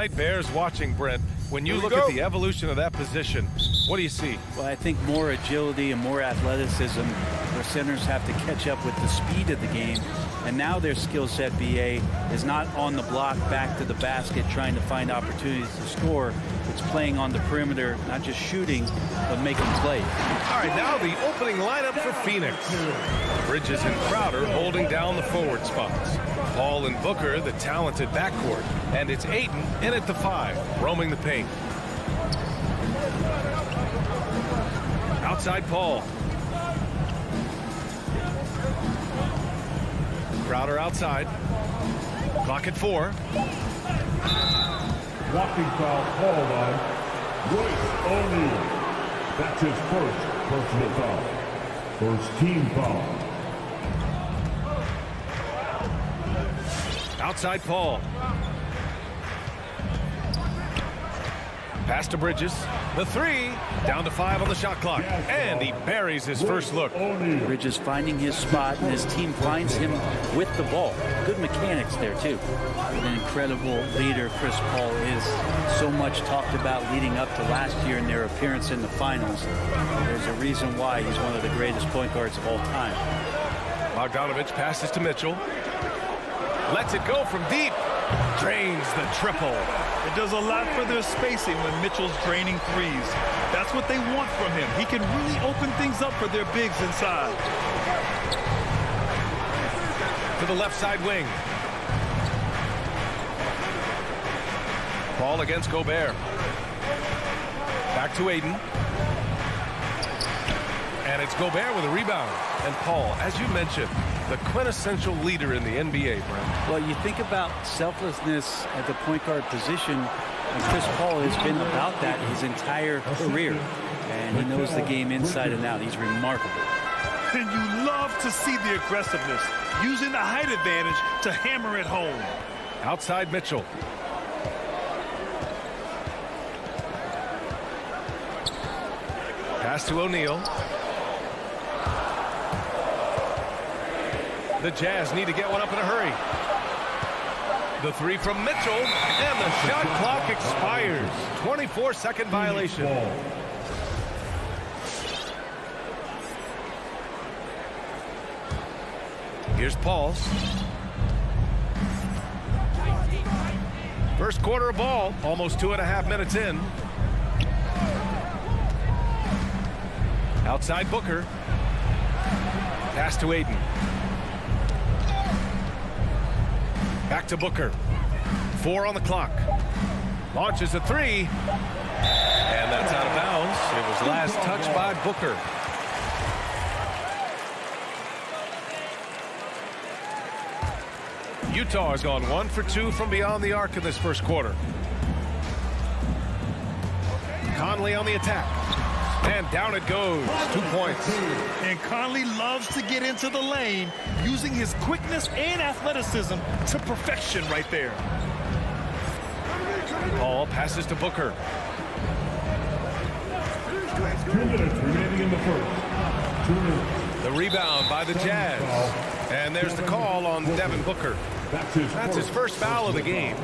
Bears watching, Brent. When you look at the evolution of that position, what do you see? Well, I think more agility and more athleticism. Where centers have to catch up with the speed of the game. And now their skill set, BA, is not on the block back to the basket trying to find opportunities to score. It's playing on the perimeter, not just shooting, but making plays. All right, now the opening lineup for Phoenix. Bridges and Crowder holding down the forward spots. Paul and Booker, the talented backcourt. And it's Ayton in at the 5, roaming the paint. Outside Paul. Crowder outside. Clock at 4. Walking foul called on Royce O'Neal. That's his first personal foul. First team foul. Outside Paul. Pass to Bridges. The 3. Down to 5 on the shot clock. And he buries his first look. Bridges finding his spot, and his team finds him with the ball. Good mechanics there, too. An incredible leader Chris Paul is. So much talked about leading up to last year in their appearance in the finals. There's a reason why he's one of the greatest point guards of all time. Bogdanovich passes to Mitchell. Lets it go from deep. Drains the triple. It does a lot for their spacing when Mitchell's draining threes. That's what they want from him. He can really open things up for their bigs inside. To the left side wing. Paul against Gobert. Back to Ayton. And it's Gobert with a rebound. And Paul, as you mentioned, the quintessential leader in the NBA, Brent. Well, you think about selflessness at the point guard position, and Chris Paul has been about that his entire career. And he knows the game inside and out. He's remarkable. And you love to see the aggressiveness, using the height advantage to hammer it home. Outside Mitchell. Pass to O'Neal. The Jazz need to get one up in a hurry. The 3 from Mitchell, and the shot clock expires. 24-second violation. Here's Paul. First quarter of ball, almost 2.5 minutes in. Outside Booker. Pass to Ayton. Back to Booker. 4 on the clock. Launches a 3. And that's out of bounds. It was last touched by Booker. Utah has gone 1 for 2 from beyond the arc in this first quarter. Conley on the attack. And down it goes. 2 points. And Conley loves to get into the lane, using his quickness and athleticism to perfection right there. Paul passes to Booker. 2 minutes remaining in the first. 2 minutes. The rebound by the Jazz. And there's the call on Devin Booker. That's his first foul of the game.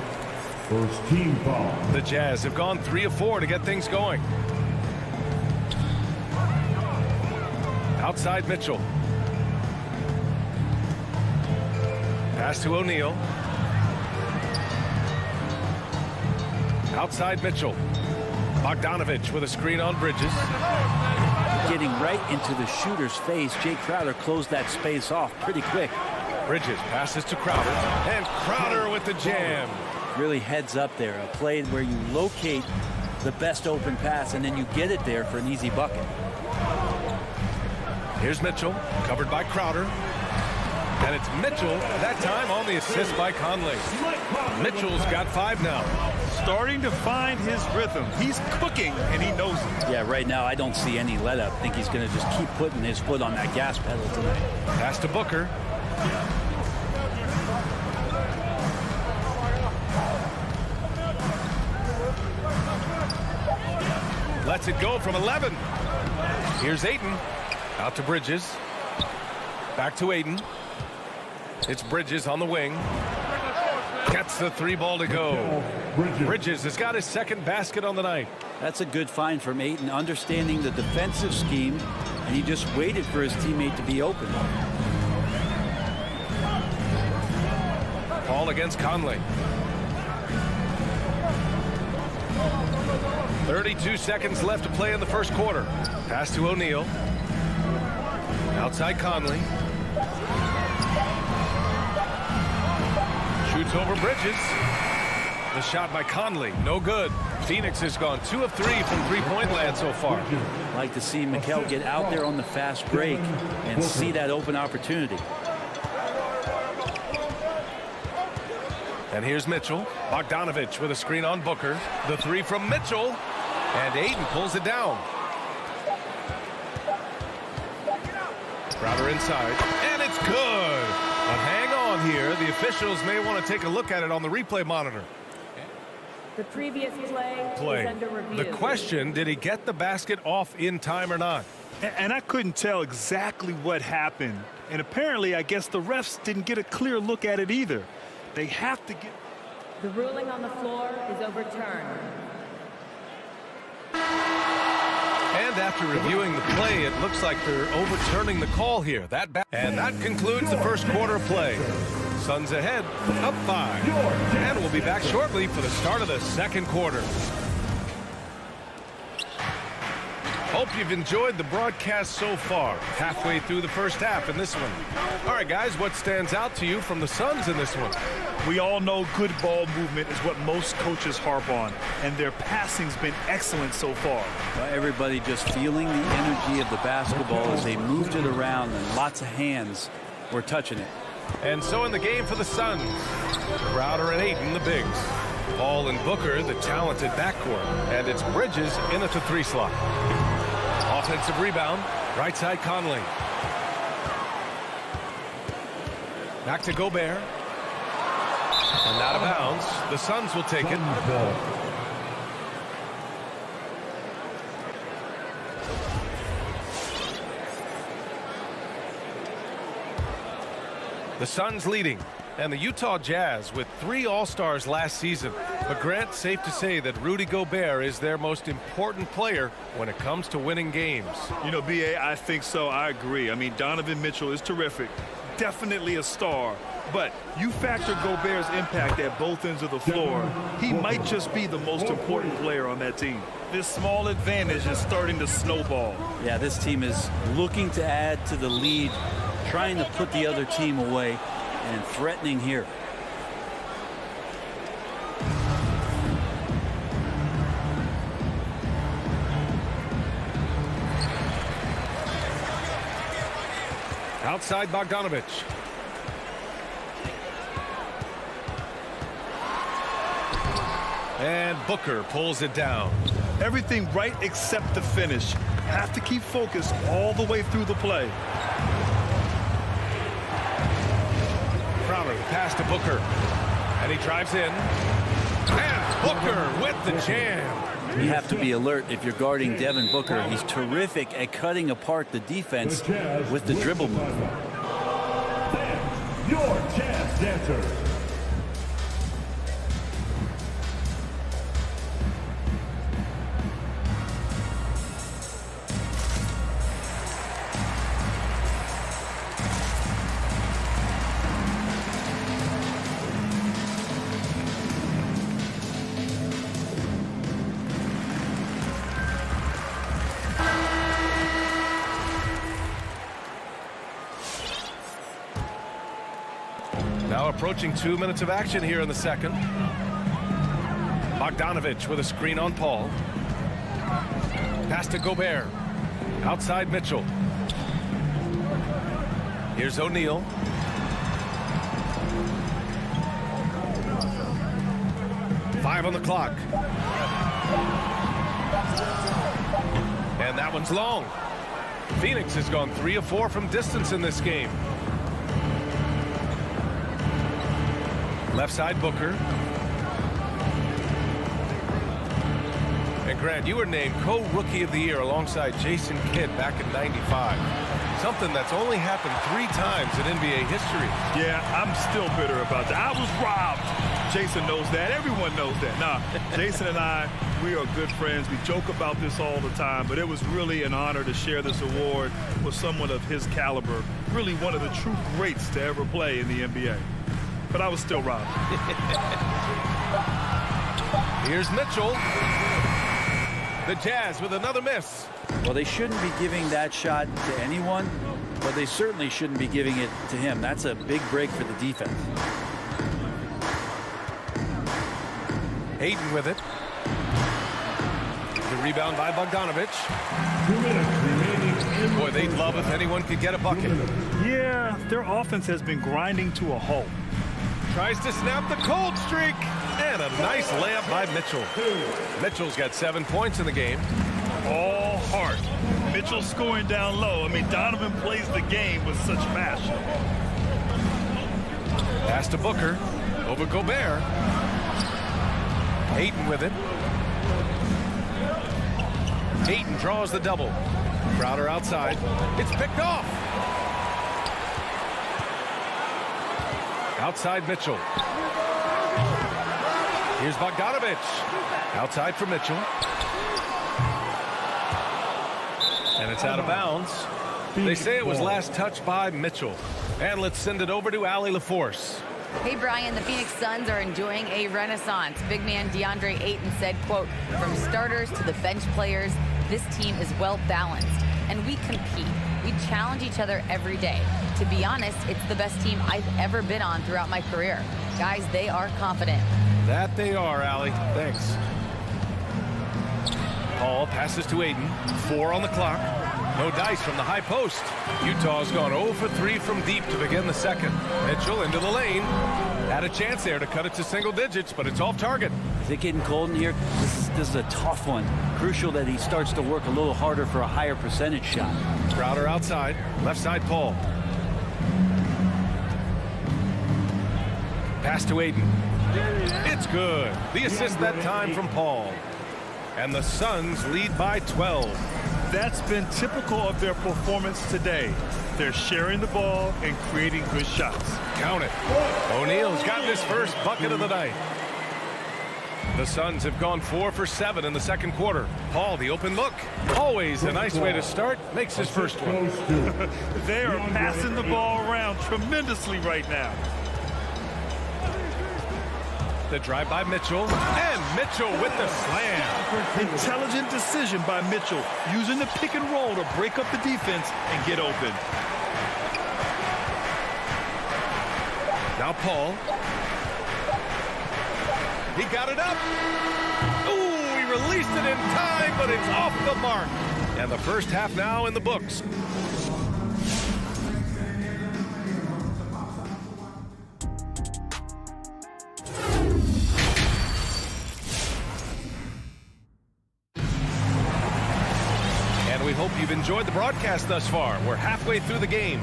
First team foul. The Jazz have gone 3 of 4 to get things going. Outside Mitchell. Pass to O'Neal. Outside Mitchell. Bogdanovich with a screen on Bridges. Getting right into the shooter's face, Jay Crowder closed that space off pretty quick. Bridges passes to Crowder. And Crowder with the jam. Really heads up there. A play where you locate the best open pass and then you get it there for an easy bucket. Here's Mitchell, covered by Crowder. And it's Mitchell, that time on the assist by Conley. Mitchell's got 5 now. Starting to find his rhythm. He's cooking, and he knows it. Yeah, right now I don't see any let up. I think he's going to just keep putting his foot on that gas pedal tonight. Pass to Booker. Lets it go from 11. Here's Ayton. Out to Bridges. Back to Ayton. It's Bridges on the wing. Gets the 3 ball to go. Bridges has got his second basket on the night. That's a good find from Ayton, understanding the defensive scheme, and he just waited for his teammate to be open. Paul against Conley. 32 seconds left to play in the first quarter. Pass to O'Neal. Outside Conley. Shoots over Bridges. The shot by Conley, no good. Phoenix has gone 2 of 3 from three-point land so far. Like to see Mikal get out there on the fast break and see that open opportunity. And here's Mitchell. Bogdanovich with a screen on Booker. The 3 from Mitchell. And Ayton pulls it down. Crowder inside. And it's good. But hang on here. The officials may want to take a look at it on the replay monitor. The previous play is under review. The question, did he get the basket off in time or not? And I couldn't tell exactly what happened. And apparently, I guess the refs didn't get a clear look at it either. They have to get... The ruling on the floor is overturned. And after reviewing the play, it looks like they're overturning the call here. And that concludes the first quarter of play. Suns ahead, up 5. And we'll be back shortly for the start of the second quarter. Hope you've enjoyed the broadcast so far. Halfway through the first half in this one. All right, guys, what stands out to you from the Suns in this one? We all know good ball movement is what most coaches harp on, and their passing's been excellent so far. Well, everybody just feeling the energy of the basketball as they moved it around, and lots of hands were touching it. And so in the game for the Suns, Crowder and Ayton, the bigs. Paul and Booker, the talented backcourt. And it's Bridges in at the 3 slot. Offensive rebound, right side Conley. Back to Gobert. And out of bounds. The Suns will take it. The Suns leading. And the Utah Jazz with 3 All-Stars last season. But Grant, safe to say that Rudy Gobert is their most important player when it comes to winning games. You know, B.A., I think so. I agree. I mean, Donovan Mitchell is terrific. Definitely a star. But you factor Gobert's impact at both ends of the floor, he might just be the most important player on that team. This small advantage is starting to snowball. Yeah, this team is looking to add to the lead, trying to put the other team away, and threatening here. Outside Bogdanovich. And Booker pulls it down. Everything right except the finish. Have to keep focused all the way through the play. Crowder pass to Booker. And he drives in. And Booker with the jam. You have to be alert if you're guarding Devin Booker. He's terrific at cutting apart the defense with the dribble move. Your Jazz Dancers. Now approaching 2 minutes of action here in the second. Bogdanovich with a screen on Paul. Pass to Gobert. Outside Mitchell. Here's O'Neal. Five on the clock. And that one's long. Phoenix has gone 3 of 4 from distance in this game. Left side Booker. And Grant, you were named co-rookie of the year alongside Jason Kidd back in '95. Something that's only happened 3 times in NBA history. Yeah, I'm still bitter about that. I was robbed. Jason knows that. Everyone knows that. Nah, Jason and I, we are good friends. We joke about this all the time, but it was really an honor to share this award with someone of his caliber, really one of the true greats to ever play in the NBA. But I was still robbed. Here's Mitchell. The Jazz with another miss. Well, they shouldn't be giving that shot to anyone, but they certainly shouldn't be giving it to him. That's a big break for the defense. Ayton with it. The rebound by Bogdanovic. 2 minutes remaining. Boy, they'd love if anyone could get a bucket. Yeah, their offense has been grinding to a halt. Tries to snap the cold streak. And a nice layup by Mitchell. Mitchell's got 7 points in the game. All heart. Mitchell scoring down low. I mean, Donovan plays the game with such passion. Pass to Booker. Over Gobert. Ayton with it. Ayton draws the double. Crowder outside. It's picked off. Outside Mitchell. Here's Bogdanovic. Outside for Mitchell. And it's out of bounds. They say it was last touched by Mitchell. And let's send it over to Allie LaForce. Hey, Brian, the Phoenix Suns are enjoying a renaissance. Big man DeAndre Ayton said, quote, from starters to the bench players, this team is well balanced and we compete. We challenge each other every day. To be honest, it's the best team I've ever been on throughout my career. Guys, they are confident. That they are, Allie. Thanks. Paul passes to Ayton. 4 on the clock. No dice from the high post. Utah's gone 0 for 3 from deep to begin the second. Mitchell into the lane. Had a chance there to cut it to single digits, but it's off target. Is it getting cold in here? This is a tough one. Crucial that he starts to work a little harder for a higher percentage shot. Crowder outside. Left side, Paul. Pass to Ayton. It's good. The assist that time from Paul. And the Suns lead by 12. That's been typical of their performance today. They're sharing the ball and creating good shots. Count it. O'Neal's got his first bucket of the night. The Suns have gone 4 for 7 in the second quarter. Paul, the open look. Always a nice way to start. Makes his first one. They are passing the ball around tremendously right now. The drive by Mitchell. And Mitchell with the slam. Intelligent decision by Mitchell, using the pick and roll to break up the defense and get open. Now Paul. He got it up. Ooh, he released it in time, but it's off the mark. And the first half now in the books. And we hope you've enjoyed the broadcast thus far. We're halfway through the game.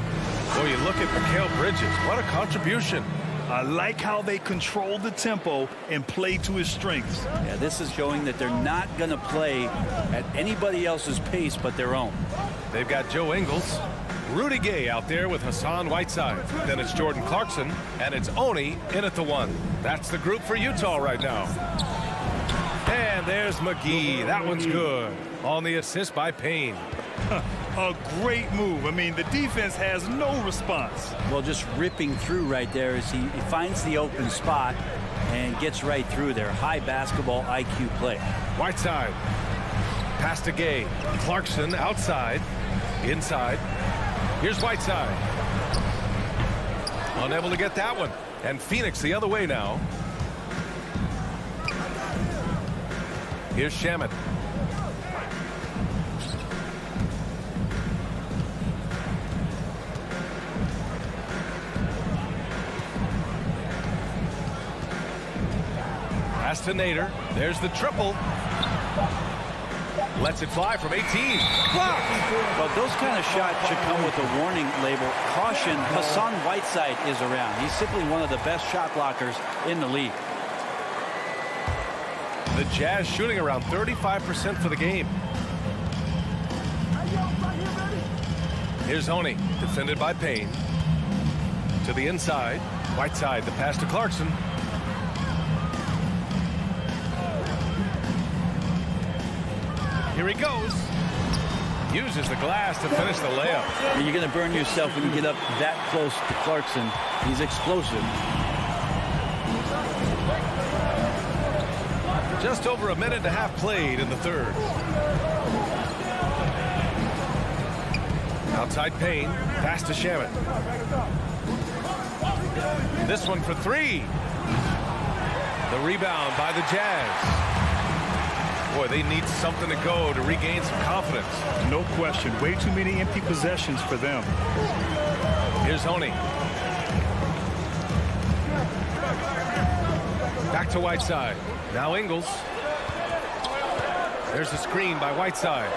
Boy, you look at Mikal Bridges. What a contribution. I like how they control the tempo and play to his strengths. Yeah, this is showing that they're not going to play at anybody else's pace but their own. They've got Joe Ingles, Rudy Gay out there with Hassan Whiteside. Then it's Jordan Clarkson, and it's Oni in at the 1. That's the group for Utah right now. And there's McGee. That one's good. On the assist by Payne. A great move. I mean, the defense has no response. Well, just ripping through right there as he finds the open spot and gets right through there. High basketball IQ play. Whiteside. Pass to Gay. Clarkson outside. Inside. Here's Whiteside. Unable to get that one. And Phoenix the other way now. Here's Shamet. Pass to Nader. There's the triple. Lets it fly from 18. Blocked. Well, those kind of shots should come with a warning label. Caution, Hassan Whiteside is around. He's simply one of the best shot blockers in the league. The Jazz shooting around 35% for the game. Here's Oni, defended by Payne. To the inside. Whiteside, the pass to Clarkson. Here he goes. Uses the glass to finish the layup. You're going to burn yourself when you get up that close to Clarkson. He's explosive. Just over a minute and a half played in the third. Outside Payne. Pass to Shamet. This one for three. The rebound by the Jazz. Boy, they need something to go to regain some confidence. No question. Way too many empty possessions for them. Here's Honey. Back to Whiteside. Now Ingles. There's a screen by Whiteside.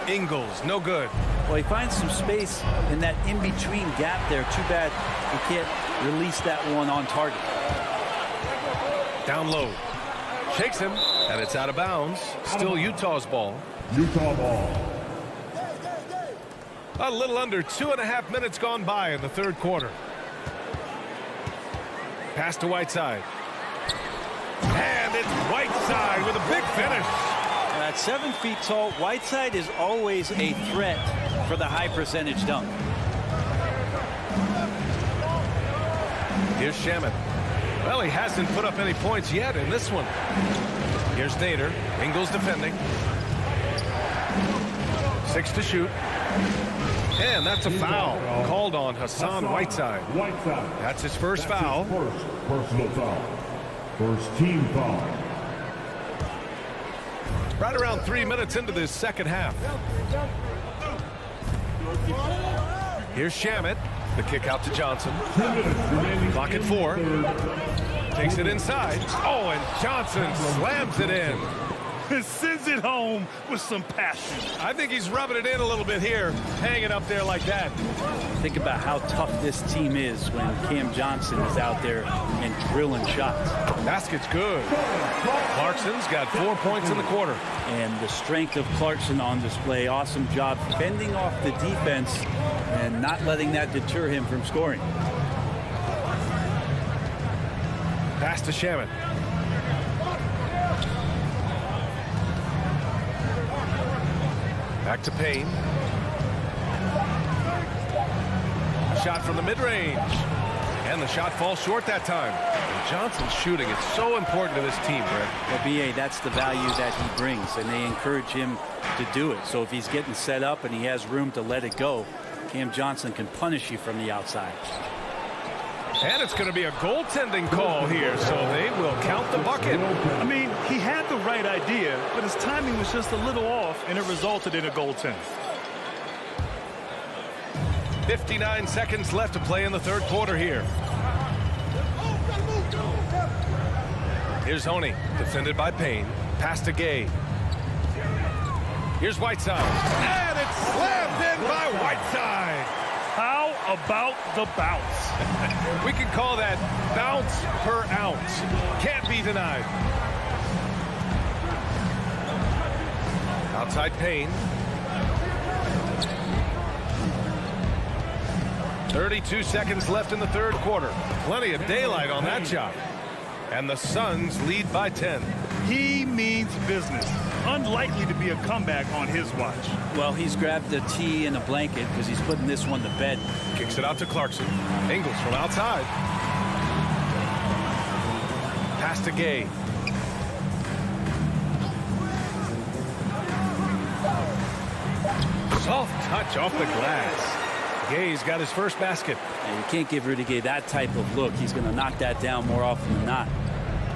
Ingles, no good. Well, he finds some space in that in-between gap there. Too bad he can't release that one on target. Down low. Shakes him, and it's out of bounds. Still Utah's ball. Utah ball. A little under 2.5 minutes gone by in the third quarter. Pass to Whiteside. And it's Whiteside with a big finish. At 7 feet tall, Whiteside is always a threat for the high percentage dunk. Here's Shamet. Well, he hasn't put up any points yet in this one. Here's Nader. Ingles defending. 6 to shoot. And that's a foul called on Hassan Whiteside. That's his first foul. First personal foul. First team foul. Right around 3 minutes into this second half. Here's Shamet. The kick out to Johnson. Clock at 4. Takes it inside. Oh, and Johnson slams it in. Sends it home with some passion. I think he's rubbing it in a little bit here, hanging up there like that. Think about how tough this team is when Cam Johnson is out there and drilling shots. Basket's good. Clarkson's got 4 points in the quarter. And the strength of Clarkson on display. Awesome job fending off the defense and not letting that deter him from scoring. Pass to Shamet. Back to Payne. A shot from the mid-range. And the shot falls short that time. And Johnson's shooting is so important to this team, Brett. Well, B.A., that's the value that he brings, and they encourage him to do it. So if he's getting set up and he has room to let it go, Cam Johnson can punish you from the outside. And it's going to be a goaltending call here, so they will count the bucket. I mean, he had the right idea, but his timing was just a little off, and it resulted in a goaltend. 59 seconds left to play in the third quarter here. Here's Honey, defended by Payne. Pass to Gay. Here's Whiteside. And it's slammed in by Whiteside. How about the bounce? We can call that bounce per ounce. Can't be denied. Outside Payne. 32 seconds left in the third quarter. Plenty of daylight on that shot. And the Suns lead by 10. He means business. Unlikely to be a comeback on his watch. Well, he's grabbed a tee and a blanket because he's putting this one to bed. Kicks it out to Clarkson. Ingles from outside. Pass to Gay. Soft touch off the glass. Gay's got his first basket. And you can't give Rudy Gay that type of look. He's going to knock that down more often than not.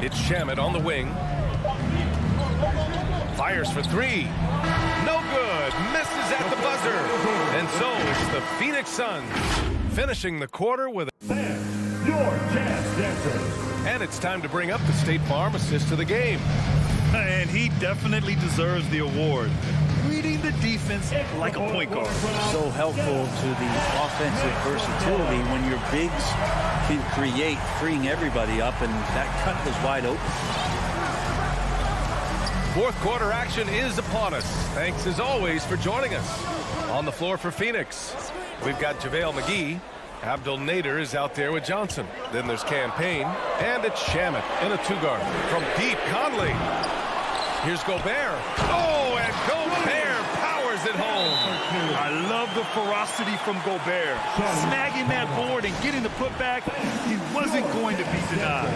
It's Shamet on the wing. Fires for three. No good. Misses at the buzzer. And so it's the Phoenix Suns finishing the quarter with Your Jazz Dancer. And it's time to bring up the State Farm assist of the game. And he definitely deserves the award. Reading the defense like a point guard. So helpful to the offensive versatility when your bigs can create, freeing everybody up, and that cut was wide open. Fourth quarter action is upon us. Thanks as always for joining us. On the floor for Phoenix, we've got JaVale McGee. Abdel Nader is out there with Johnson. Then there's Cam Payne, and it's Shamet in a two-guard. From deep, Conley. Here's Gobert. Oh, and Gobert powers it home. I love the ferocity from Gobert. Snagging that board and getting the putback, he wasn't going to be denied.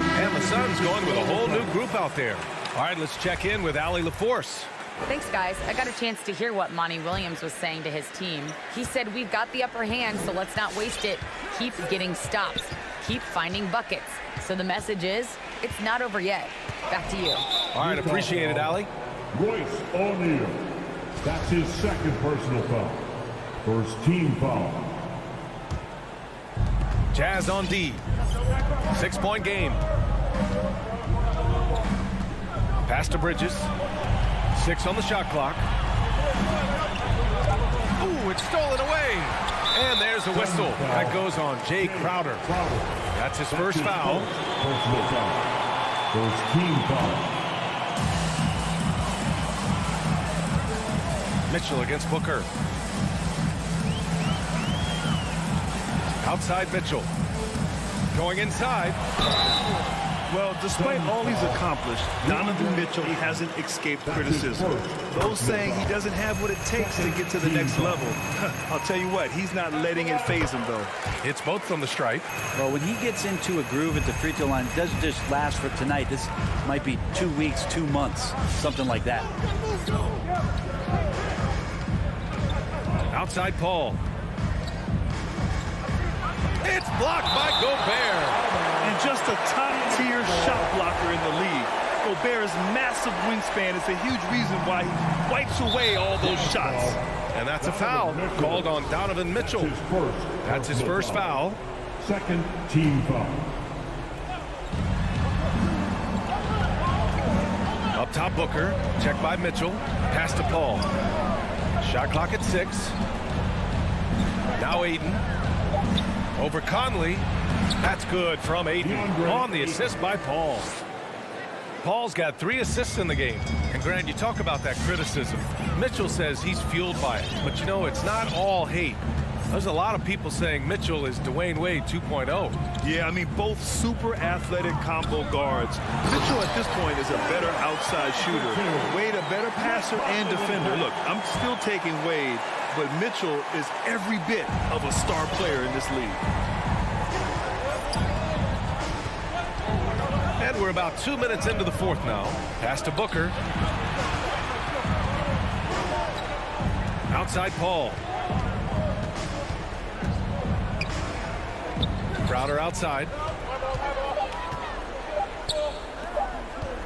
And the Suns going with a whole new group out there. All right, let's check in with Allie LaForce. Thanks, guys. I got a chance to hear what Monty Williams was saying to his team. He said, we've got the upper hand, so let's not waste it. Keep getting stops. Keep finding buckets. So the message is, it's not over yet. Back to you. All right, appreciate it, Allie. Royce O'Neal. That's his second personal foul. First team foul. Jazz on D. 6-point game. Pass to Bridges. 6 on the shot clock. Ooh, it's stolen away. And there's a whistle. That goes on Jay Crowder. That's his first foul. Personal foul. First team foul. Mitchell against Booker. Outside Mitchell. Going inside. Well, despite all he's accomplished, Donovan Mitchell hasn't escaped criticism. Those saying he doesn't have what it takes to get to the next level. I'll tell you what, he's not letting it faze him, though. It's both from the stripe. Well, when he gets into a groove at the free throw line, it doesn't just last for tonight. This might be 2 weeks, 2 months, something like that. Outside Paul. It's blocked by Gobert. And just a top-tier shot blocker in the league. Gobert's massive wingspan is a huge reason why he wipes away all those shots. And that's a foul called on Donovan Mitchell. That's his first foul. Second team foul. Up top Booker. Check by Mitchell. Pass to Paul. Shot clock at 6. Now Aiden. Over Conley. That's good from Aiden. On the assist by Paul. Paul's got 3 assists in the game. And Grant, you talk about that criticism. Mitchell says he's fueled by it. But you know, it's not all hate. There's a lot of people saying Mitchell is Dwayne Wade 2.0. Yeah, I mean, both super athletic combo guards. Mitchell at this point is a better outside shooter. Wade a better passer and defender. Look, I'm still taking Wade, but Mitchell is every bit of a star player in this league. And we're about 2 minutes into the fourth now. Pass to Booker. Outside Paul. Crowder outside.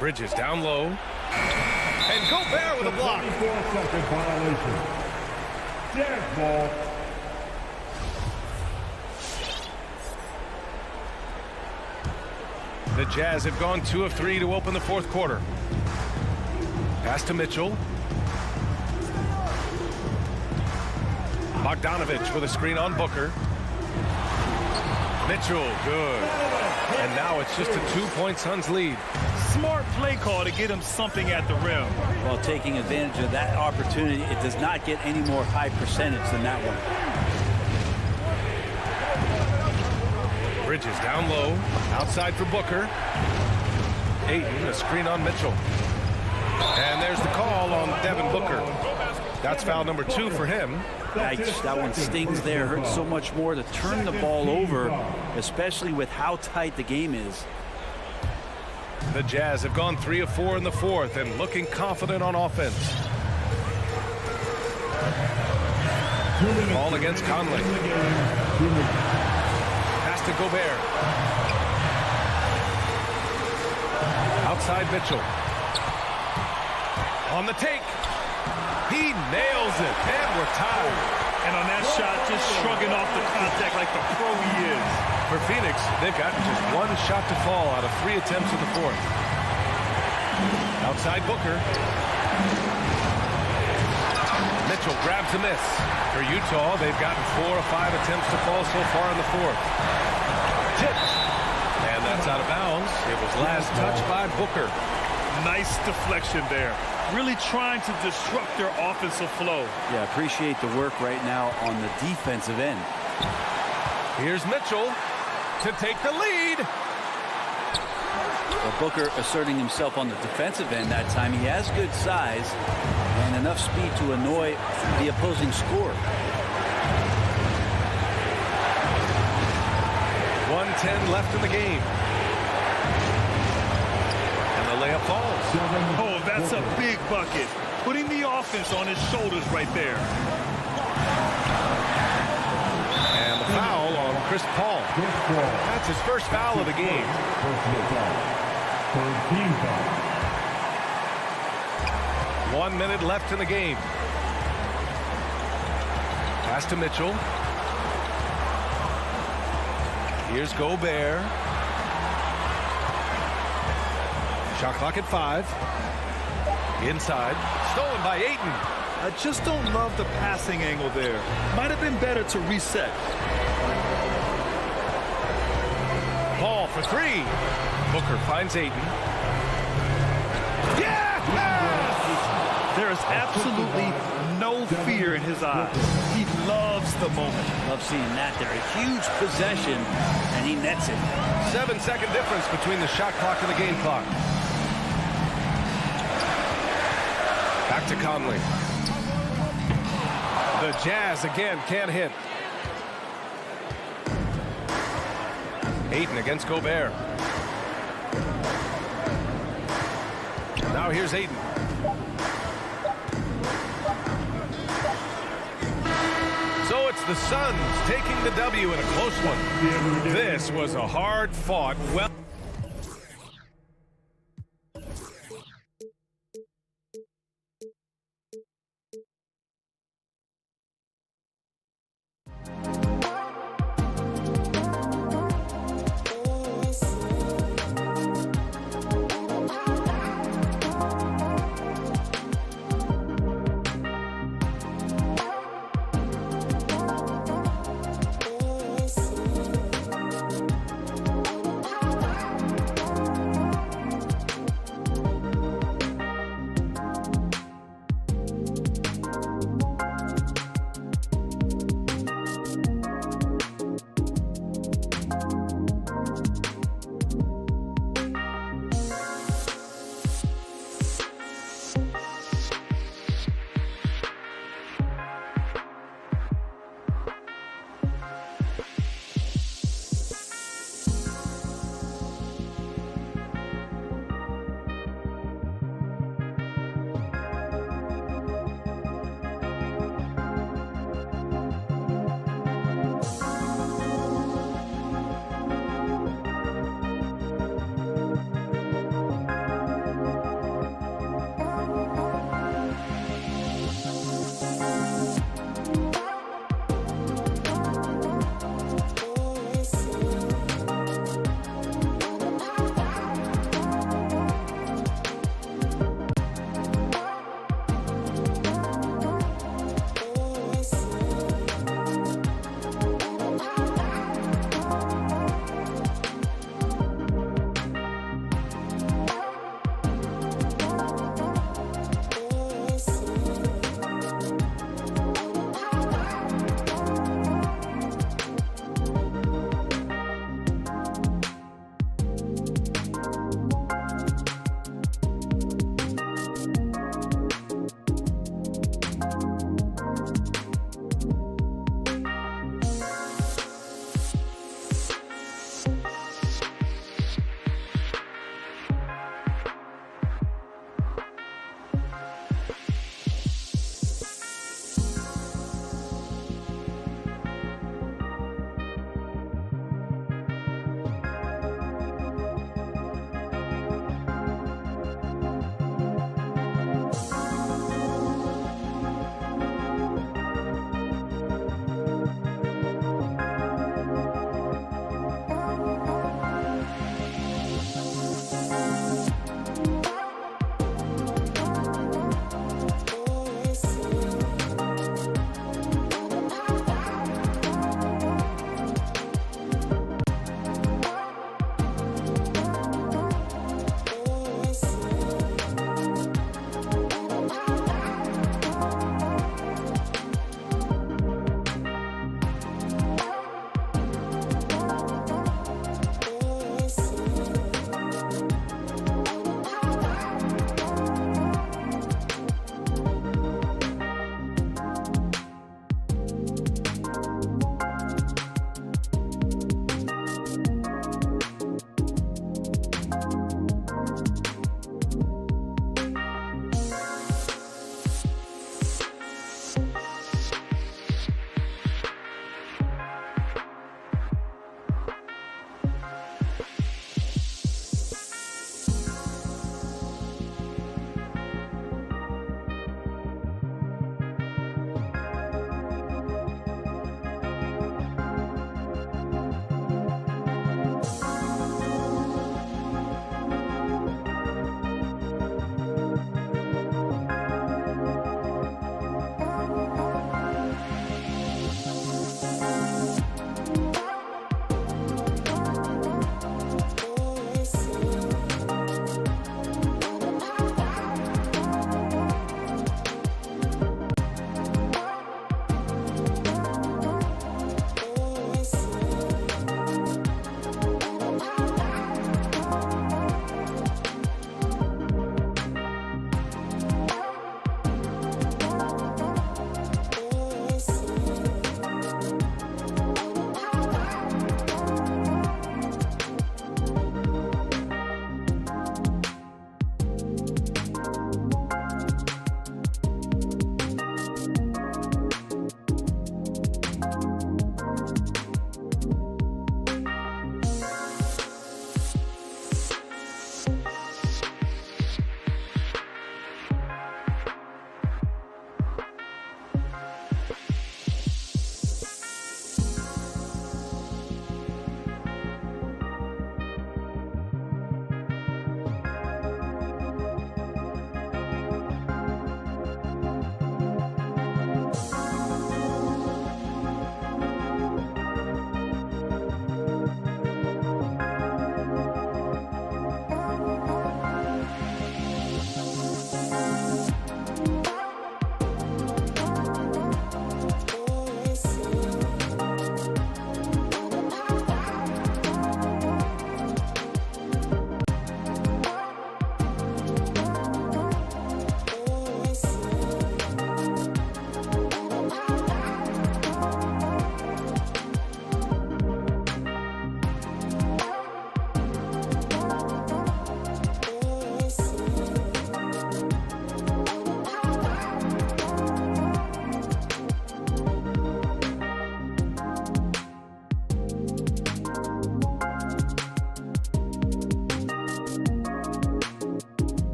Bridges down low. And Gobert with a block. 34-second violation. Jazz ball. The Jazz have gone 2 of 3 to open the fourth quarter. Pass to Mitchell. Bogdanovich with a screen on Booker. Mitchell, good. And now it's just a 2-point Suns lead. Smart play call to get him something at the rim. While taking advantage of that opportunity, it does not get any more high percentage than that one. Bridges down low. Outside for Booker. Ayton, a screen on Mitchell. And there's the call on Devin Booker. That's foul number 2 for him. Yikes, that one stings there. Hurts so much more to turn the ball over, especially with how tight the game is. The Jazz have gone 3 of 4 in the fourth and looking confident on offense. Ball against Conley. Pass to Gobert. Outside Mitchell. On the take. He nails it, and we're tied. And on that shot, just shrugging off the contact like the pro he is. For Phoenix, they've got just 1 shot to fall out of 3 attempts in the fourth. Outside Booker. Mitchell grabs a miss. For Utah, they've gotten 4 of 5 attempts to fall so far in the fourth. Tipped. And that's out of bounds. It was last touched by Booker. Nice deflection there. Really trying to disrupt their offensive flow. Yeah, appreciate the work right now on the defensive end. Here's Mitchell to take the lead. Well, Booker asserting himself on the defensive end that time. He has good size and enough speed to annoy the opposing scorer. 1:10 left in the game. And the layup falls. Oh, that's a big bucket. Putting the offense on his shoulders right there. And the foul on Chris Paul. That's his first foul of the game. Personal foul. Third team foul. 1 minute left in the game. Pass to Mitchell. Here's Gobert. Shot clock at 5. Inside. Stolen by Ayton. I just don't love the passing angle there. Might have been better to reset. Paul for 3. Booker finds Ayton. Yeah! There is absolutely no fear in his eyes. He loves the moment. Love seeing that there. A huge possession, and he nets it. 7-second difference between the shot clock and the game clock. Back to Conley. The Jazz again can't hit. Ayton against Gobert. Now here's Ayton. So it's the Suns taking the W in a close one. This was a hard-fought, well...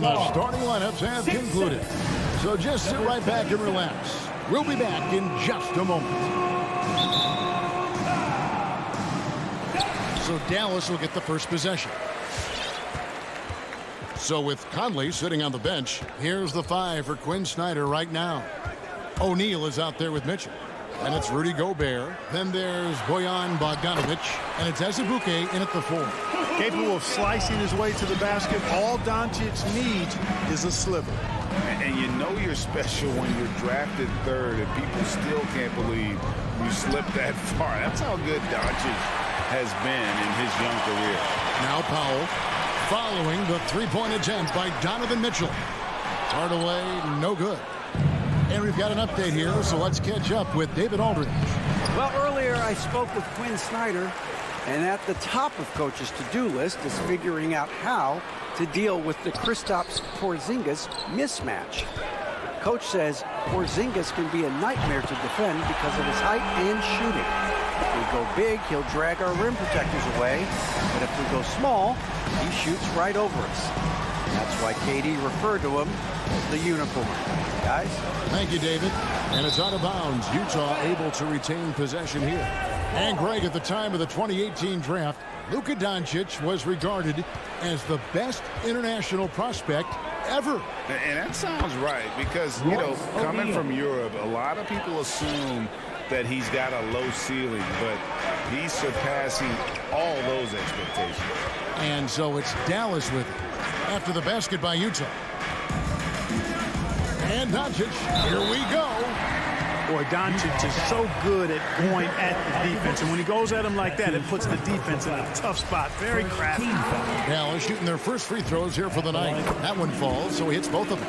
And the starting lineups have concluded. So just sit right back and relax. We'll be back in just a moment. So Dallas will get the first possession. So with Conley sitting on the bench, here's the 5 for Quinn Snyder right now. O'Neal is out there with Mitchell. And it's Rudy Gobert. Then there's Bojan Bogdanovic. And it's Azubuike in at the 4. Capable of slicing his way to the basket. All Doncic needs is a sliver. And you know you're special when you're drafted 3rd and people still can't believe you slipped that far. That's how good Doncic has been in his young career. Now Powell following the 3-point attempt by Donovan Mitchell. Hardaway, no good. And we've got an update here, so let's catch up with David Aldridge. Well, earlier I spoke with Quinn Snyder, and at the top of Coach's to-do list is figuring out how to deal with the Kristaps Porzingis mismatch. Coach says Porzingis can be a nightmare to defend because of his height and shooting. If we go big, he'll drag our rim protectors away, but if we go small, he shoots right over us. That's why KD referred to him as the unicorn. Guys? Thank you, David. And it's out of bounds. Utah able to retain possession here. And Greg, at the time of the 2018 draft, Luka Doncic was regarded as the best international prospect ever. And that sounds right because, you know, coming from Europe, a lot of people assume that he's got a low ceiling, but he's surpassing all those expectations. And so it's Dallas with it after the basket by Utah. And Doncic, here we go. Boy, Doncic is so good at going at the defense. And when he goes at him like that, it puts the defense in a tough spot. Very crafty. Dallas shooting their first free throws here for the night. That one falls, so he hits both of them.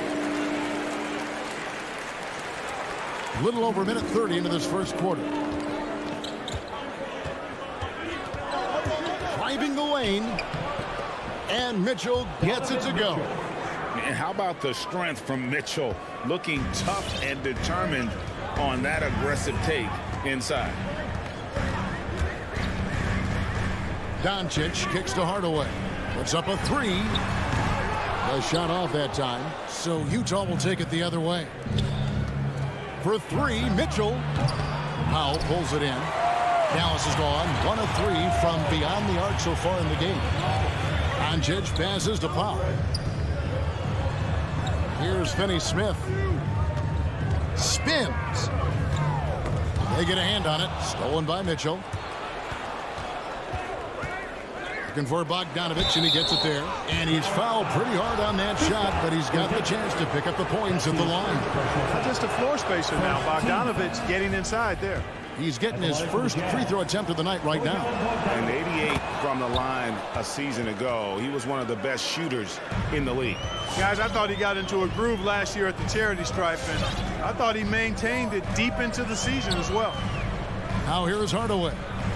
A little over a minute 30 into this first quarter. Driving the lane. And Mitchell gets it to go. And how about the strength from Mitchell, looking tough and determined on that aggressive take inside. Doncic kicks to Hardaway. Puts up a 3. A shot off that time, so Utah will take it the other way. For 3, Mitchell. Powell pulls it in. Dallas is gone 1 of 3 from beyond the arc so far in the game. Doncic passes to Powell. Here's Finney-Smith. Spins. They get a hand on it. Stolen by Mitchell. Looking for Bogdanovic, and he gets it there. And he's fouled pretty hard on that shot, but he's got the chance to pick up the points at the line. Not just a floor spacer now. Bogdanovic getting inside there. He's getting his first free throw attempt of the night right now. And 88 from the line a season ago. He was one of the best shooters in the league. Guys, I thought he got into a groove last year at the charity stripe, and I thought he maintained it deep into the season as well. Now here is Hardaway.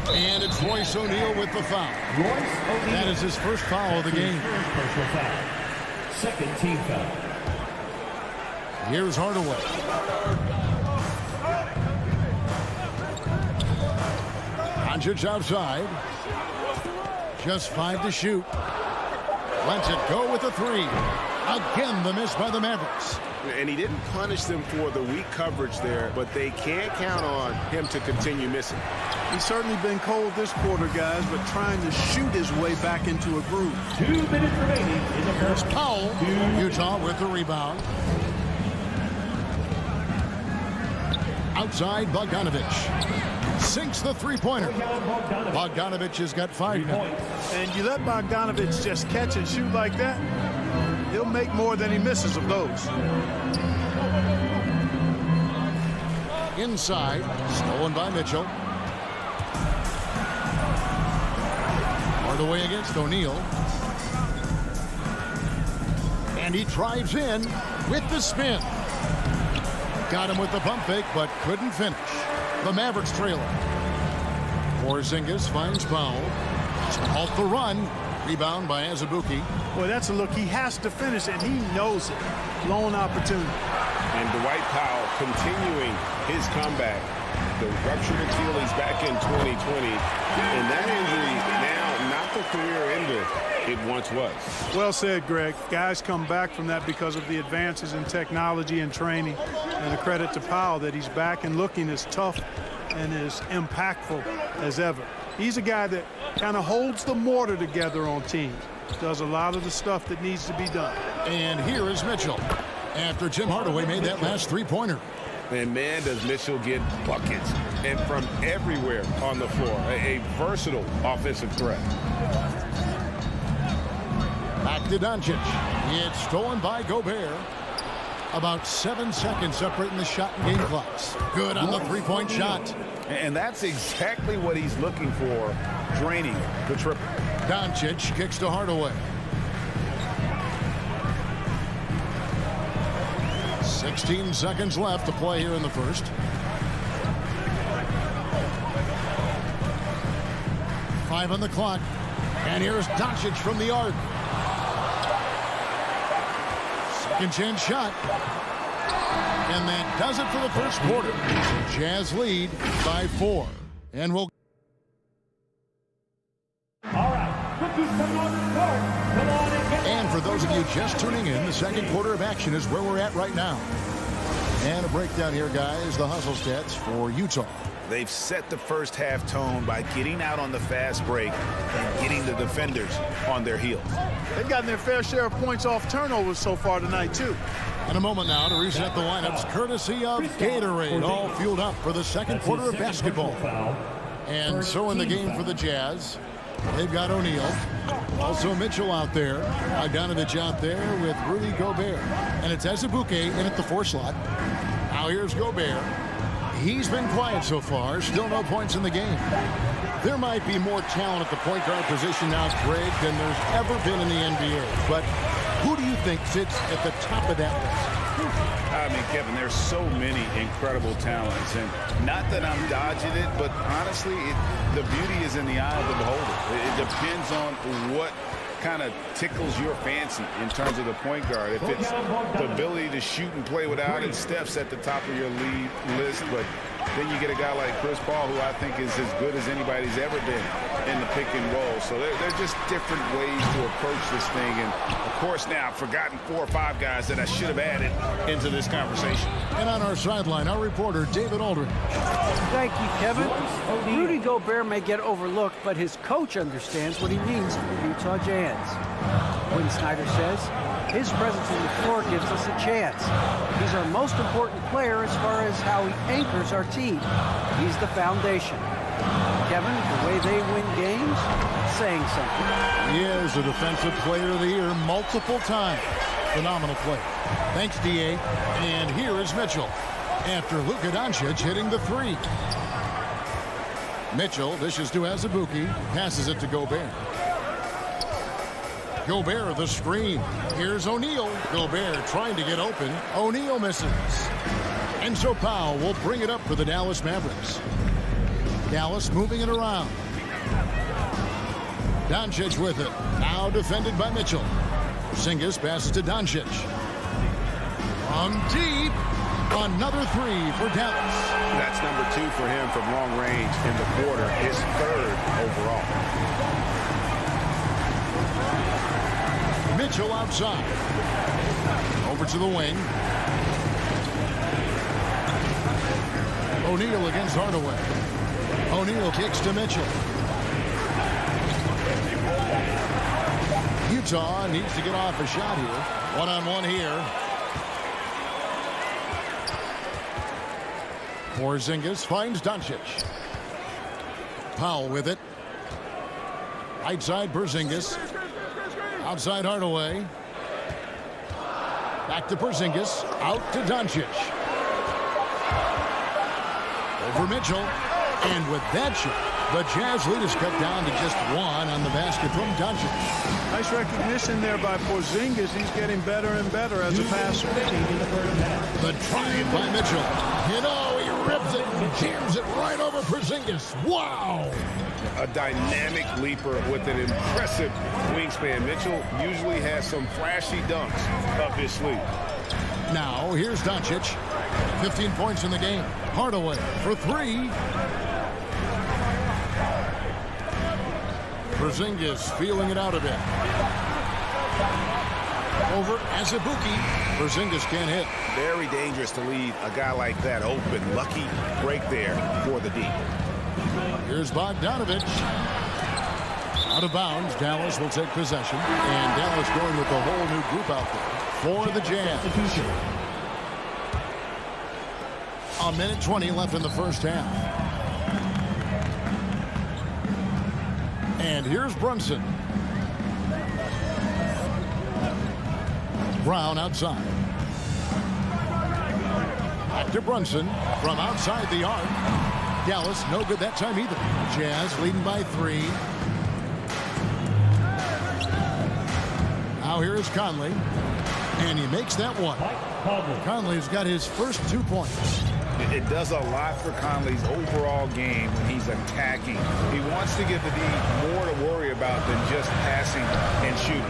And it's Royce O'Neal with the foul. That is his first foul of the game. Personal foul. Second team foul. Here's Hardaway. Doncic outside. Just 5 to shoot. Lets it go with a 3. Again, the miss by the Mavericks. And he didn't punish them for the weak coverage there, but they can't count on him to continue missing. He's certainly been cold this quarter, guys, but trying to shoot his way back into a groove. 2 minutes remaining in the first. Powell. Utah with the rebound. Outside, Bogdanovic. Sinks the three-pointer. Bogdanovic has got 5 now. And you let Bogdanovic just catch and shoot like that, he'll make more than he misses of those. Inside, stolen by Mitchell. Hardaway against O'Neal. And he drives in with the spin. Got him with the pump fake, but couldn't finish. The Mavericks trailer. Porzingis finds Powell. Halt the run. Rebound by Azubuike. Boy, that's a look. He has to finish, and he knows it. Blown opportunity. And Dwight Powell continuing his comeback. The ruptured Achilles back in 2020. And that injury now not the career ender it once was. Well said, Greg. Guys come back from that because of the advances in technology and training. And a credit to Powell that he's back and looking as tough and as impactful as ever. He's a guy that kind of holds the mortar together on teams. Does a lot of the stuff that needs to be done. And here is Mitchell after Tim Hardaway made that last three-pointer. And man, does Mitchell get buckets and from everywhere on the floor. A versatile offensive threat. Back to Doncic. It's stolen by Gobert. About 7 seconds separating the shot and game clocks. Good on the three-point shot. And that's exactly what he's looking for, draining the triple. Doncic kicks to Hardaway. 16 seconds left to play here in the first. 5 on the clock. And here's Doncic from the arc. Second chance shot. And that does it for the first quarter. So Jazz lead by 4. And we'll... And for those of you just tuning in, the second quarter of action is where we're at right now. And a breakdown here, guys. The hustle stats for Utah. They've set the first half tone by getting out on the fast break and getting the defenders on their heels. They've gotten their fair share of points off turnovers so far tonight, too. In a moment now to reset the lineups, courtesy of Gatorade, all fueled up for the second quarter of basketball. And so in the game for the Jazz, they've got O'Neal. Also Mitchell out there. Bogdanovich out there with Rudy Gobert. And it's Azubuike in at the 4 slot. Now here's Gobert. He's been quiet so far. Still no points in the game. There might be more talent at the point guard position now, Greg, than there's ever been in the NBA. But who do you think sits at the top of that list? I mean, Kevin, there's so many incredible talents. And not that I'm dodging it, but honestly, the beauty is in the eye of the beholder. It depends on what kind of tickles your fancy in terms of the point guard. If it's the ability to shoot and play without it, Steph's at the top of your lead list. But then you get a guy like Chris Paul, who I think is as good as anybody's ever been in the pick and roll. So they're just different ways to approach this thing. And, of course, now I've forgotten 4 or 5 guys that I should have added into this conversation. And on our sideline, our reporter, David Aldridge. Thank you, Kevin. Rudy Gobert may get overlooked, but his coach understands what he means to the Utah Jazz. Quinn Snyder says, his presence on the floor gives us a chance. He's our most important player as far as how he anchors our team. He's the foundation. Kevin, the way they win games, saying something. He is a defensive player of the year multiple times. Phenomenal play. Thanks, D.A. And here is Mitchell after Luka Doncic hitting the 3. Mitchell dishes to Azubuike, passes it to Gobert. Gobert the screen. Here's O'Neal. Gobert trying to get open. O'Neal misses. And so Powell will bring it up for the Dallas Mavericks. Dallas moving it around. Doncic with it. Now defended by Mitchell. Porzingis passes to Doncic. From deep. Another 3 for Dallas. That's number 2 for him from long range in the quarter. His 3rd overall. Mitchell outside. Over to the wing. O'Neal against Hardaway. O'Neal kicks to Mitchell. Utah needs to get off a shot here. One-on-one here. Porzingis finds Doncic. Powell with it. Right side Porzingis. Outside Hardaway. Back to Porzingis. Out to Doncic. Over Mitchell. And with that shot, the Jazz lead is cut down to just 1 on the basket from Doncic. Nice recognition there by Porzingis. He's getting better and better as a passer. The drive by Mitchell. You know, he rips it and jams it right over Porzingis. Wow! A dynamic leaper with an impressive wingspan. Mitchell usually has some flashy dunks up his sleeve. Now, here's Doncic. 15 points in the game. Hardaway for 3. Porzingis feeling it out a bit. Over Azubuike. Porzingis can't hit. Very dangerous to leave a guy like that open. Lucky break there for the D. Here's Bogdanovich. Out of bounds. Dallas will take possession. And Dallas going with the whole new group out there for the Jazz. A minute 20 left in the first half. And here's Brunson. Brown outside. Back to Brunson from outside the arc. Dallas no good that time either. Jazz leading by 3. Now here's Conley. And he makes that one. Conley's got his first 2 points. It does a lot for Conley's overall game when he's attacking. He wants to give the D more to worry about than just passing and shooting.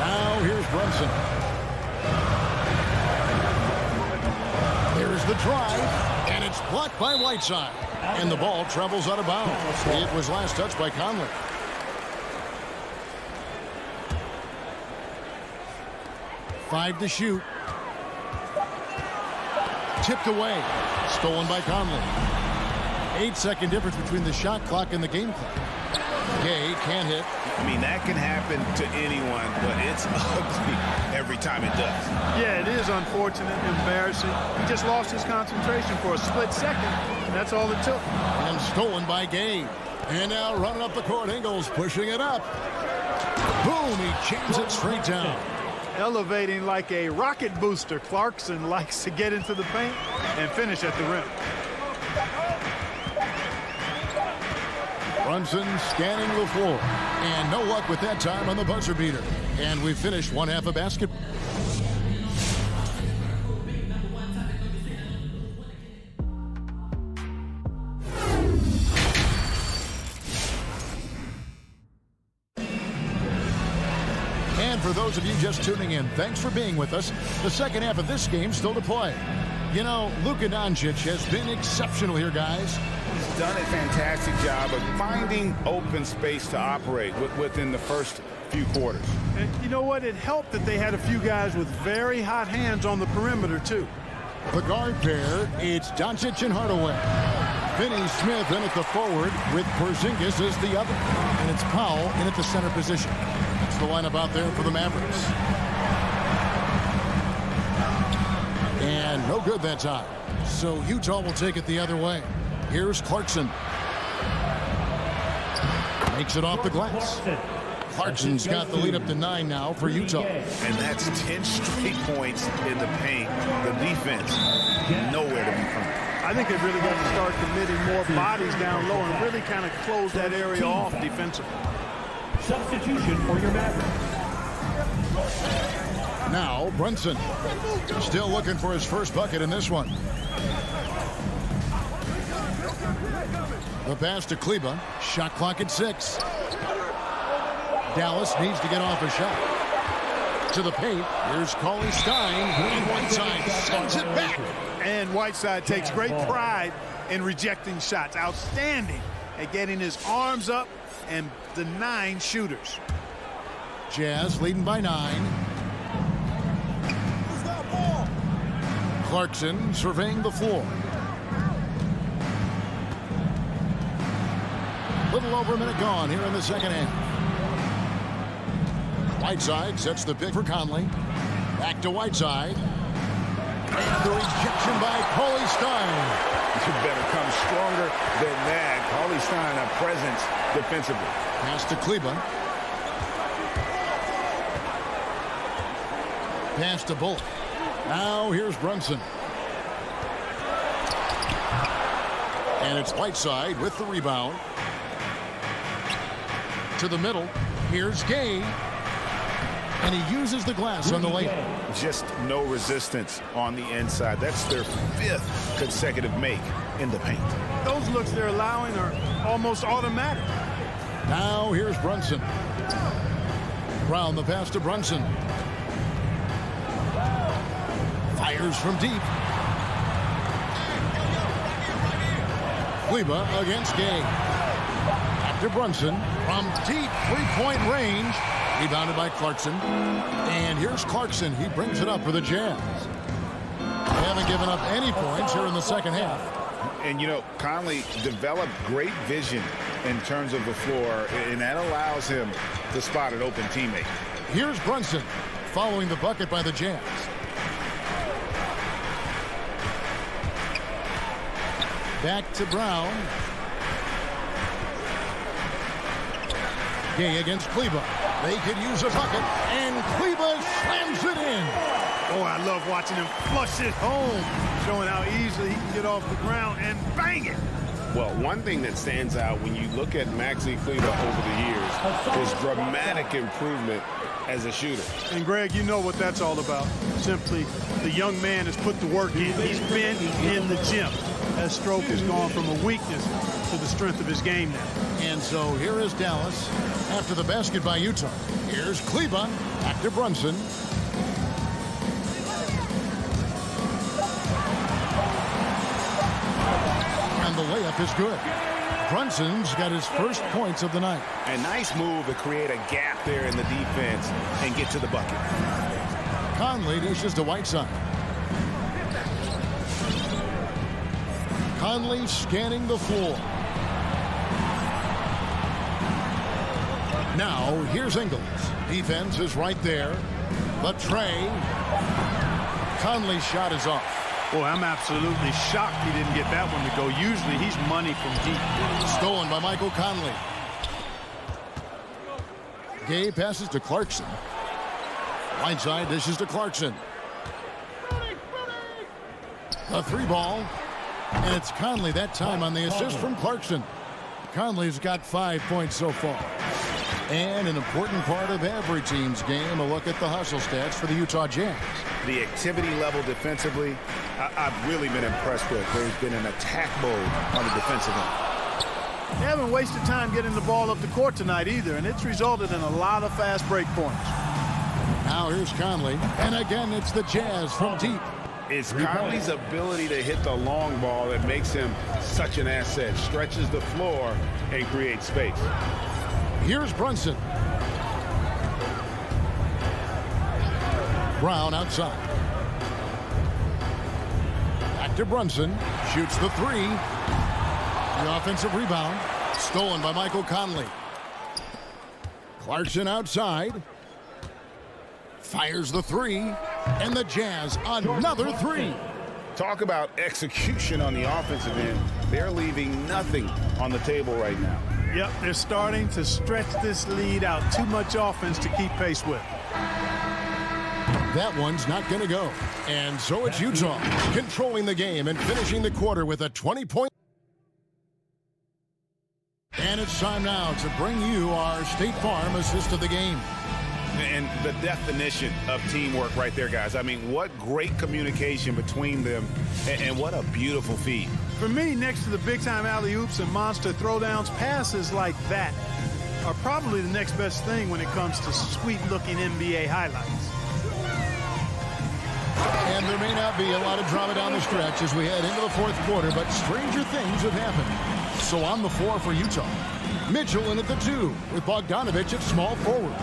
Now here's Brunson. There's the drive, and it's blocked by Whiteside. And the ball travels out of bounds. It was last touched by Conley. Five to shoot. Tipped away. Stolen by Conley. 8-second difference between the shot clock and the game clock. Gay can't hit. I mean, that can happen to anyone, but it's ugly every time it does. Yeah, it is unfortunate, embarrassing. He just lost his concentration for a split second, and that's all it took. And stolen by Gay. And now running up the court, Ingles pushing it up. Boom, he jams it straight down. Elevating like a rocket booster, Clarkson likes to get into the paint and finish at the rim. Brunson scanning the floor. And no luck with that time on the buzzer beater. And we've finished one half of basketball. And for those of you just tuning in, thanks for being with us. The second half of this game still to play. You know, Luka Doncic has been exceptional here, guys. He's done a fantastic job of finding open space to operate within the first few quarters. And you know what? It helped that they had a few guys with very hot hands on the perimeter, too. The guard pair, it's Doncic and Hardaway. Finney Smith in at the forward with Porzingis as the other. And it's Powell in at the center position. That's the lineup out there for the Mavericks. And no good that time. So Utah will take it the other way. Here's Clarkson. Makes it off the glass. Clarkson's got the lead up to 9 now for Utah. And that's 10 straight points in the paint. The defense, nowhere to be found. I think they've really got to start committing more bodies down low and really kind of close that area off defensively. Substitution for your Mavericks. Now Brunson. Still looking for his first bucket in this one. The pass to Kleber. Shot clock at 6. Dallas needs to get off a shot. To the paint. Here's Cauley Stein. And Whiteside sends it back. And Whiteside takes great pride in rejecting shots. Outstanding at getting his arms up and denying shooters. Jazz leading by 9. Clarkson surveying the floor. Little over a minute gone here in the second half. Whiteside sets the pick for Conley. Back to Whiteside. And the rejection by Cauley Stein. You better come stronger than that. Cauley Stein, a presence defensively. Pass to Kleber. Pass to Bullock. Now here's Brunson. And it's Whiteside with the rebound. To the middle. Here's Gay. And he uses the glass on the layup. Just no resistance on the inside. That's their 5th consecutive make in the paint. Those looks they're allowing are almost automatic. Now here's Brunson. Brown the pass to Brunson. Fires from deep. Kleber against Gay. Back to Brunson from deep three-point range. Rebounded by Clarkson. And here's Clarkson. He brings it up for the Jazz. They haven't given up any points here in the second half. And, you know, Conley developed great vision in terms of the floor, and that allows him to spot an open teammate. Here's Brunson following the bucket by the Jazz. Back to Brown. Gay against Kleber. They could use a bucket, and Kleber slams it in. Oh, I love watching him flush it home, showing how easily he can get off the ground and bang it. Well, one thing that stands out when you look at Maxi Kleber over the years is dramatic improvement as a shooter. And, Greg, you know what that's all about. Simply, the young man has put the work in. He's been in the gym. That stroke has gone from a weakness to the strength of his game now. And so here is Dallas after the basket by Utah. Here's Kleber, back to Brunson. And the layup is good. Brunson's got his first points of the night. A nice move to create a gap there in the defense and get to the bucket. Conley dishes to Whiteside. Conley scanning the floor. Now, here's Ingles. Defense is right there. The tray. Conley's shot is off. Boy, I'm absolutely shocked he didn't get that one to go. Usually, he's money from deep. Stolen by Michael Conley. Gay passes to Clarkson. Whiteside dishes to Clarkson. A three ball. And it's Conley that time on the assist from Clarkson. Conley's got 5 points so far. And an important part of every team's game, a look at the hustle stats for the Utah Jazz. The activity level defensively, I've really been impressed with. There's been an attack mode on the defensive end. They haven't wasted time getting the ball up the court tonight either, and it's resulted in a lot of fast break points. Now here's Conley. And again, it's the Jazz from deep. It's Conley's ability to hit the long ball that makes him such an asset. Stretches the floor and creates space. Here's Brunson. Brown outside. Back to Brunson. Shoots the three. The offensive rebound. Stolen by Michael Conley. Clarkson outside. Fires the three. And the Jazz another three. Talk about execution on the offensive end. They're leaving nothing on the table right now. Yep, they're starting to stretch this lead out. Too much offense to keep pace with. That one's not going to go. And so it's Utah controlling the game and finishing the quarter with a 20-point. And it's time now to bring you our State Farm assist of the game. And the definition of teamwork right there, guys. I mean, what great communication between them, and what a beautiful feed. For me, next to the big-time alley-oops and monster throwdowns, passes like that are probably the next best thing when it comes to sweet-looking NBA highlights. And there may not be a lot of drama down the stretch as we head into the fourth quarter, but stranger things have happened. So on the floor for Utah, Mitchell in at the 2 with Bogdanovich at small forward.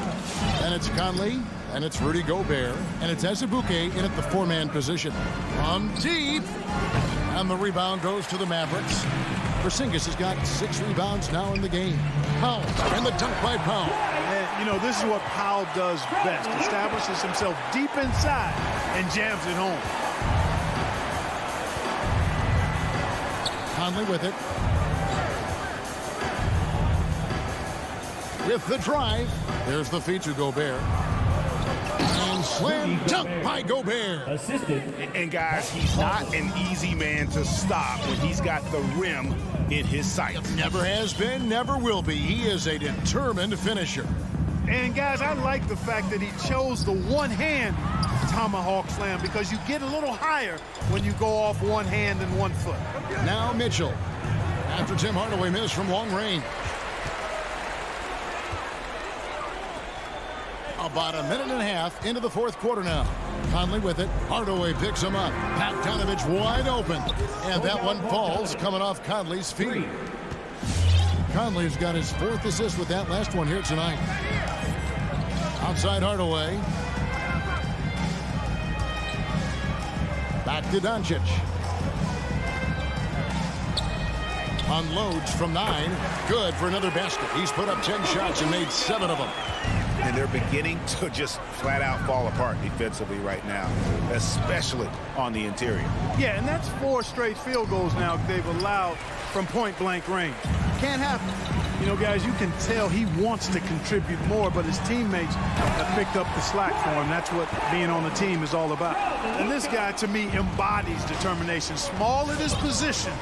And it's Conley, and it's Rudy Gobert, and it's Azubuike in at the 4-man position. From deep, and the rebound goes to the Mavericks. Porzingis has got 6 rebounds now in the game. Powell, and the dunk by Powell. And, you know, this is what Powell does best. Establishes himself deep inside and jams it home. Conley with it. With the drive, there's the feed to Gobert. And slam dunk by Gobert. And guys, he's not an easy man to stop when he's got the rim in his sights. Never has been, never will be. He is a determined finisher. And guys, I like the fact that he chose the one-hand tomahawk slam because you get a little higher when you go off one hand and 1 foot. Now Mitchell, after Tim Hardaway missed from long range. About a minute and a half into the fourth quarter now. Conley with it. Hardaway picks him up. Bogdanovich wide open. And that one falls coming off Conley's feet. Conley's got his 4th assist with that last one here tonight. Outside Hardaway. Back to Doncic. Unloads from 9. Good for another basket. He's put up 10 shots and made 7 of them. And they're beginning to just flat out fall apart defensively right now, especially on the interior. Yeah, and that's 4 straight field goals now they've allowed from point-blank range. Can't happen. You know, guys, you can tell he wants to contribute more, but his teammates have picked up the slack for him. That's what being on the team is all about. And this guy, to me, embodies determination. Small at his position,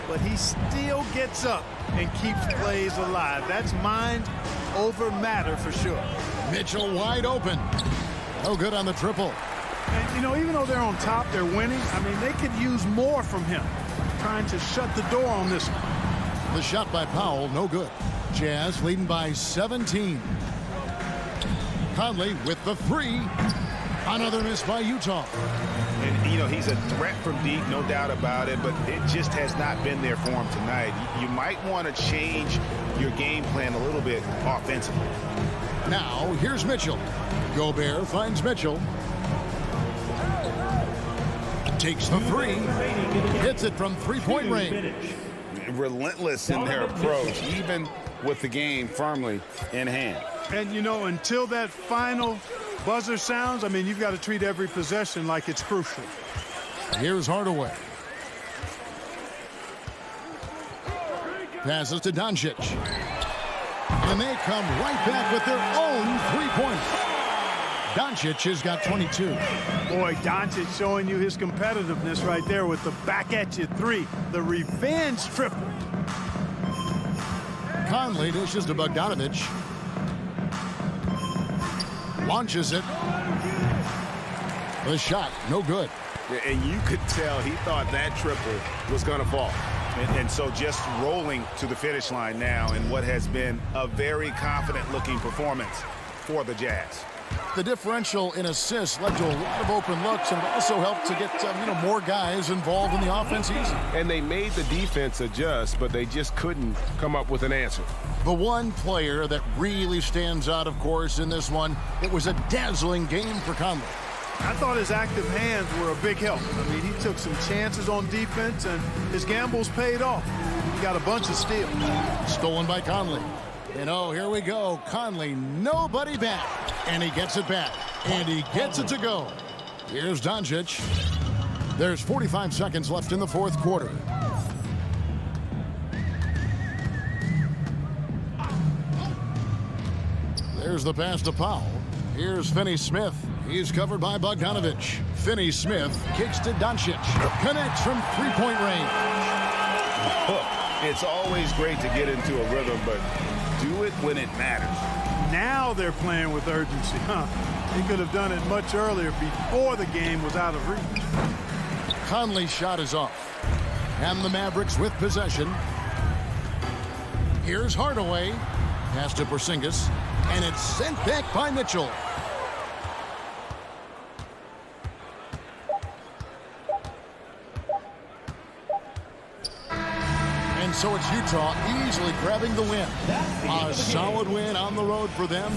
but he still gets up and keeps plays alive. That's mind over matter for sure. Mitchell wide open. No good on the triple. And, you know, even though they're on top, they're winning. I mean, they could use more from him. Trying to shut the door on this one. The shot by Powell, no good. Jazz leading by 17. Conley with the 3. Another miss by Utah. And, you know, he's a threat from deep, no doubt about it, but it just has not been there for him tonight. You might want to change your game plan a little bit offensively. Now, here's Mitchell. Gobert finds Mitchell. Takes the 3. Hits it from 3-point range. Relentless in their approach, even with the game firmly in hand. And, you know, until that final buzzer sounds, I mean, you've got to treat every possession like it's crucial. Here's Hardaway. Passes to Doncic. And they come right back with their own 3-pointer. Doncic has got 22. Boy, Doncic showing you his competitiveness right there with the back-at-you 3. The revenge triple. Conley dishes to Bogdanovic. Launches it. The shot, no good. And you could tell he thought that triple was going to fall. And so just rolling to the finish line now in what has been a very confident-looking performance for the Jazz. The differential in assists led to a lot of open looks, and it also helped to get more guys involved in the offense easy. And they made the defense adjust, but they just couldn't come up with an answer. The one player that really stands out, of course, in this one, it was a dazzling game for Conley. I thought his active hands were a big help. I mean, he took some chances on defense, and his gambles paid off. He got a bunch of steals. Stolen by Conley. And oh, here we go. Conley, nobody back. And he gets it back. And he gets it to go. Here's Doncic. There's 45 seconds left in the 4th quarter. There's the pass to Powell. Here's Finney-Smith. He's covered by Bogdanovic. Finney-Smith kicks to Doncic. Connects from 3-point range. It's always great to get into a rhythm, but do it when it matters. Now they're playing with urgency, huh? He could have done it much earlier before the game was out of reach. Conley's shot is off. And the Mavericks with possession. Here's Hardaway. Pass to Porzingis. And it's sent back by Mitchell. And so it's Utah easily grabbing the win. A solid win on the road for them.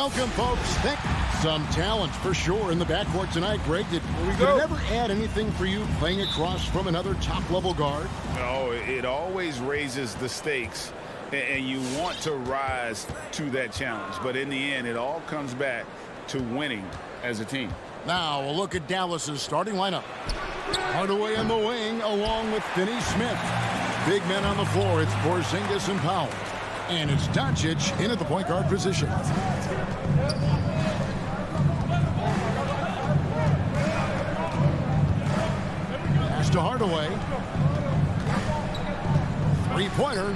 Welcome, folks. Some talent for sure in the backcourt tonight, Greg. Did it ever add anything for you playing across from another top-level guard? No, it always raises the stakes, and you want to rise to that challenge. But in the end, it all comes back to winning as a team. Now a look at Dallas's starting lineup. Hardaway in the wing along with Finney Smith. Big men on the floor. It's Porzingis and Powell. And it's Doncic in at the point guard position. Pass to Hardaway. Three-pointer.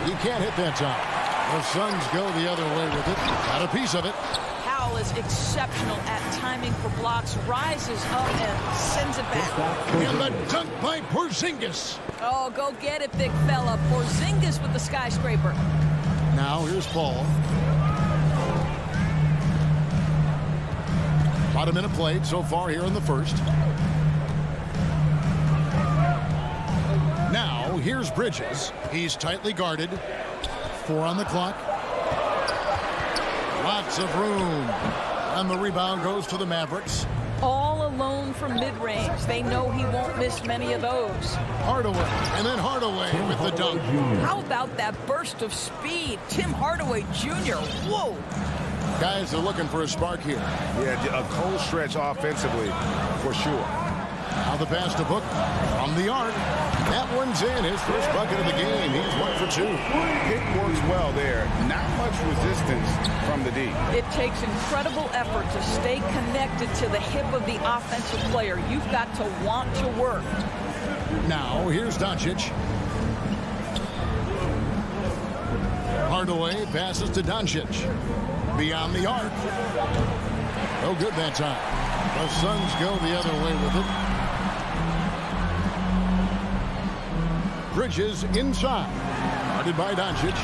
He can't hit that time. The Suns go the other way with it. Got a piece of it. Powell is exceptional at timing for blocks, rises up and sends it back. And the dunk by Porzingis. Oh, go get it, big fella. Porzingis with the skyscraper. Now here's Paul. About a minute played so far here in the first. Now here's Bridges. He's tightly guarded. 4 on the clock. Lots of room. And the rebound goes to the Mavericks. All alone from mid-range. They know he won't miss many of those. Hardaway, and then Hardaway with the dunk. How about that burst of speed? Tim Hardaway Jr. Whoa. Guys are looking for a spark here. Yeah, a cold stretch offensively for sure. Now the pass to Booker from the arc. That one's in. His first bucket of the game. He's 1 for 2. Pick works well there. Not much resistance from the D. It takes incredible effort to stay connected to the hip of the offensive player. You've got to want to work. Now here's Doncic. Hardaway passes to Doncic. Beyond the arc. No good that time. The Suns go the other way with it. Bridges inside. Guarded by Doncic.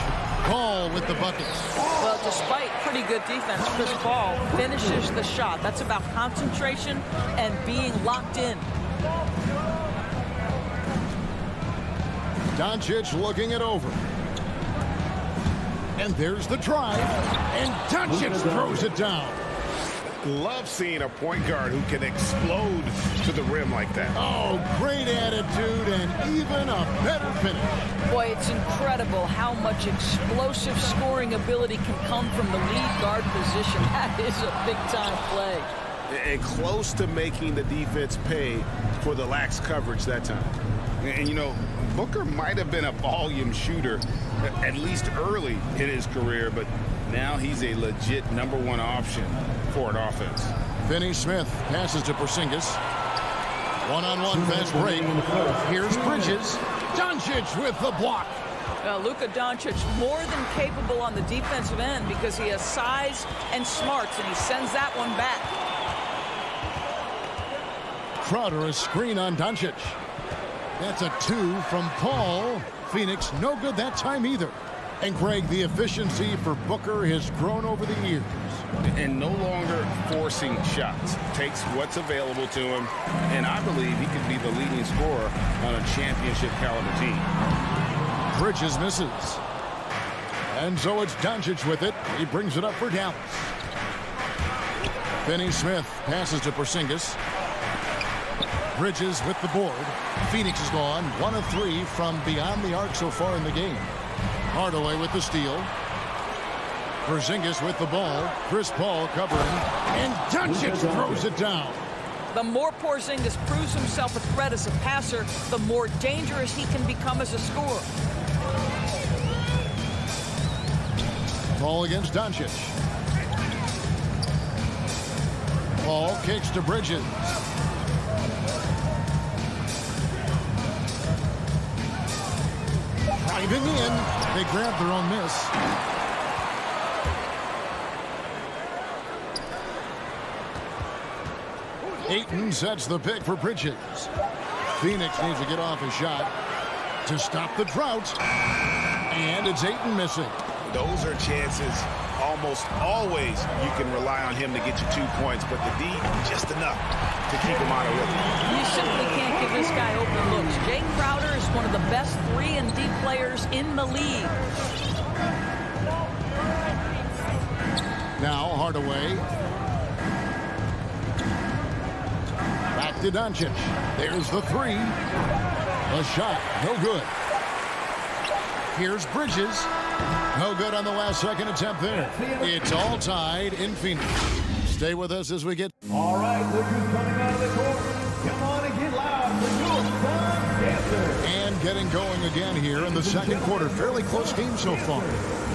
Paul with the buckets. Well, despite pretty good defense, Chris Paul finishes the shot. That's about concentration and being locked in. Doncic looking it over. And there's the drive. And Doncic throws it down. Love seeing a point guard who can explode to the rim like that. Oh, great attitude and even a better finish. Boy, it's incredible how much explosive scoring ability can come from the lead guard position. That is a big-time play. And close to making the defense pay for the lax coverage that time. And, you know, Booker might have been a volume shooter, at least early in his career, but now he's a legit #1 option for an offense. Finney Smith passes to Porzingis. One-on-one fast break. Here's Bridges. Doncic with the block. Luka Doncic more than capable on the defensive end because he has size and smarts, and he sends that one back. Crowder, a screen on Doncic. That's a 2 from Paul. Phoenix, no good that time either. And Greg, the efficiency for Booker has grown over the years. And no longer forcing shots. Takes what's available to him, and I believe he could be the leading scorer on a championship caliber team. Bridges misses. And so it's Doncic with it. He brings it up for Dallas. Finney Smith passes to Porzingis. Bridges with the board. Phoenix is gone 1 of 3 from beyond the arc so far in the game. Hardaway with the steal. Porzingis with the ball. Chris Paul covering. And Doncic throws it down. The more Porzingis proves himself a threat as a passer, the more dangerous he can become as a scorer. Paul against Doncic. Paul kicks to Bridges. Driving in. They grab their own miss. Ayton sets the pick for Bridges. Phoenix needs to get off a shot to stop the drought. And it's Ayton missing. Those are chances almost always you can rely on him to get you 2 points, but the D, just enough to keep him out of rhythm. You simply can't give this guy open looks. Jay Crowder is one of the best 3 and D players in the league. Now Hardaway. Back to Doncic. There's the three. The shot, no good. Here's Bridges. No good on the last second attempt there. It's all tied in Phoenix. Stay with us as we get. All right, look who's coming out of the court. Come on and get loud for your son, Dancer. And getting going again here in the second quarter. Fairly close game so far.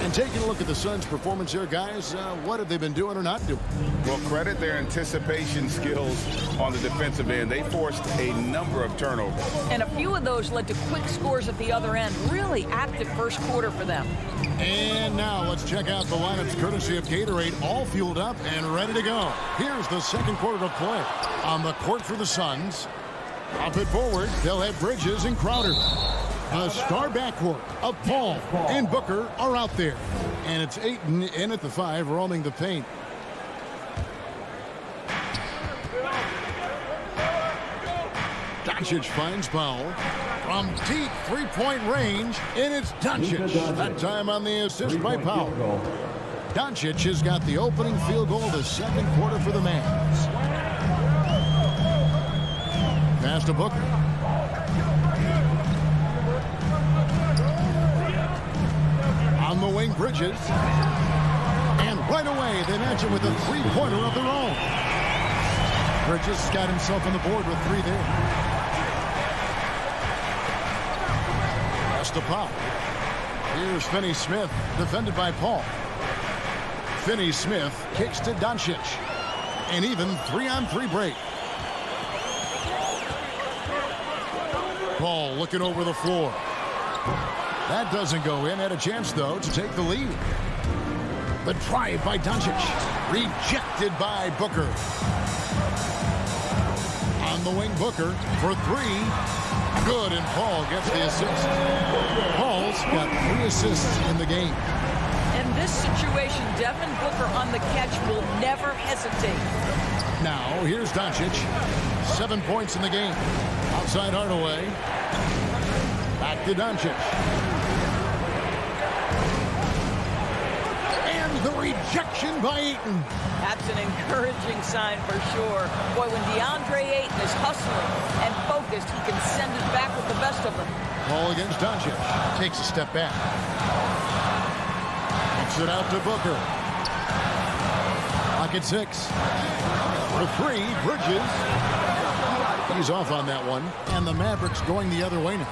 And taking a look at the Suns' performance here, guys, what have they been doing or not doing? Well, credit their anticipation skills on the defensive end. They forced a number of turnovers. And a few of those led to quick scores at the other end. Really active first quarter for them. And now let's check out the lineups courtesy of Gatorade, all fueled up and ready to go. Here's the second quarter of play. On the court for the Suns. Up it forward, they'll have Bridges and Crowder. The star backcourt of Paul and Booker are out there. And it's Ayton in at the 5, roaming the paint. Doncic finds Powell. From deep three-point range, and it's Doncic. That time on the assist by Powell. Doncic has got the opening field goal of the second quarter for the Mavs. Pass to Booker. On the wing, Bridges. And right away, they match it with a three-pointer of their own. Bridges got himself on the board with 3 there. Pass to Powell. Here's Finney-Smith, defended by Paul. Finney-Smith kicks to Doncic. And even 3-on-3 break. Paul looking over the floor. That doesn't go in. Had a chance, though, to take the lead. The drive by Doncic. Rejected by Booker. On the wing, Booker for 3. Good, and Paul gets the assist. Paul's got 3 assists in the game. In this situation, Devin Booker on the catch will never hesitate. Now, here's Doncic. 7 points in the game. Outside Hardaway. Back to Doncic. And the rejection by Ayton. That's an encouraging sign for sure. Boy, when DeAndre Ayton is hustling and focused, he can send it back with the best of them. Ball against Doncic. Takes a step back. Kicks it out to Booker. Pocket 6. For 3, Bridges. He's off on that one. And the Mavericks going the other way now.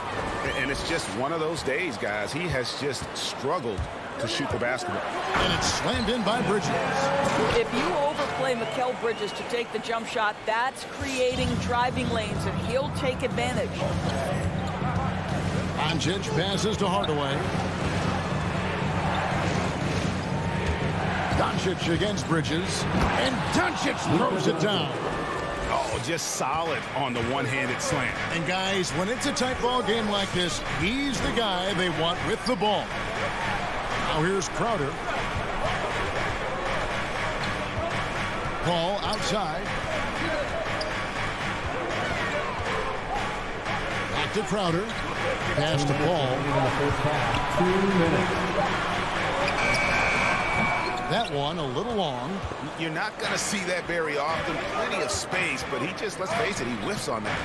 And it's just one of those days, guys. He has just struggled to shoot the basketball. And it's slammed in by Bridges. If you overplay Mikal Bridges to take the jump shot, that's creating driving lanes, and he'll take advantage. Doncic passes to Hardaway. Doncic against Bridges. And Doncic throws it down. Oh, just solid on the one-handed slam. And guys, when it's a tight ball game like this, he's the guy they want with the ball. Now here's Crowder. Paul outside. Back to Crowder. Pass to Paul. 2 minutes. That one a little long. You're not going to see that very often. Plenty of space, but he just, let's face it, he whiffs on that.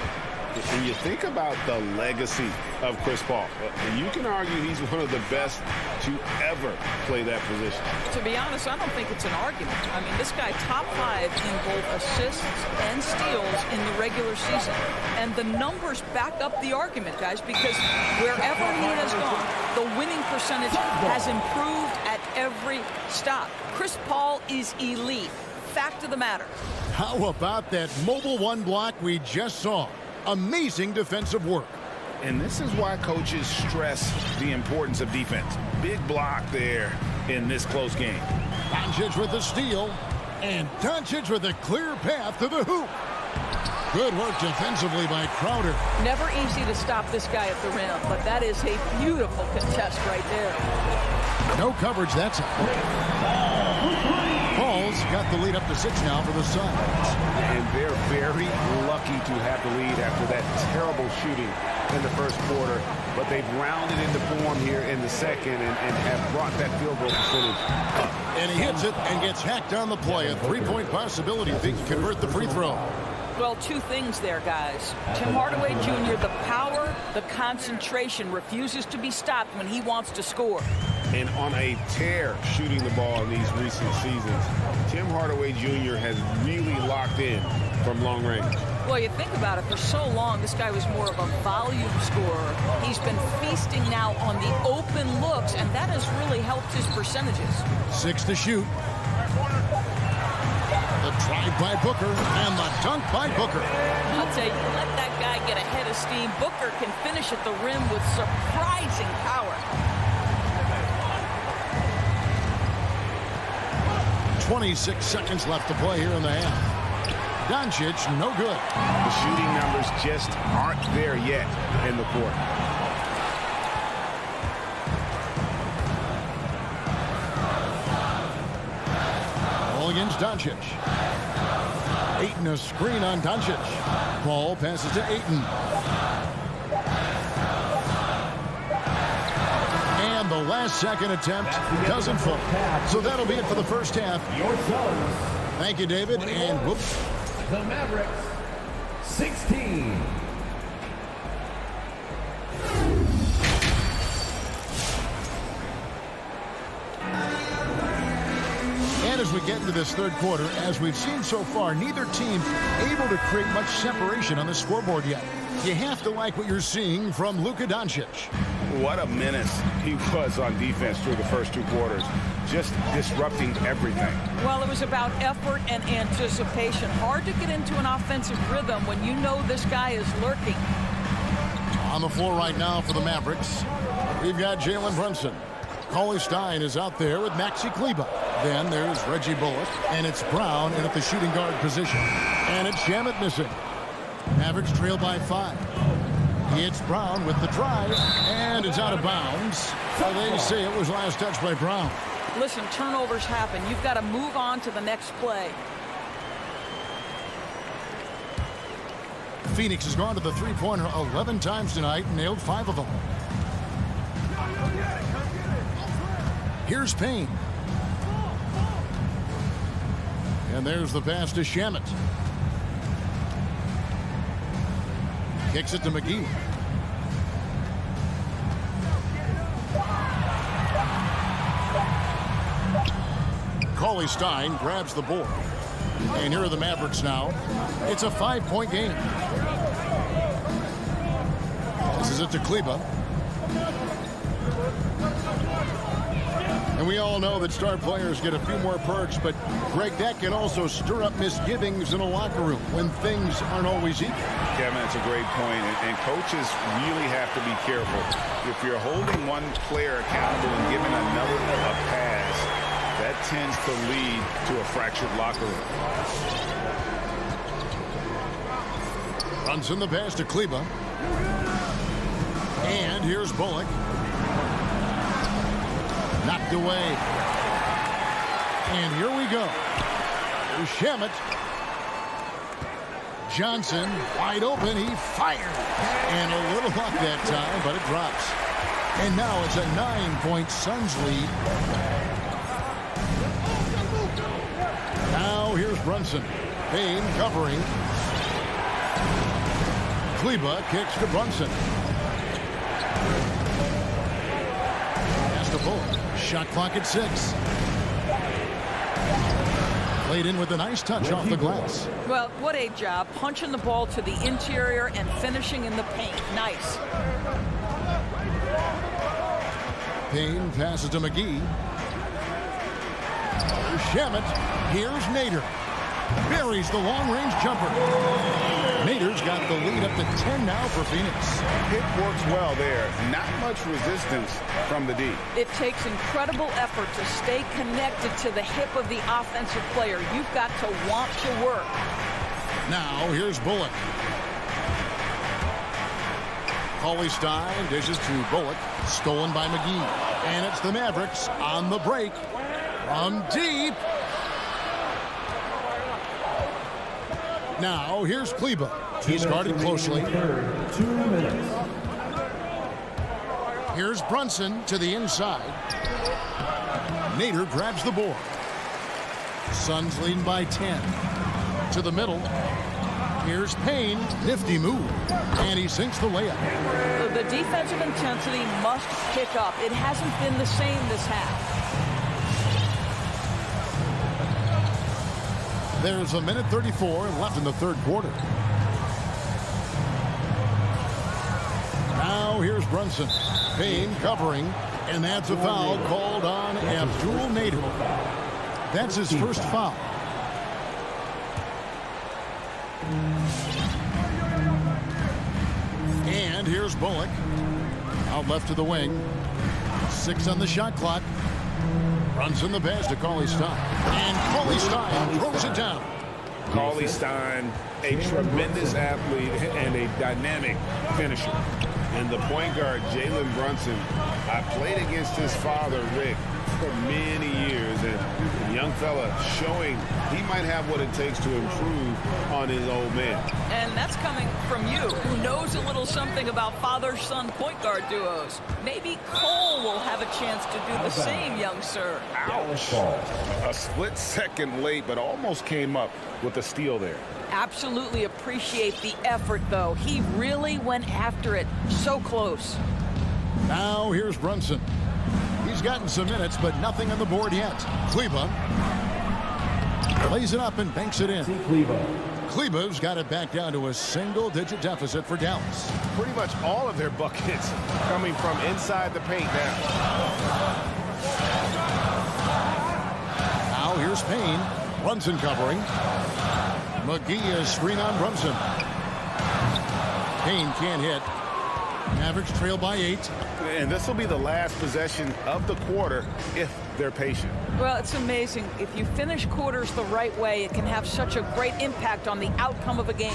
When you think about the legacy of Chris Paul, you can argue he's one of the best to ever play that position. To be honest, I don't think it's an argument. I mean, this guy top 5 in both assists and steals in the regular season. And the numbers back up the argument, guys, because wherever he has gone, the winning percentage has improved at every stop. Chris Paul is elite. Fact of the matter. How about that mobile 1 block we just saw? Amazing defensive work. And this is why coaches stress the importance of defense. Big block there in this close game. Doncic with the steal. And Doncic with a clear path to the hoop. Good work defensively by Crowder. Never easy to stop this guy at the rim, but that is a beautiful contest right there. No coverage that time. Paul's got the lead up to 6 now for the Suns. And they're very lucky to have the lead after that terrible shooting in the first quarter. but they've rounded into form here in the second and have brought that field goal percentage up. And he hits it and gets hacked on the play. A three-point possibility if he can convert the free throw. Well, two things there, guys. Tim Hardaway Jr., the power, the concentration, refuses to be stopped when he wants to score. And on a tear shooting the ball in these recent seasons, Tim Hardaway Jr. has really locked in from long range. Well, you think about it, for so long, this guy was more of a volume scorer. He's been feasting now on the open looks, and that has really helped his percentages. 6 to shoot. The drive by Booker and the dunk by Booker. I'll tell you, let that guy get a head of steam. Booker can finish at the rim with surprising power. 26 seconds left to play here in the half. Doncic, no good. The shooting numbers just aren't there yet in the court. Ball against Doncic. Ayton a screen on Doncic. Ball passes to Ayton. And the last second attempt doesn't fall. So that'll be it for the first half. Thank you, David. And whoops. The Mavericks, 16. And as we get into this third quarter, as we've seen so far, neither team able to create much separation on the scoreboard yet. You have to like what you're seeing from Luka Doncic. What a menace he was on defense through the first 2 quarters, just disrupting everything. Well, it was about effort and anticipation. Hard to get into an offensive rhythm when you know this guy is lurking. On the floor right now for the Mavericks, we've got Jalen Brunson. Cauley Stein is out there with Maxi Kleber. Then there's Reggie Bullock, and it's Brown in at the shooting guard position. And it's Shamet missing. Mavericks trail by 5. It's Brown with the drive, and it's out of bounds. Well, they say it was last touched by Brown. Listen, turnovers happen. You've got to move on to the next play. Phoenix has gone to the three-pointer 11 times tonight and nailed 5 of them. Here's Payne. And there's the pass to Shamet. Kicks it to McGee. Cauley Stein grabs the board. And here are the Mavericks now. It's a 5-point game. This is it to Kleber. And we all know that star players get a few more perks, but Greg, that can also stir up misgivings in a locker room when things aren't always equal. Kevin, that's a great point, and coaches really have to be careful. If you're holding one player accountable and giving another a pass, that tends to lead to a fractured locker room. Brunson the pass to Kleber. And here's Bullock. Knocked away. And here we go. There's Shamet. Johnson wide open. He fired. And a little luck that time, but it drops. And now it's a 9-point Suns lead. Now here's Brunson. Payne covering. Kleber kicks to Brunson. Pass to Bullock. Shot clock at 6. Played in with a nice touch off the glass. Well, what a job. Punching the ball to the interior and finishing in the paint. Nice. Payne passes to McGee. Shamet. Here's Nader. Buries the long-range jumper. Nader's got the lead up to 10 now for Phoenix. It works well there. Not much resistance from the D. It takes incredible effort to stay connected to the hip of the offensive player. You've got to want to work. Now here's Bullock. Cauley Stein dishes to Bullock. Stolen by McGee. And it's the Mavericks on the break. From deep. Now here's Kleber. He's guarded closely. 2 minutes. Here's Brunson to the inside. Nader grabs the board. Suns leading by 10. To the middle. Here's Payne. Nifty move. And he sinks the layup. The defensive intensity must pick up. It hasn't been the same this half. There's a minute 34 left in the third quarter. Now here's Brunson. Payne covering. And that's a foul called on Abdul Nader. That's his first foul. And here's Bullock. Out left to the wing. 6 on the shot clock. Runs in the pass to Cauley-Stein. And Cauley-Stein throws it down. Cauley-Stein, a tremendous athlete and a dynamic finisher. And the point guard, Jalen Brunson, I played against his father, Rick, for many years. And the young fella showing he might have what it takes to improve on his old man. And that's coming from you, who knows a little something about father-son point guard duos. Maybe Cole will have a chance to do the same, young sir. Ouch. A split second late, but almost came up with a steal there. Absolutely appreciate the effort, though. He really went after it. So close. Now here's Brunson. He's gotten some minutes, but nothing on the board yet. Kleba lays it up and banks it in. Kleba's got it back down to a single-digit deficit for Dallas. Pretty much all of their buckets coming from inside the paint now. Now here's Payne. Brunson covering. McGee is screen on Brunson. Payne can't hit. Mavericks trail by 8. And this will be the last possession of the quarter if they're patient. Well, it's amazing. If you finish quarters the right way, it can have such a great impact on the outcome of a game.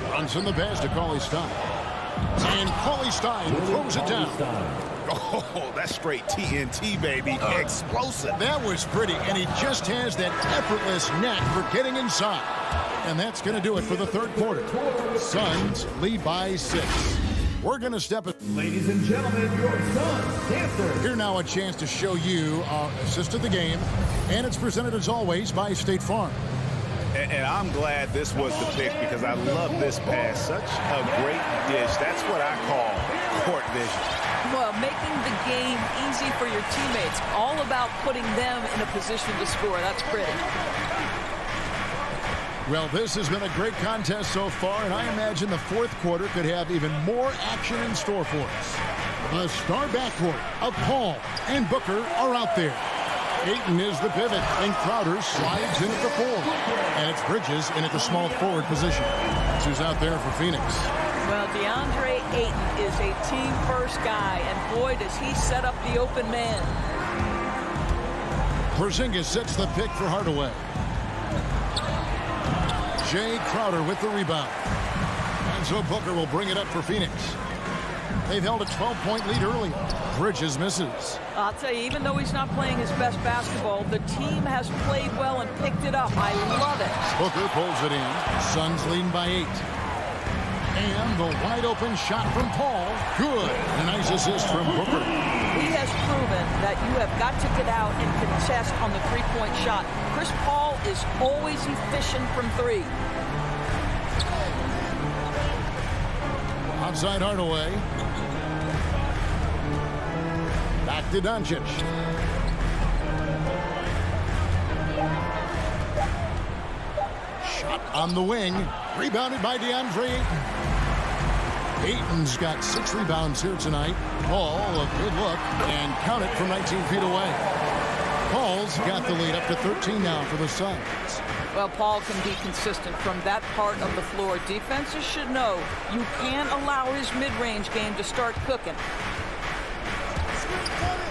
Brunson the pass to Cauley-Stein. And Cauley-Stein throws it down. Oh, that's straight TNT, baby. Explosive. That was pretty, and he just has that effortless knack for getting inside. And that's going to do it for the third quarter. Suns lead by 6. We're going to step it. Ladies and gentlemen, your Suns Dancers. Here now a chance to show you our assist of the game. And it's presented as always by State Farm. And I'm glad this was the pick because I love this pass. Such a great dish. That's what I call court vision. Well, making the game easy for your teammates. All about putting them in a position to score. That's pretty. Well, this has been a great contest so far, and I imagine the fourth quarter could have even more action in store for us. The star backcourt of Paul and Booker are out there. Ayton is the pivot, and Crowder slides in at the 4. And it's Bridges in at the small forward position. That's who's out there for Phoenix. Well, DeAndre Ayton is a team-first guy, and boy, does he set up the open man. Porzingis sets the pick for Hardaway. Jay Crowder with the rebound. And so Booker will bring it up for Phoenix. They've held a 12-point lead early. Bridges misses. I'll tell you, even though he's not playing his best basketball, the team has played well and picked it up. I love it. Booker pulls it in. Suns leading by 8. And the wide-open shot from Paul. Good. A nice assist from Booker. He has proven that you have got to get out and contest on the three-point shot. Chris Paul is always efficient from 3. Outside Hardaway. Back to Doncic. Shot on the wing. Rebounded by DeAndre Ayton. Ayton's got 6 rebounds here tonight. Paul, a good look, and count it from 19 feet away. Paul's got the lead up to 13 now for the Suns. Well, Paul can be consistent from that part of the floor. Defenses should know you can't allow his mid-range game to start cooking.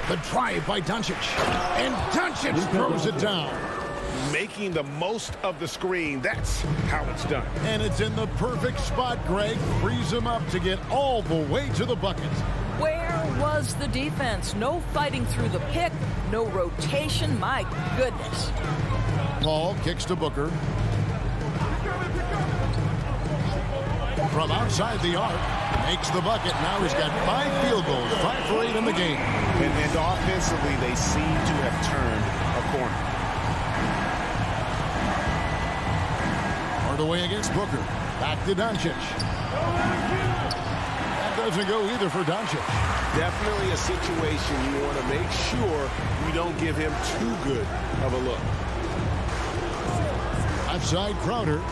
The drive by Doncic. And Doncic throws it down. Making the most of the screen. That's how it's done. And it's in the perfect spot, Greg. Frees him up to get all the way to the bucket. Where was the defense? No fighting through the pick, no rotation. My goodness. Paul kicks to Booker. From outside the arc. Makes the bucket. Now he's got 5 field goals, 5 for 8 in the game. And offensively, they seem to have turned a corner. Hardaway against Booker. Back to Doncic. That doesn't go either for Doncic. Definitely a situation you want to make sure you don't give him too good of a look. Outside Crowder.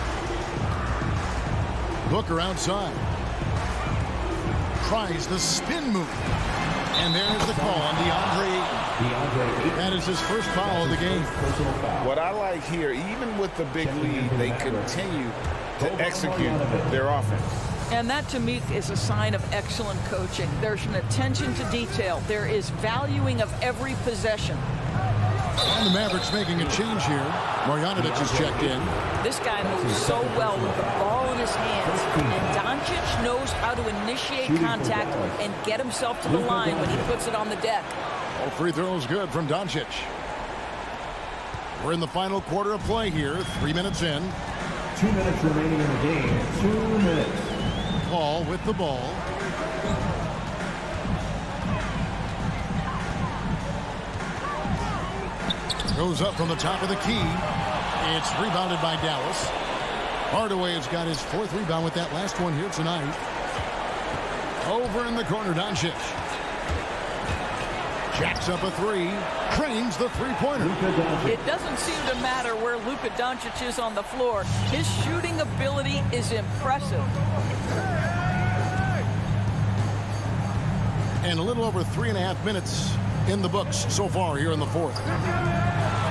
Booker outside. Tries the spin move. And there's the call on DeAndre. That is his first foul of the game. What I like here, even with the big lead, they continue to execute their offense. And that, to me, is a sign of excellent coaching. There's an attention to detail. There is valuing of every possession. And the Mavericks making a change here. Marjanovic has checked in. This guy moves so well with the ball in his hands. And Doncic knows how to initiate contact and get himself to the line when he puts it on the deck. All free throws good from Doncic. We're in the final quarter of play here. 3 minutes in. 2 minutes remaining in the game. 2 minutes. Paul with the ball. Goes up from the top of the key. It's rebounded by Dallas. Hardaway has got his 4th rebound with that last one here tonight. Over in the corner, Doncic. Jacks up a 3. Trains the three-pointer. It doesn't seem to matter where Luka Doncic is on the floor. His shooting ability is impressive. And a little over 3.5 minutes in the books so far here in the 4th.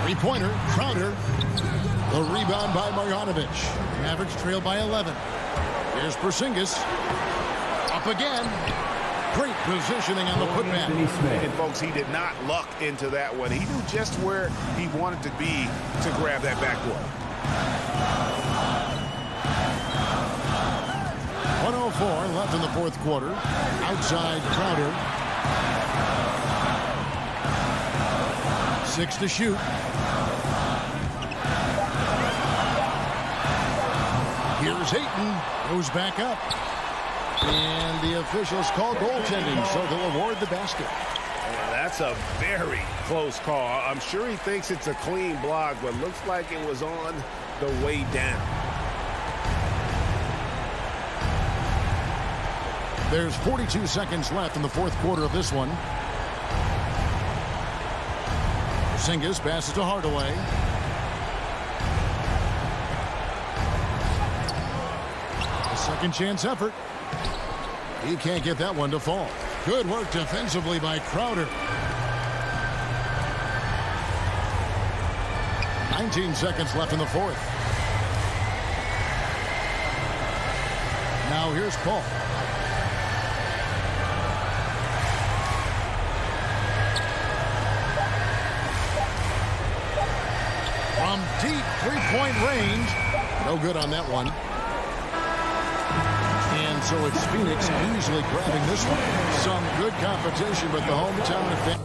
Three-pointer, Crowder. The rebound by Marjanovic. Mavericks trail by 11. Here's Porzingis. Up again. Great positioning on the putback. And folks, he did not luck into that one. He knew just where he wanted to be to grab that backboard. 1:04 left in the 4th quarter. Outside Crowder. 6 to shoot. Here's Ayton. Goes back up. And the officials call goaltending, so they'll award the basket. That's a very close call. I'm sure he thinks it's a clean block, but looks like it was on the way down. There's 42 seconds left in the 4th quarter of this one. Porzingis passes to Hardaway. A second chance effort. He can't get that one to fall. Good work defensively by Crowder. 19 seconds left in the 4th. Now here's Paul. From deep three-point range. No good on that one. And so it's Phoenix easily grabbing this one. Some good competition, but the hometown advantage.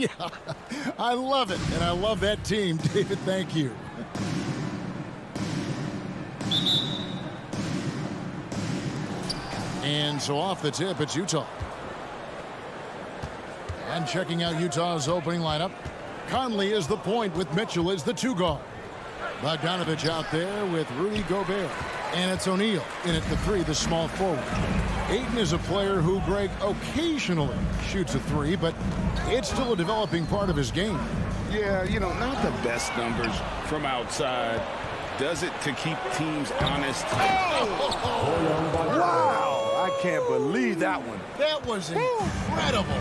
Yeah, I love it, and I love that team, David. Thank you. And so off the tip, it's Utah. And checking out Utah's opening lineup, Conley is the point with Mitchell as the 2 guard. Bogdanovich out there with Rudy Gobert. And it's O'Neal in at the 3, the small forward. Ayton is a player who, Greg, occasionally shoots a 3, but it's still a developing part of his game. Yeah, you know, not the best numbers from outside. Does it to keep teams honest. Oh! Wow! I can't believe that one. That was incredible.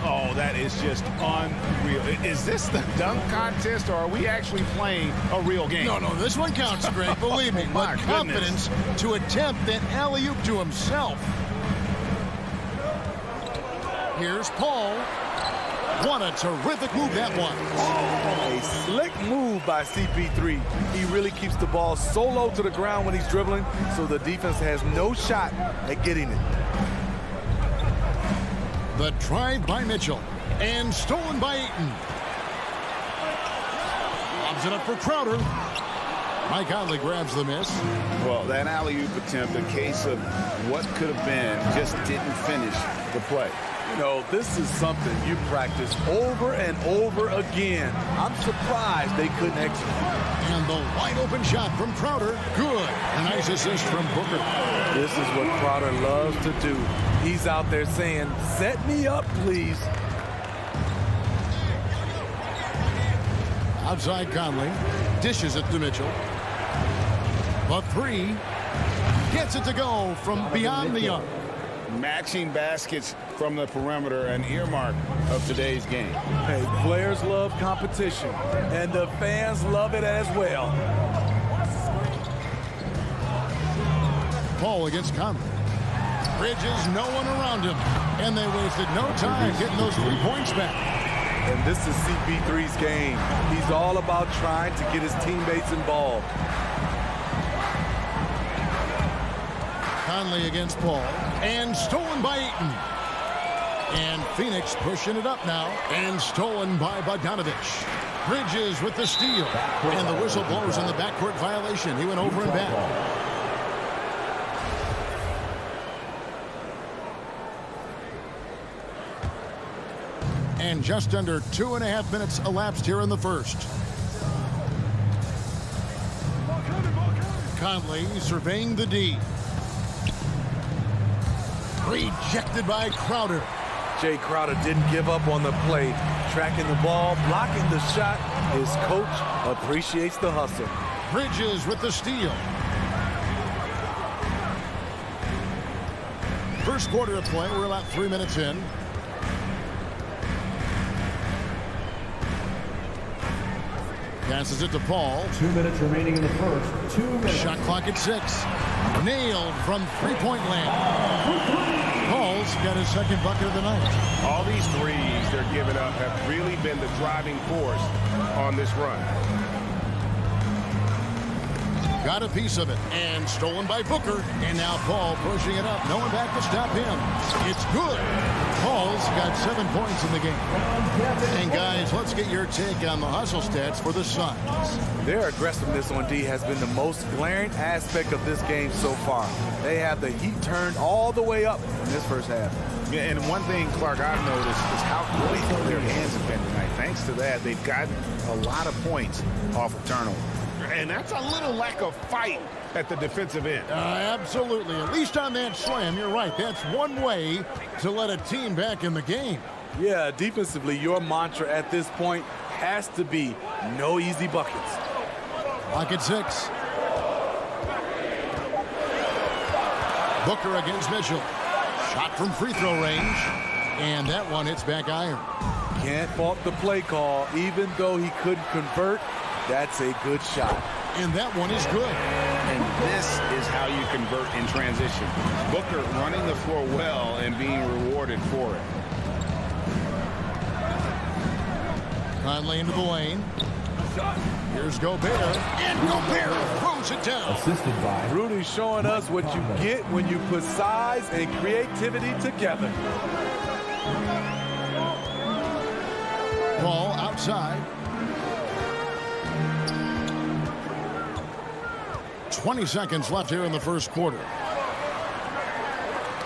Oh, that is just unreal. Is this the dunk contest, or are we actually playing a real game? No, this one counts, Greg, believe me. But confidence to attempt that alley-oop to himself. Here's Paul. What a terrific move that was. Oh, a slick move by CP3. He really keeps the ball so low to the ground when he's dribbling, so the defense has no shot at getting it. The drive by Mitchell, and stolen by Ayton. Lobs it up for Crowder. Mike Conley grabs the miss. Well, that alley-oop attempt, a case of what could have been, just didn't finish the play. You know, this is something you practice over and over again. I'm surprised they couldn't execute. And the wide open shot from Crowder. Good. A nice assist from Booker. This is what Crowder loves to do. He's out there saying, set me up, please. Outside Conley. Dishes it to Mitchell. A 3. Gets it to go from beyond the arc. Matching baskets from the perimeter, an earmark of today's game. Hey, players love competition, and the fans love it as well. Paul against Conley. Bridges, no one around him. And they wasted no time getting those 3 points back. And this is CP3's game. He's all about trying to get his teammates involved. Conley against Paul. And stolen by Ayton. And Phoenix pushing it up now. And stolen by Bogdanovich. Bridges with the steal. And the whistle blows on the backcourt violation. He went over and back. And just under 2.5 minutes elapsed here in the first. Conley surveying the D. Rejected by Crowder. Jay Crowder didn't give up on the play. Tracking the ball, blocking the shot. His coach appreciates the hustle. Bridges with the steal. First quarter of play. We're about 3 minutes in. Passes it to Paul. 2 minutes remaining in the first. 2 minutes. Shot clock at 6. Nailed from three-point land. Paul's got his second bucket of the night. All these threes they're giving up have really been the driving force on this run. Got a piece of it. And stolen by Booker. And now Paul pushing it up. No one back to stop him. It's good. Paul's got 7 points in the game. And guys, let's get your take on the hustle stats for the Suns. Their aggressiveness on D has been the most glaring aspect of this game so far. They have the heat turned all the way up in this first half. Yeah, and one thing, Clark, I've noticed is how quick their hands have been tonight. Thanks to that, they've gotten a lot of points off of turnover. And that's a little lack of fight at the defensive end. Absolutely. At least on that slam, you're right. That's one way to let a team back in the game. Yeah, defensively, your mantra at this point has to be no easy buckets. Lock at 6. Booker against Mitchell. Shot from free throw range. And that one hits back iron. Can't fault the play call. Even though he couldn't convert, that's a good shot. And that one is good. And this is how you convert in transition. Booker running the floor well and being rewarded for it. Conley into the lane. Here's Gobert. And Gobert throws it down. Assisted by Rudy showing us what you get when you put size and creativity together. Ball outside. 20 seconds left here in the first quarter.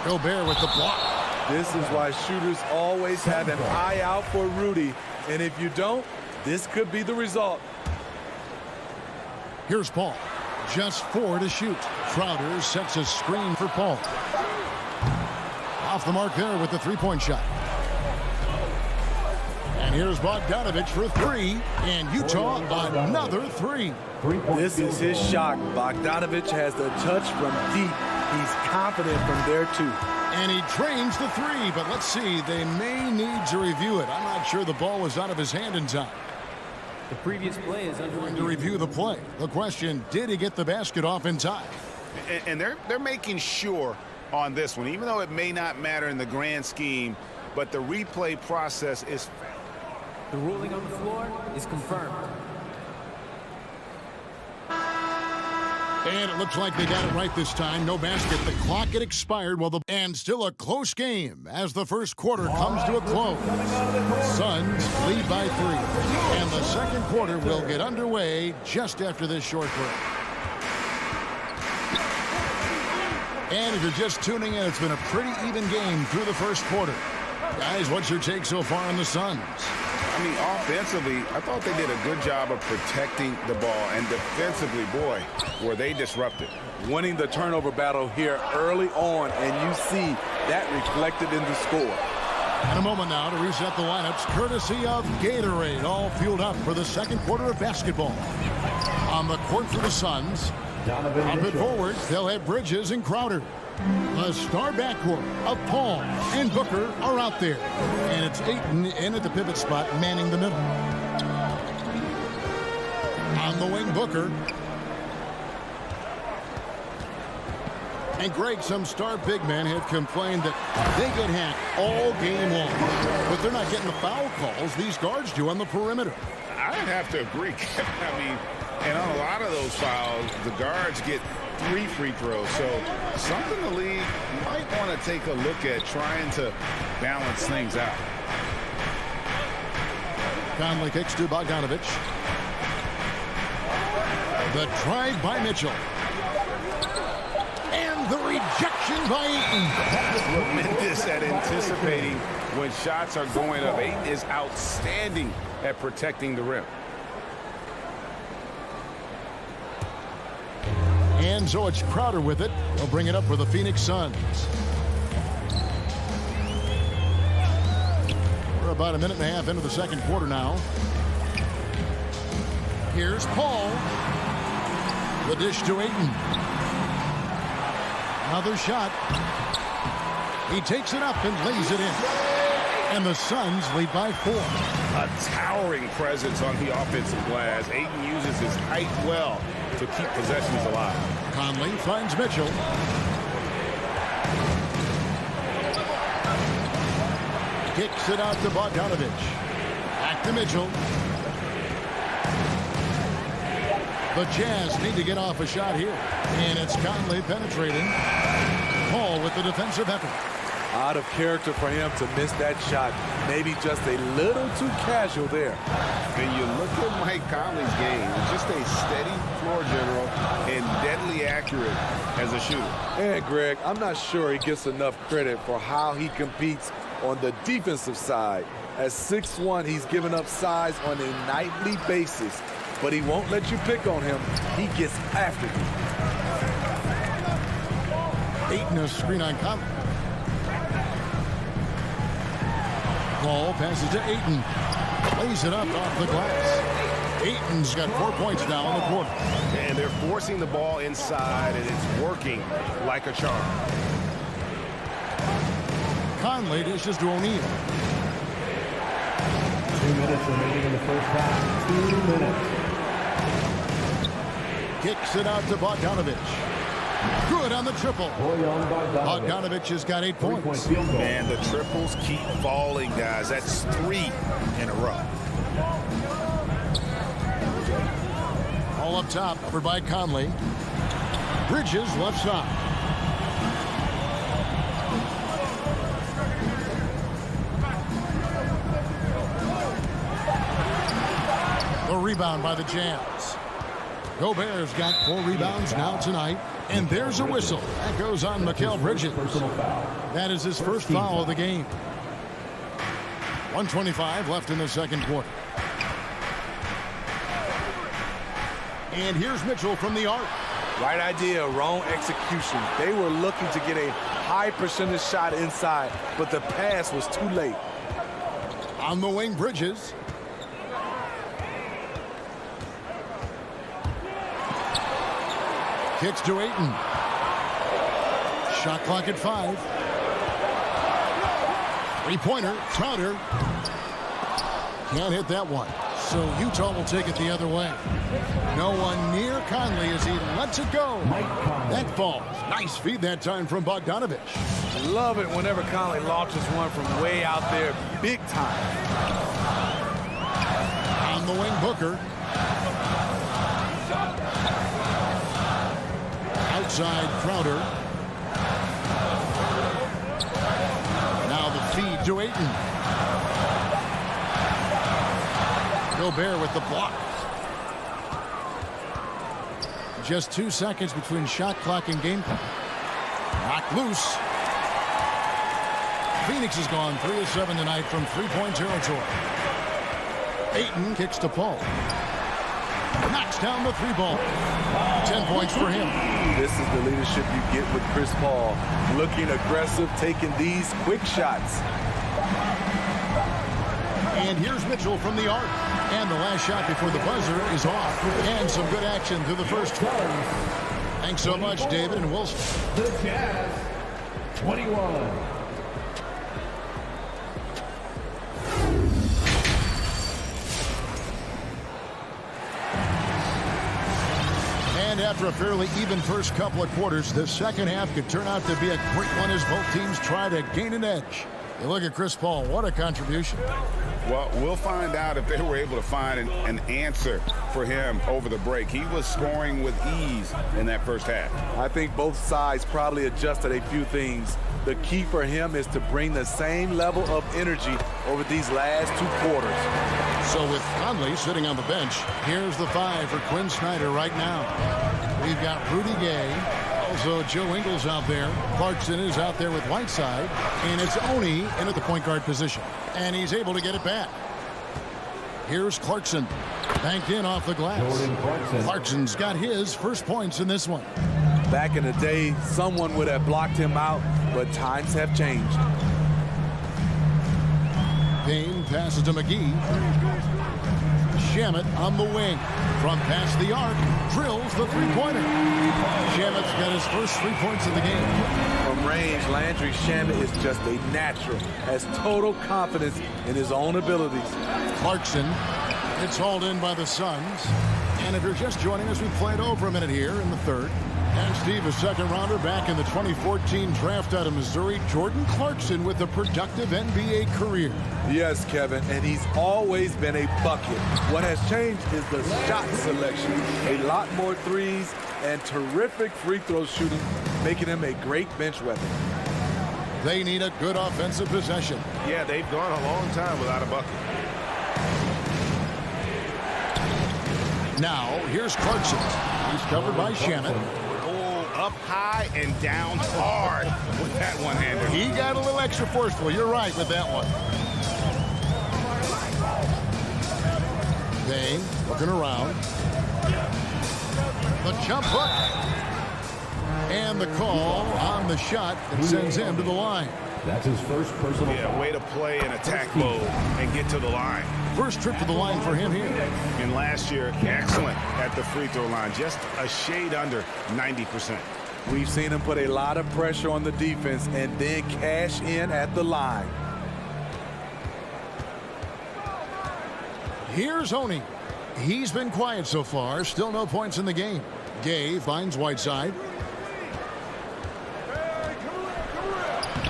Gobert with the block. This is why shooters always have an eye out for Rudy. And if you don't, this could be the result. Here's Paul. Just 4 to shoot. Crowder sets a screen for Paul. Off the mark there with the three-point shot. And here's Bogdanovich for 3. And Utah another 3. This is his shot. Bogdanovich has the touch from deep. He's confident from there, too. And he drains the 3, but let's see. They may need to review it. I'm not sure the ball was out of his hand in time. The previous play is under to review the play. The question, did he get the basket off in time? And they're making sure on this one, even though it may not matter in the grand scheme, but the replay process is. The ruling on the floor is confirmed. And it looks like they got it right this time. No basket. The clock had expired and still a close game as the first quarter comes to a close. Suns lead by 3. And the second quarter will get underway just after this short break. And if you're just tuning in, it's been a pretty even game through the first quarter. Guys, what's your take so far on the Suns? I mean, offensively, I thought they did a good job of protecting the ball. And defensively, boy, were they disrupted. Winning the turnover battle here early on, and you see that reflected in the score. In a moment now to reset the lineups, courtesy of Gatorade, all fueled up for the second quarter of basketball. On the court for the Suns, up and forward, they'll have Bridges and Crowder. The star backcourt of Paul and Booker are out there. And it's Ayton in at the pivot spot, manning the middle. On the wing, Booker. And Greg, some star big men have complained that they get hacked all game long. But they're not getting the foul calls these guards do on the perimeter. I'd have to agree. I mean, and on a lot of those fouls, the guards get 3 free throws. So something the league might want to take a look at, trying to balance things out. Conley kicks to Bogdanovich. The drive by Mitchell. And the rejection by Ayton. Tremendous at anticipating when shots are going up. Ayton is outstanding at protecting the rim. And so it's Crowder with it. They'll bring it up for the Phoenix Suns. We're about a minute and a half into the second quarter now. Here's Paul. The dish to Ayton. Another shot. He takes it up and lays it in. And the Suns lead by 4. A towering presence on the offensive glass. Ayton uses his height well to keep possessions alive. Conley finds Mitchell. Kicks it out to Bogdanovich. Back to Mitchell. The Jazz need to get off a shot here. And it's Conley penetrating. Paul with the defensive effort. Out of character for him to miss that shot. Maybe just a little too casual there. And you look at Mike Conley's game, just a steady floor general and deadly accurate as a shooter. And Greg, I'm not sure he gets enough credit for how he competes on the defensive side. At 6'1", he's given up size on a nightly basis, but he won't let you pick on him. He gets after you. Ayton a screen on Conley. Ball passes to Ayton. Lays it up off the glass. Ayton's got 4 points now in the quarter. And they're forcing the ball inside, and it's working like a charm. Conley dishes to O'Neal. 2 minutes remaining in the first half. 2 minutes. Kicks it out to Bogdanovich. Good on the triple. Bogdanovich has got 8 points. Man, the triples keep falling, guys. That's 3 in a row. All up top, covered by Conley. Bridges left side. A rebound by the Jazz. Gobert's got 4 rebounds now tonight. And there's a whistle. That goes on Mikal Bridges. That is his first foul of the game. 1:25 left in the second quarter. And here's Mitchell from the arc. Right idea, wrong execution. They were looking to get a high percentage shot inside, but the pass was too late. On the wing, Bridges. Kicks to Ayton. Shot clock at 5. Three-pointer, Crowder. Can't hit that one. So Utah will take it the other way. No one near Conley as he lets it go. That falls. Nice feed that time from Bogdanovich. Love it whenever Conley launches one from way out there. Big time. On the wing, Booker. Outside, Crowder. Now the feed to Ayton. Gobert with the block. Just 2 seconds between shot clock and game clock. Knocked loose. Phoenix has gone 3 of 7 tonight from three-point territory. Ayton kicks to Paul. Knocks down the 3-ball. 10 points for him. This is the leadership you get with Chris Paul. Looking aggressive, taking these quick shots. And here's Mitchell from the arc. And the last shot before the buzzer is off. And some good action through the first 12. Thanks so much, David and Wilson. The Jazz, 21. And after a fairly even first couple of quarters, the second half could turn out to be a great one as both teams try to gain an edge. You look at Chris Paul, what a contribution. Well, we'll find out if they were able to find an answer for him over the break. He was scoring with ease in that first half. I think both sides probably adjusted a few things. The key for him is to bring the same level of energy over these last 2 quarters. So with Conley sitting on the bench, here's the 5 for Quinn Snyder right now. We've got Rudy Gay. Also, Joe Ingles out there. Clarkson is out there with Whiteside. And it's Oni in at the point guard position. And he's able to get it back. Here's Clarkson. Banked in off the glass. Clarkson's got his first points in this one. Back in the day, someone would have blocked him out, but times have changed. Payne passes to McGee. Shamet on the wing. From past the arc, drills the three-pointer. Shamet's got his first 3 points of the game. From range, Landry Shamet is just a natural, has total confidence in his own abilities. Clarkson gets hauled in by the Suns. And if you're just joining us, we've played over a minute here in the third. And Steve, a second rounder back in the 2014 draft out of Missouri, Jordan Clarkson with a productive NBA career. Yes, Kevin, and he's always been a bucket. What has changed is the shot selection. A lot more threes and terrific free throw shooting, making him a great bench weapon. They need a good offensive possession. Yeah, they've gone a long time without a bucket. Now, here's Clarkson. He's covered by Shamet. Up high and down hard with that one-hander. He got a little extra forceful. You're right with that one. Payne looking around. The jump hook. And the call on the shot that sends him to the line. That's his first personal foul. Way to play in attack mode and get to the line. First trip to the line for him here. And last year, excellent at the free throw line. Just a shade under 90%. We've seen him put a lot of pressure on the defense and then cash in at the line. Here's Oni. He's been quiet so far. Still no points in the game. Gay finds Whiteside.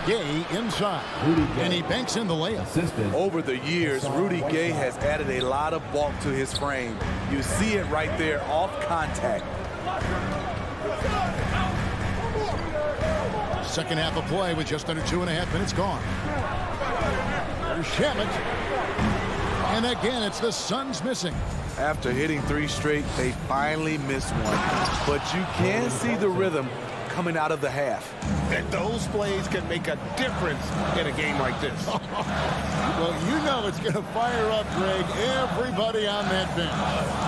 Gay inside, and he banks in the layup. Over the years, Rudy Gay has added a lot of bulk to his frame. You see it right there off contact. Second half of play with just under 2.5 minutes gone. There's Shamet. And again, it's the Suns missing. After hitting 3 straight, they finally missed one. But you can see the rhythm coming out of the half. And those plays can make a difference in a game like this. Well, you know it's going to fire up, Greg, everybody on that bench.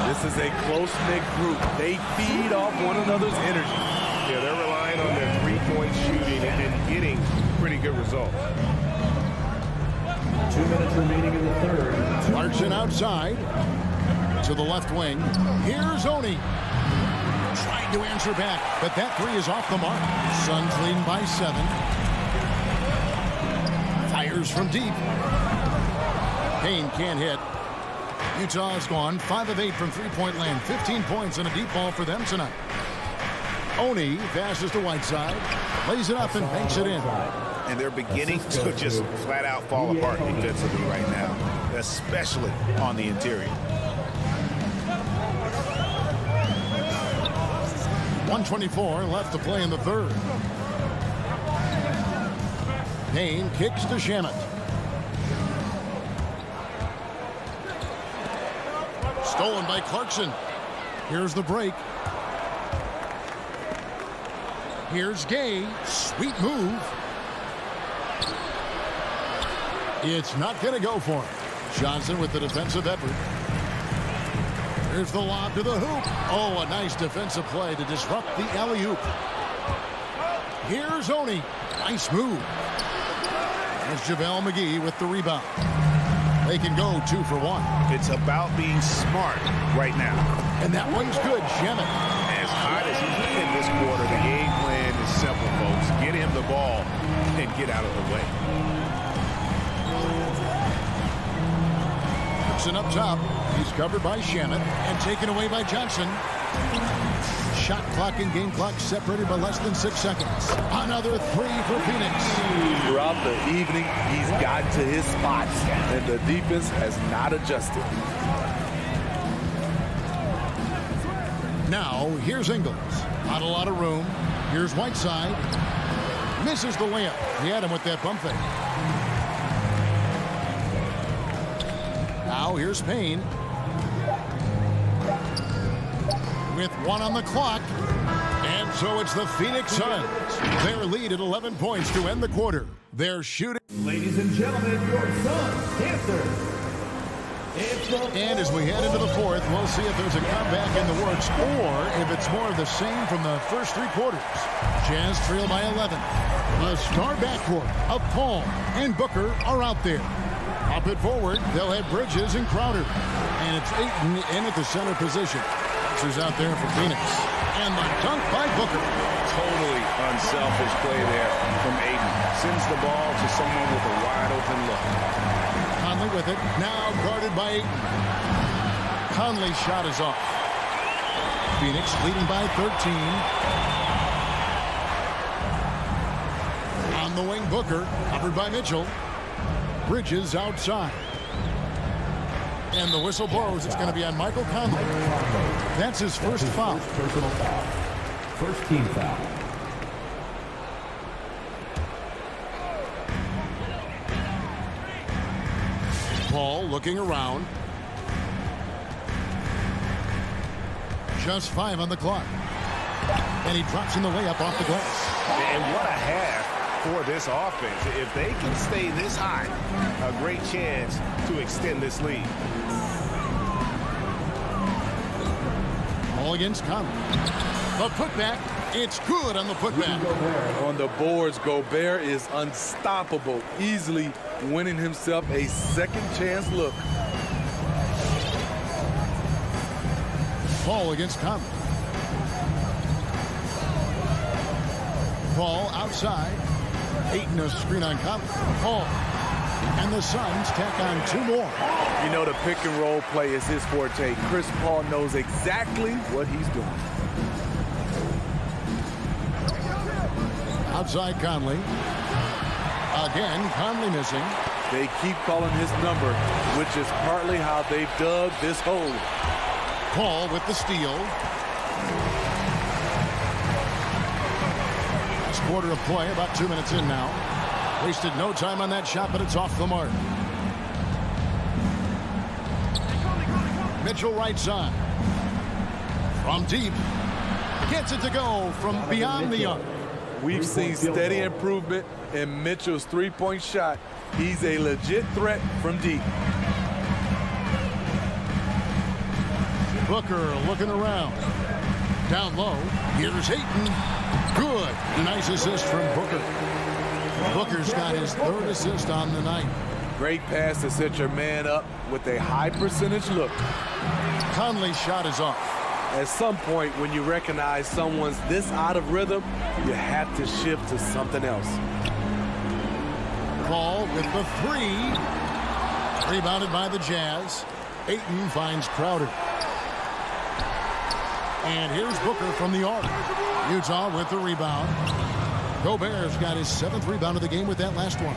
This is a close-knit group. They feed off one another's energy. Yeah, they're relying on their three-point shooting and getting pretty good results. 2 minutes remaining in the third. Clarkson outside to the left wing. Here's Oni. Trying to answer back, but that three is off the mark. Suns leading by 7. Fires from deep. Payne can't hit. Utah's gone 5 of 8 from three-point land. 15 points and a deep ball for them tonight. Oni passes to Whiteside. Lays it up and banks it in. And they're beginning to just flat out fall apart defensively right now, especially on the interior. 1:24 left to play in the third. Payne kicks to Shamet. Stolen by Clarkson. Here's the break. Here's Gay. Sweet move. It's not going to go for him. Johnson with the defensive effort. Here's the lob to the hoop. Oh, a nice defensive play to disrupt the alley-oop. Here's Oni. Nice move. There's JaVale McGee with the rebound. They can go 2 for 1. It's about being smart right now. And that one's good. Shamet. As hot as he's been this quarter, the game plan is simple, folks. Get him the ball and get out of the way. Up top. He's covered by Shamet and taken away by Johnson. Shot clock and game clock separated by less than 6 seconds. Another 3 for Phoenix. Throughout the evening, he's gotten to his spots, and the defense has not adjusted. Now, here's Ingles. Not a lot of room. Here's Whiteside. Misses the layup. He had him with that bump fake. Now here's Payne. With 1 on the clock. And so it's the Phoenix Suns. Their lead at 11 points to end the quarter. They're shooting. Ladies and gentlemen, your Suns Panthers. And as we head into the fourth, we'll see if there's a comeback in the works or if it's more of the same from the first 3 quarters. Jazz trail by 11. The star backcourt of Paul and Booker are out there. Up it forward, they'll have Bridges and Crowder. And it's Ayton in at the center position. Sixers out there for Phoenix. And the dunk by Booker. Totally unselfish play there from Ayton. Sends the ball to someone with a wide open look. Conley with it. Now guarded by Ayton. Conley's shot is off. Phoenix leading by 13. On the wing, Booker. Covered by Mitchell. Bridges outside. And the whistle blows. It's going to be on Michael Conley. That's his first foul. Personal foul. First team foul. Paul looking around. Just 5 on the clock. And he drops in the layup off the glass. And what a half for this offense. If they can stay this high, a great chance to extend this lead. All against Conley. The putback. It's good on the putback. On the boards, Gobert is unstoppable, easily winning himself a second chance look. Paul against Conley. Paul outside. Ayton a screen on Conley. Paul. And the Suns tack on 2 more. You know, the pick and roll play is his forte. Chris Paul knows exactly what he's doing. Outside Conley. Again, Conley missing. They keep calling his number, which is partly how they've dug this hole. Paul with the steal. Last quarter of play, about 2 minutes in now. Wasted no time on that shot, but it's off the mark. Mitchell right side. From deep. Gets it to go from beyond the arc. We've seen steady improvement in Mitchell's three-point shot. He's a legit threat from deep. Booker looking around. Down low. Here's Ayton. Good. Nice assist from Booker. Booker's got his third assist on the night. Great pass to set your man up with a high percentage look. Conley's shot is off. At some point, when you recognize someone's this out of rhythm, you have to shift to something else. Paul with the three. Rebounded by the Jazz. Ayton finds Crowder. And here's Booker from the arc. Utah with the rebound. Gobert's got his 7th rebound of the game with that last one.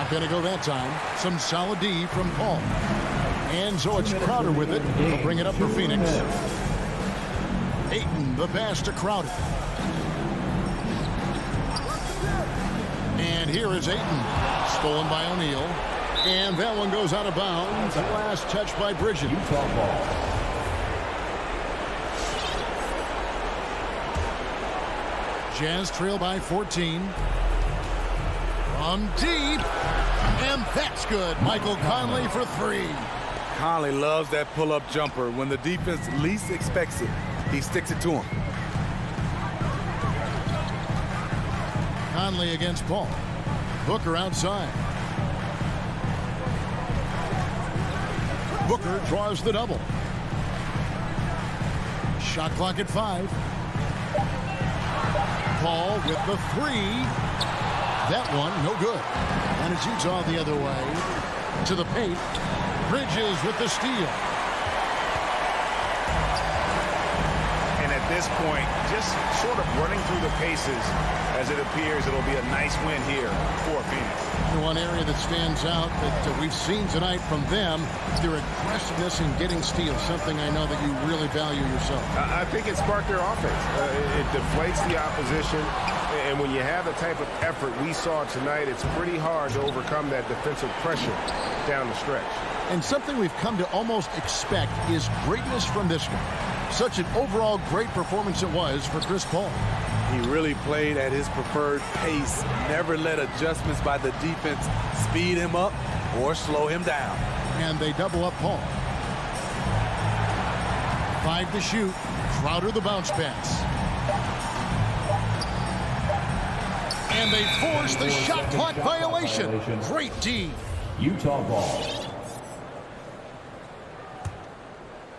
Not going to go that time. Some solid D from Paul. And so it's Crowder with it. He'll bring it up for Phoenix. Ayton, the pass to Crowder. And here is Ayton. Stolen by O'Neal. And that one goes out of bounds. Last touch by Bridges. Utah ball. Jazz trail by 14. From deep. And that's good. Michael Conley for 3. Conley loves that pull-up jumper. When the defense least expects it, he sticks it to him. Conley against Paul. Booker outside. Booker draws the double. Shot clock at 5. Paul with the 3. That one, no good. And it's Utah the other way. To the paint. Bridges with the steal. And at this point, just sort of running through the paces as it appears it'll be a nice win here for Phoenix. One area that stands out that we've seen tonight from them, their aggressiveness in getting steals, something I know that you really value yourself. I think it sparked their offense. It deflates the opposition, and when you have the type of effort we saw tonight, it's pretty hard to overcome that defensive pressure down the stretch. And something we've come to almost expect is greatness from this guy. Such an overall great performance it was for Chris Paul. He really played at his preferred pace, never let adjustments by the defense speed him up or slow him down. And they double up Paul. 5 to shoot. Crowder the bounce pass. And they force the shot clock violation. Great D. Utah ball.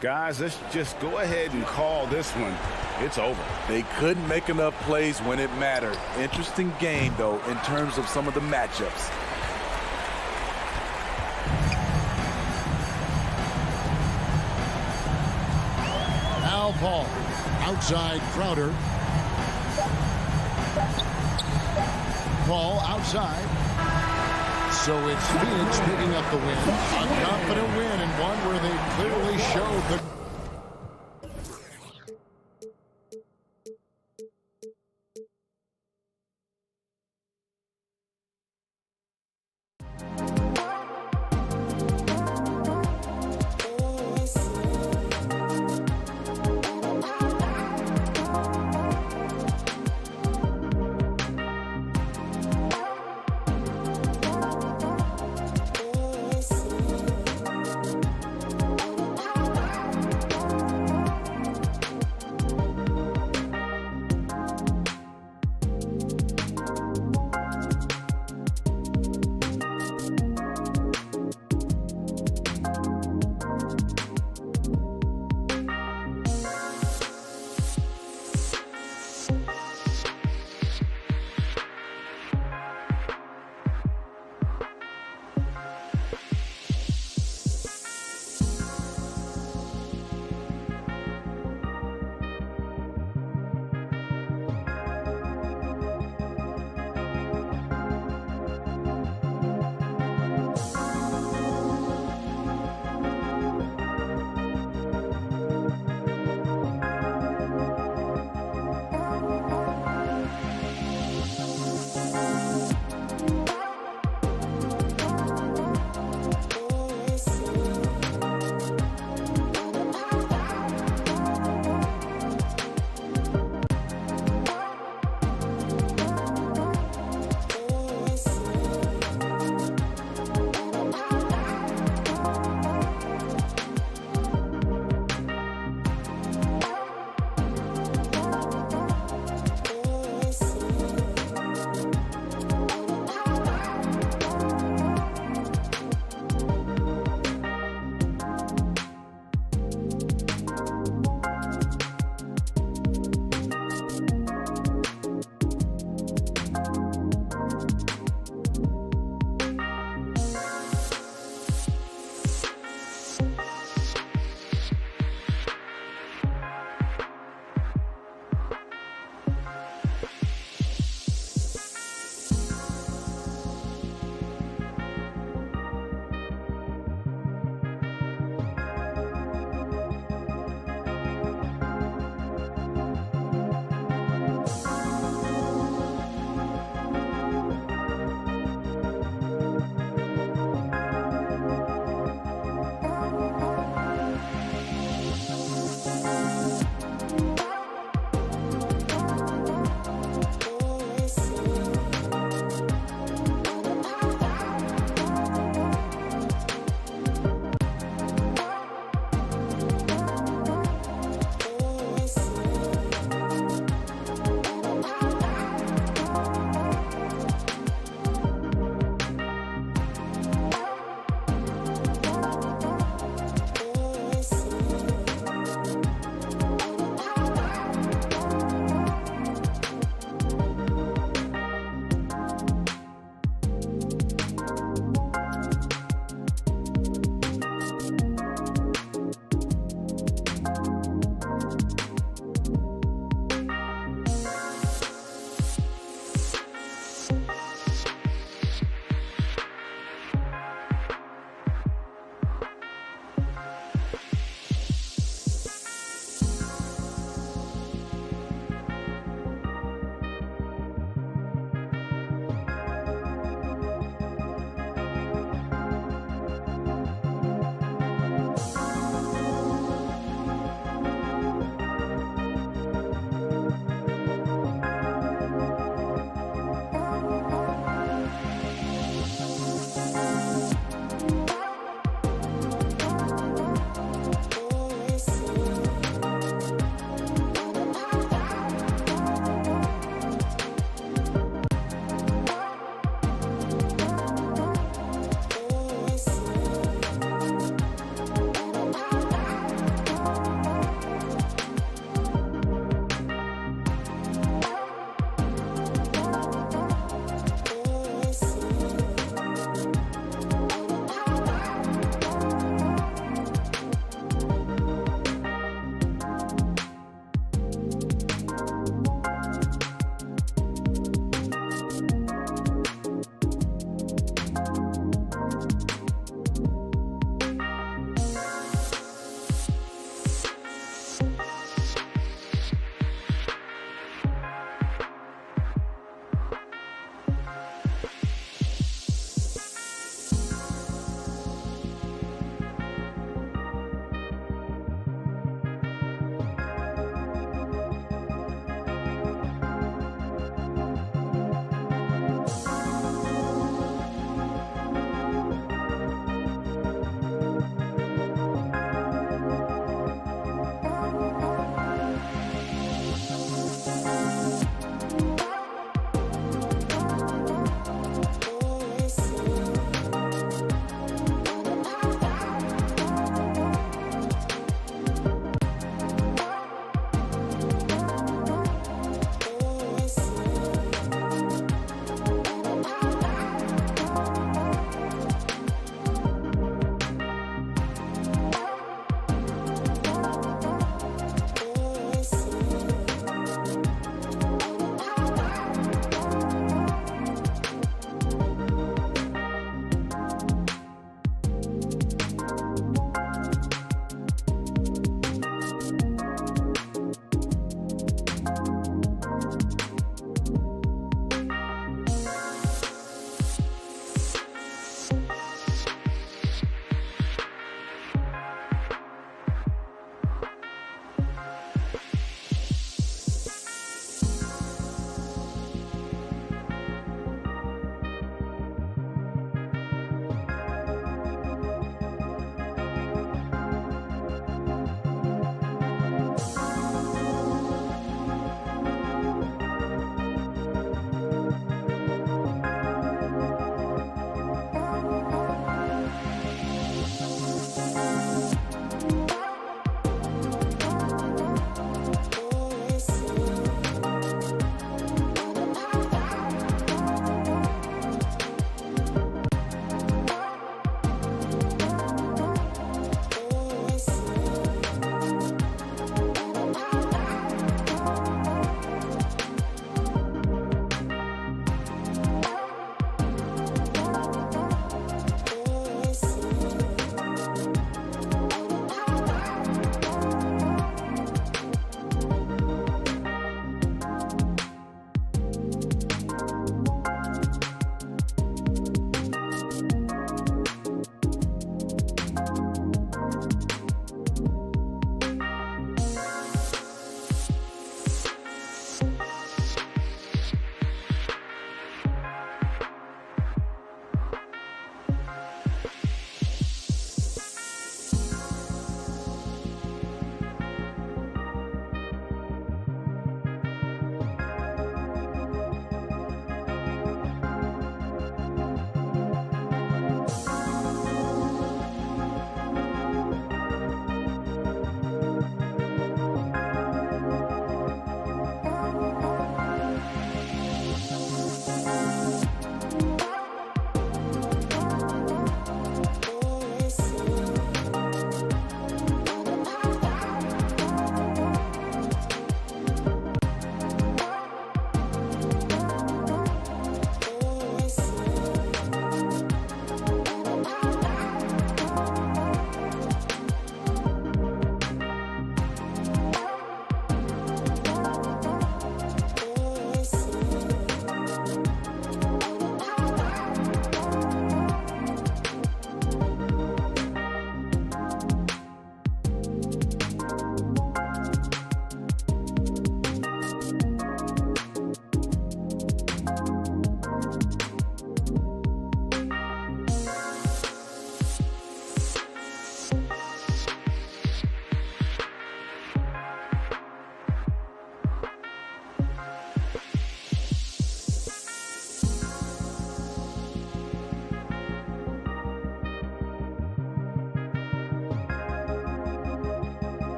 Guys, let's just go ahead and call this one. It's over. They couldn't make enough plays when it mattered. Interesting game, though, in terms of some of the matchups. Al Paul. Outside Crowder. Paul outside. So it's Phoenix picking up the win. A confident win and one where they clearly showed the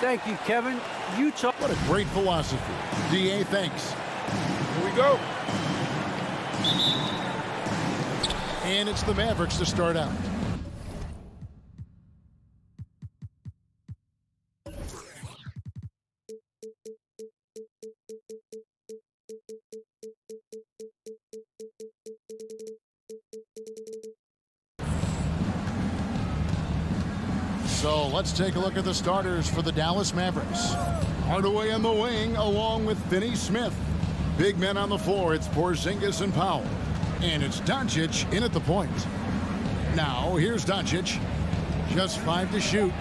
Thank you, Kevin. Utah. What a great philosophy. DA, thanks. Here we go. And it's the Mavericks to start out. So let's take a look at the starters for the Dallas Mavericks. Hardaway on the wing along with Finney Smith. Big men on the floor, it's Porzingis and Powell. And it's Doncic in at the point. Now, here's Doncic. Just 5 to shoot.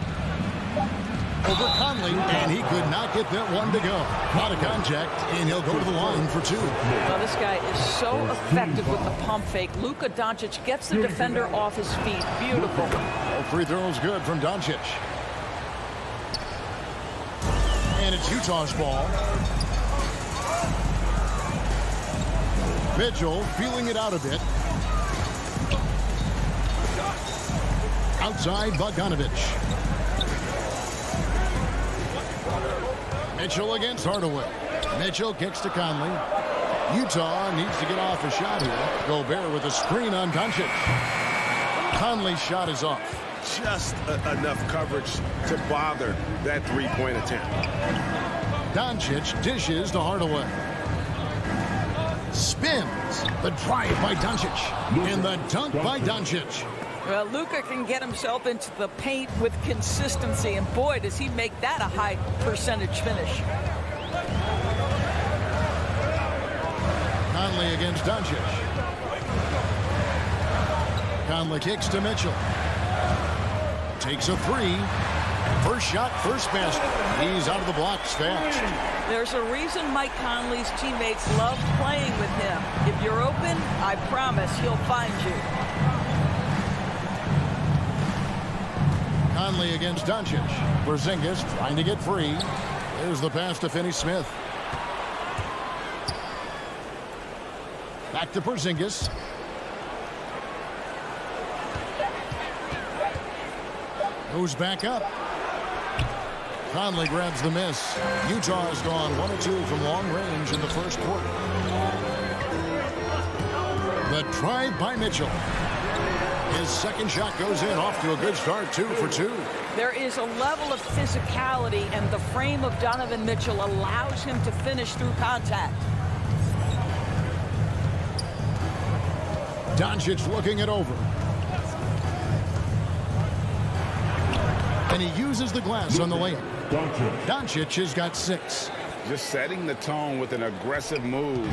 Over Conley, and he could not get that one to go. Out of contact, and he'll go to the line for 2. Well, this guy is so effective with the pump fake. Luka Doncic gets the defender off his feet. Beautiful. All free throws good from Doncic. And it's Utah's ball. Mitchell feeling it out a bit. Outside Bogdanovich. Mitchell against Hardaway. Mitchell kicks to Conley. Utah needs to get off a shot here. Gobert with a screen on Doncic. Conley's shot is off. Just enough coverage to bother that three-point attempt. Doncic dishes to Hardaway. Spins. The drive by Doncic. And the dunk by Doncic. Well, Luka can get himself into the paint with consistency, and boy, does he make that a high percentage finish. Conley against Doncic. Conley kicks to Mitchell. Takes a 3. First shot, first basket. He's out of the blocks fast. There's a reason Mike Conley's teammates love playing with him. If you're open, I promise he'll find you. Conley against Doncic. Porzingis trying to get free. There's the pass to Finney Smith. Back to Porzingis. Goes back up. Conley grabs the miss. Utah has gone 1 of 2 from long range in the first quarter. The drive by Mitchell. His second shot goes in, off to a good start, 2 for 2. There is a level of physicality, and the frame of Donovan Mitchell allows him to finish through contact. Doncic looking it over. And he uses the glass on the layup. Doncic has got 6. Just setting the tone with an aggressive move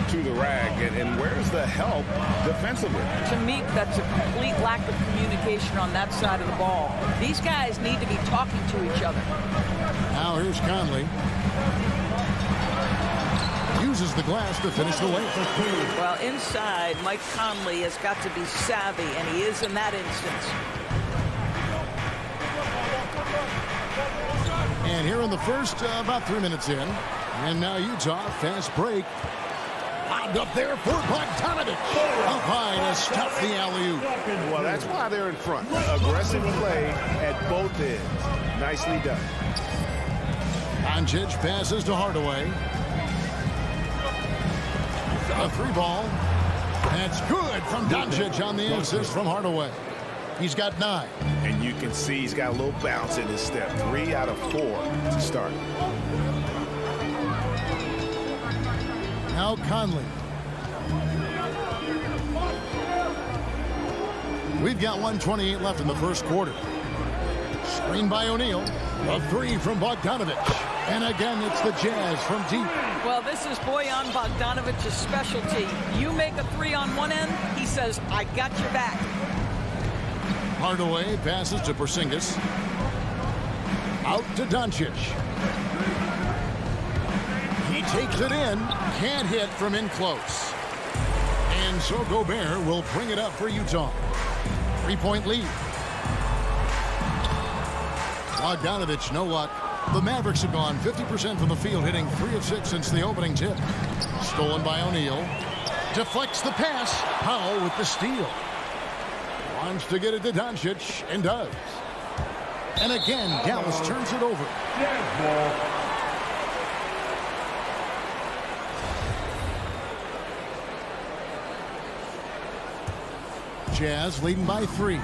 to the rag. And where's the help defensively? To me, that's a complete lack of communication on that side of the ball. These guys need to be talking to each other. Now here's Conley. Uses the glass to finish the layup. Well, inside, Mike Conley has got to be savvy, and he is in that instance. And here in the first, about 3 minutes in. And now Utah, fast break. Lobbed up there for Bogdanovich. Up high to stuff the alley-oop. Well, that's why they're in front. Aggressive play at both ends. Nicely done. Doncic passes to Hardaway. A 3-ball. That's good from Doncic on the assist from Hardaway. He's got 9. And you can see he's got a little bounce in his step. 3 out of 4 to start. Now Conley. We've got 1:28 left in the first quarter. Screen by O'Neal. A 3 from Bogdanovich. And again, it's the Jazz from deep. Well, this is Bojan Bogdanovich's specialty. You make a 3 on one end, he says, I got your back. Hardaway passes to Porzingis. Out to Doncic. He takes it in. Can't hit from in close. And so Gobert will bring it up for Utah. 3-point lead. Bogdanovich, no luck. The Mavericks have gone 50% from the field, hitting 3 of 6 since the opening tip. Stolen by O'Neal. Deflects the pass. Powell with the steal. Wants to get it to Doncic, and does. And again, Dallas turns it over. Jazz ball. Jazz leading by 3.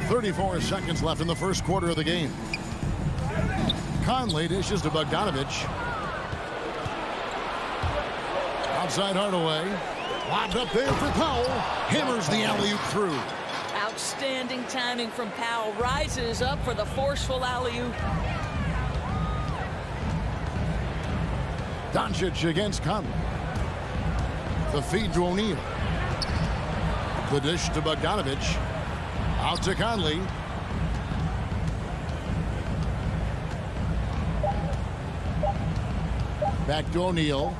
34 seconds left in the first quarter of the game. Conley dishes to Bogdanovich. Outside Hardaway. Lobbed up there for Powell. Hammers the alley-oop through. Outstanding timing from Powell. Rises up for the forceful alley-oop. Doncic against Conley. The feed to O'Neal. The dish to Bogdanovich. Out to Conley. Back to O'Neal.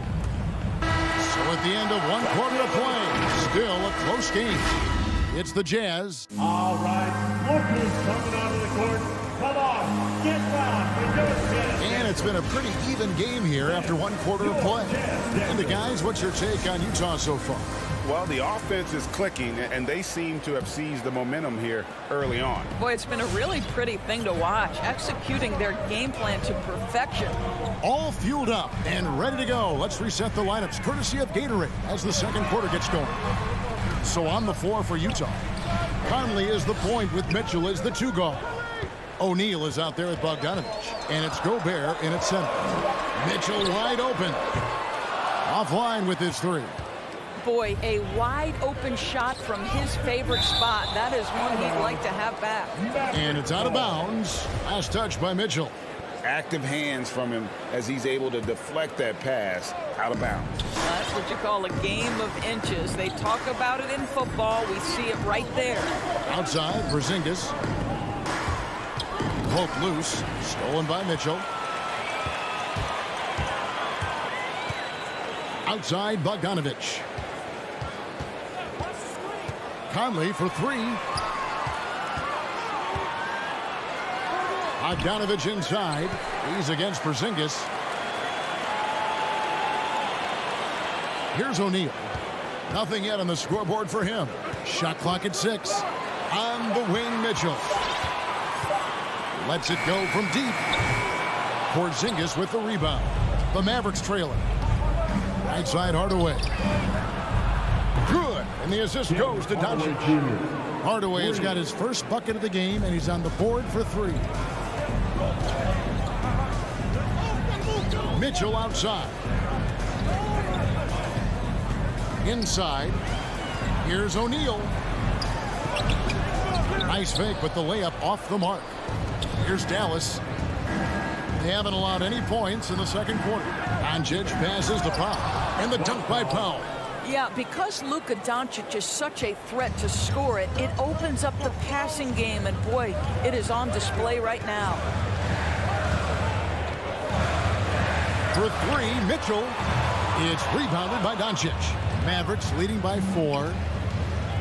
So at the end of 1 quarter of play, still a close game. It's the Jazz. All right, lookers coming onto the court. Come on, get loud and go Jazz. And it's been a pretty even game here after 1 quarter of play. And the guys, what's your take on Utah so far? Well, the offense is clicking, and they seem to have seized the momentum here early on. Boy, it's been a really pretty thing to watch, executing their game plan to perfection. All fueled up and ready to go. Let's reset the lineups courtesy of Gatorade as the second quarter gets going. So on the floor for Utah, Conley is the point with Mitchell as the 2 guard. O'Neal is out there with Bogdanovich, and it's Gobert in its center. Mitchell wide open. Offline with his 3. Boy, a wide open shot from his favorite spot. That is one he'd like to have back. And it's out of bounds. Last touch by Mitchell. Active hands from him as he's able to deflect that pass out of bounds. That's what you call a game of inches. They talk about it in football. We see it right there. Outside, Porzingis. Poke loose. Stolen by Mitchell. Outside, Bogdanovich. Conley for 3. Bogdanovich inside. He's against Porzingis. Here's O'Neal. Nothing yet on the scoreboard for him. Shot clock at 6. On the wing, Mitchell. Lets it go from deep. Porzingis with the rebound. The Mavericks trailing. Right side Hardaway. Good. And the assist goes to Doncic. Hardaway has got his first bucket of the game, and he's on the board for 3. Mitchell outside. Inside. Here's O'Neal. Nice fake, but the layup off the mark. Here's Dallas. They haven't allowed any points in the second quarter. Doncic passes to Powell. And the dunk by Powell. Yeah, because Luka Doncic is such a threat to score it, it opens up the passing game, and boy, it is on display right now. For 3, Mitchell. It's rebounded by Doncic. Mavericks leading by 4.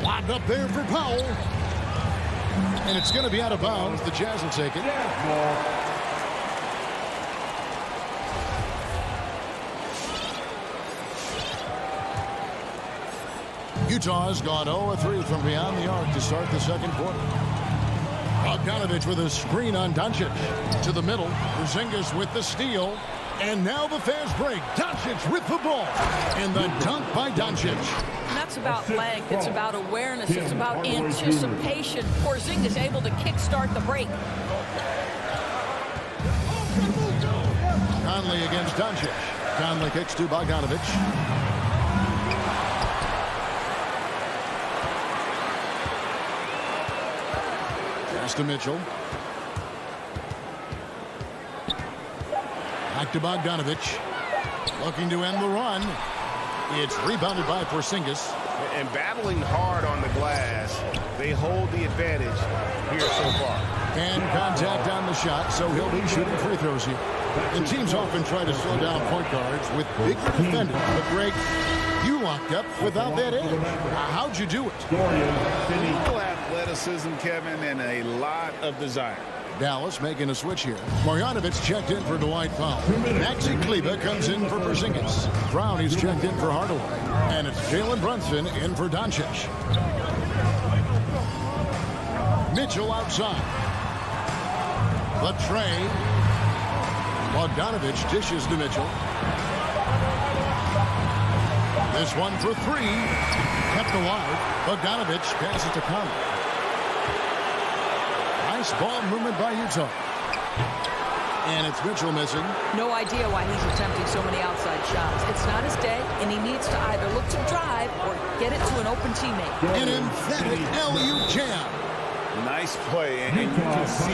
Lobbed up there for Powell. And it's going to be out of bounds. The Jazz will take it. Utah's gone 0-3 from beyond the arc to start the second quarter. Bogdanovich with a screen on Doncic. To the middle. Porzingis with the steal. And now the fast break. Doncic with the ball. And the dunk by Doncic. And that's about length. It's about awareness. It's about anticipation. Porzingis able to kickstart the break. Conley against Doncic. Conley kicks to Bogdanovich. To Mitchell. Back to Bogdanovich. Looking to end the run. It's rebounded by Porzingis. And battling hard on the glass, they hold the advantage here so far. And contact on the shot, so he'll be shooting free throws here. And teams often try to slow down point guards with bigger defenders. But Greg, you locked up without that edge. How'd you do it? Equal athleticism, Kevin, and a lot of desire. Dallas making a switch here. Marjanovic checked in for Dwight Powell. Maxi Kleber comes in for Porzingis. Brown is checked in for Hardaway. And it's Jalen Brunson in for Doncic. Mitchell outside. The tray. Bogdanovich dishes to Mitchell. This one for three. Kept alive. Bogdanovich passes to Conley. Nice ball movement by Utah. And it's Mitchell missing. No idea why he's attempting so many outside shots. It's not his day, and he needs to either look to drive or get it to an open teammate. An emphatic alley-oop jam. Nice play, and you can see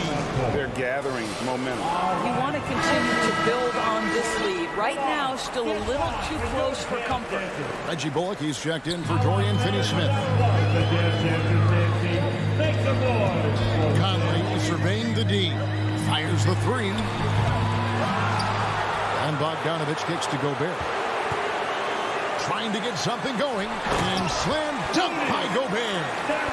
they're gathering momentum. You want to continue to build on this lead. Right now, still a little too close for comfort. Reggie Bullock, he's checked in for Dorian Finney-Smith. Conley surveying the D. Fires the three. And Bogdanovich kicks to Gobert. Trying to get something going. And slam dunk by Gobert.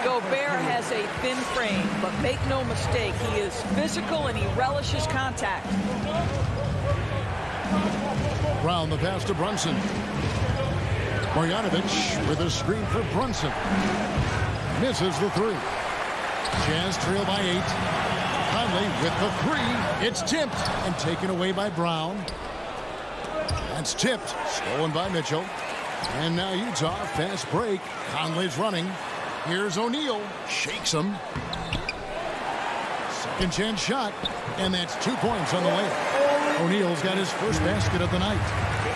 Gobert has a thin frame, but make no mistake, he is physical and he relishes contact. Brown the pass to Brunson. Marjanovic with a screen for Brunson. Misses the three. Jazz trail by 8. Conley with the three. It's tipped and taken away by Brown. That's tipped. Stolen by Mitchell. And now Utah, fast break. Conley's running. Here's O'Neal. Shakes him. Second chance shot. And that's 2 points on the way. O'Neal's got his first basket of the night.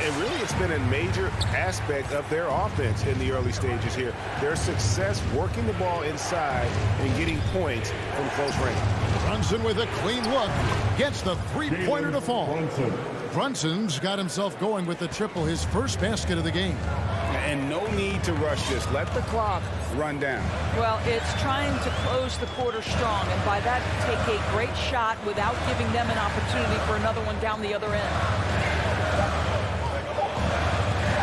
And really, it's been a major aspect of their offense in the early stages here. Their success working the ball inside and getting points from close range. Brunson with a clean look. Gets the three-pointer to fall. Brunson's got himself going with the triple, his first basket of the game. And no need to rush this. Let the clock run down. Well, it's trying to close the quarter strong, and by that, take a great shot without giving them an opportunity for another one down the other end.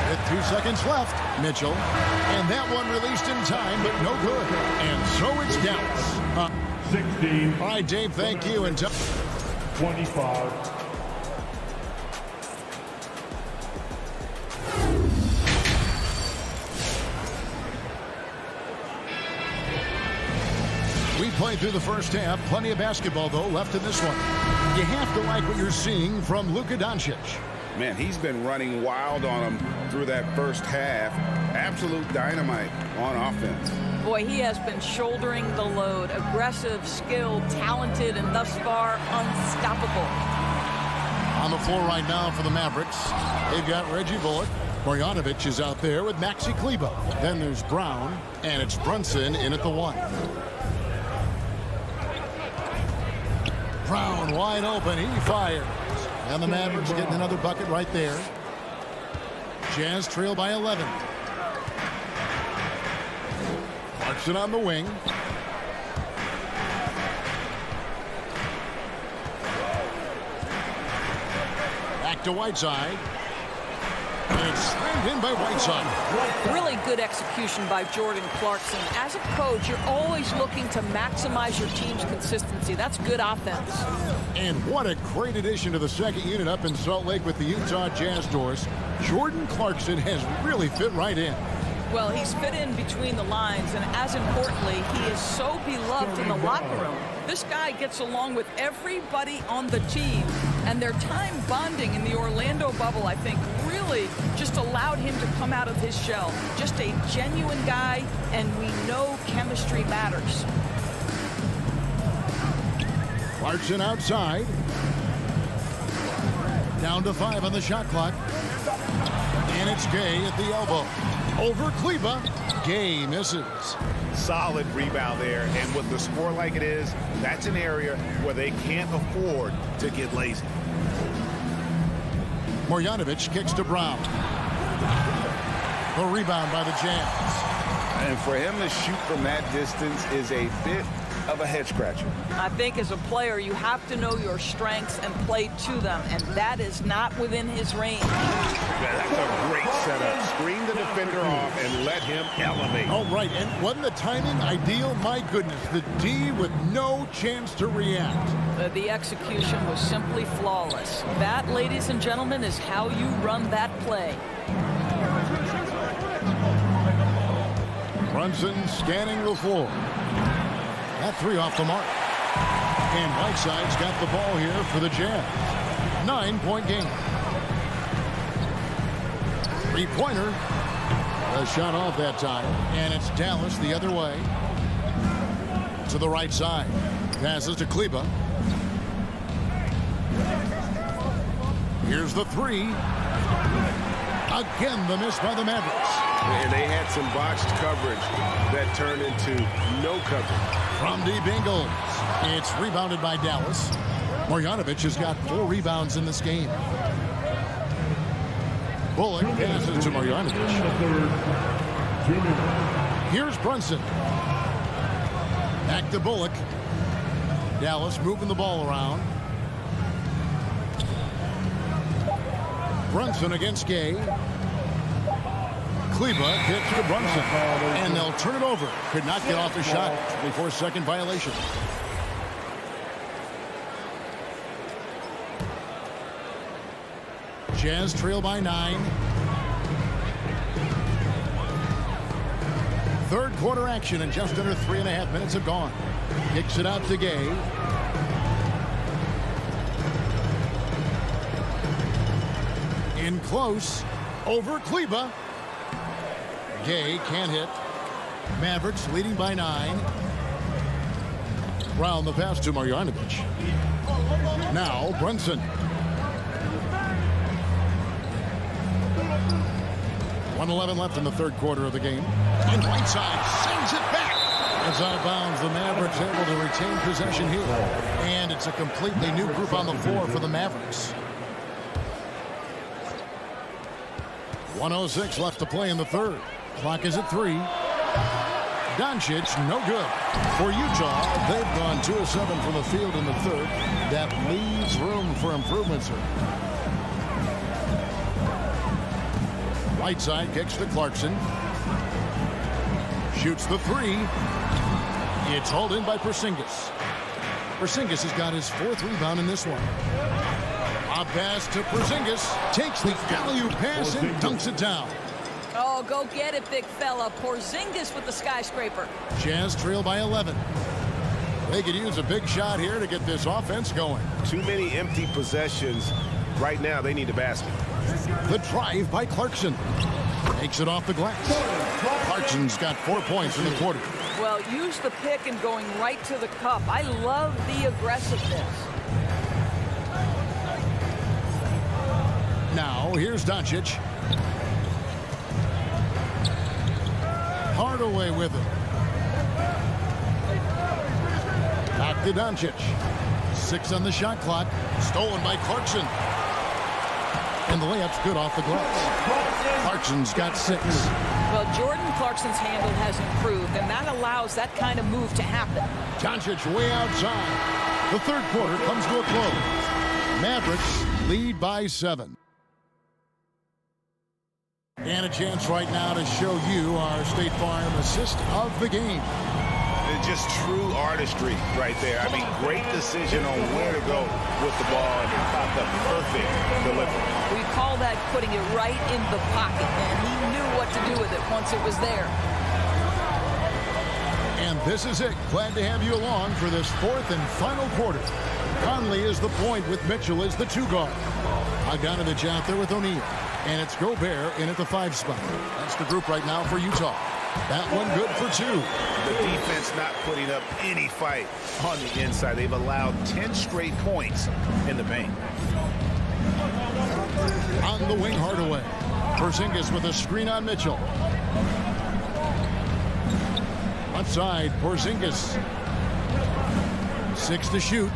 With 2 seconds left, Mitchell. And that one released in time, but no good. And so it's Dallas. 16. All right, Dave, thank you. And 25. We played through the first half. Plenty of basketball, though, left in this one. You have to like what you're seeing from Luka Doncic. Man, he's been running wild on him through that first half. Absolute dynamite on offense. Boy, he has been shouldering the load. Aggressive, skilled, talented, and thus far unstoppable. On the floor right now for the Mavericks, they've got Reggie Bullock. Marjanovic is out there with Maxi Kleber. Then there's Brown, and it's Brunson in at the 1. Brown wide open. He fires. And the Mavericks getting another bucket right there. Jazz trail by 11. Clarkson on the wing. Back to Whiteside. And it's slammed in by Whiteside. Really good execution by Jordan Clarkson. As a coach, you're always looking to maximize your team's consistency. That's good offense. And what a great addition to the second unit up in Salt Lake with the Utah Jazz doors. Jordan Clarkson has really fit right in. Well, he's fit in between the lines, and as importantly, he is so beloved in the locker room. This guy gets along with everybody on the team, and their time bonding in the Orlando bubble, I think, really just allowed him to come out of his shell. Just a genuine guy, and we know chemistry matters. Clarkson outside. Down to 5 on the shot clock. And it's Gay at the elbow. Over Kleber. Gay misses. Solid rebound there, and with the score like it is, that's an area where they can't afford to get lazy. Marjanovic kicks to Brown. The rebound by the Jazz. And for him to shoot from that distance is a bit of a head scratcher. I think as a player, you have to know your strengths and play to them, and that is not within his range. That's a great setup. Screen the defender off and let him elevate. All right, and wasn't the timing ideal? My goodness, the D with no chance to react. The execution was simply flawless. That, ladies and gentlemen, is how you run that play. Brunson scanning the floor. That three off the mark. And Whiteside's got the ball here for the Jazz. 9-point game. Three-pointer. A shot off that time. And it's Dallas the other way. To the right side. Passes to Kleber. Here's the three. Again, the miss by the Mavericks. And they had some botched coverage that turned into no coverage. From deep Ingles. It's rebounded by Dallas. Marjanovic has got 4 rebounds in this game. Bullock passes to Marjanovic. Here's Brunson. Back to Bullock. Dallas moving the ball around. Brunson against Gay. Kleber gets to Brunson. And they'll turn it over. Could not get off the shot before second violation. Jazz trail by 9. Third quarter action and just under 3.5 minutes have gone. Kicks it out to Gay. In close. Over Kleber. Gay can't hit. Mavericks leading by 9. Round the pass to Marjanovic. Now Brunson. 1:11 left in the third quarter of the game. And Whiteside sends it back. It's out of bounds. The Mavericks able to retain possession here. And it's a completely new group on the floor for the Mavericks. 1:06 left to play in the third. Clock is at 3. Doncic, no good. For Utah, they've gone 2 of 7 from the field in the third. That leaves room for improvement, sir. Whiteside kicks to Clarkson. Shoots the 3. It's hauled in by Porzingis. Porzingis has got his 4th rebound in this one. A pass to Porzingis. Takes the alley-oop pass and dunks it down. Oh, go get it, big fella. Porzingis with the skyscraper. Jazz trail by 11. They could use a big shot here to get this offense going. Too many empty possessions. Right now, they need a basket. The drive by Clarkson. Takes it off the glass. Clarkson's got 4 points in the quarter. Well, use the pick and going right to the cup. I love the aggressiveness. Now, here's Doncic. Hardaway with him. Back to Doncic. 6 on the shot clock. Stolen by Clarkson. And the layup's good off the glass. Clarkson's got 6. Well, Jordan Clarkson's handle has improved, and that allows that kind of move to happen. Doncic way outside. The third quarter comes to a close. Mavericks lead by 7. And a chance right now to show you our State Farm assist of the game. It's just true artistry right there. I mean, great decision on where to go with the ball and the perfect delivery. We call that putting it right in the pocket, and he knew what to do with it once it was there. And this is it. Glad to have you along for this 4th and final quarter. Conley is the point with Mitchell as the 2 guard. Bogdanovich out there with O'Neal. And it's Gobert in at the 5 spot. That's the group right now for Utah. That one good for 2. The defense not putting up any fight on the inside. They've allowed 10 straight points in the paint. On the wing, Hardaway. Porzingis with a screen on Mitchell. Left side, Porzingis. 6 to shoot.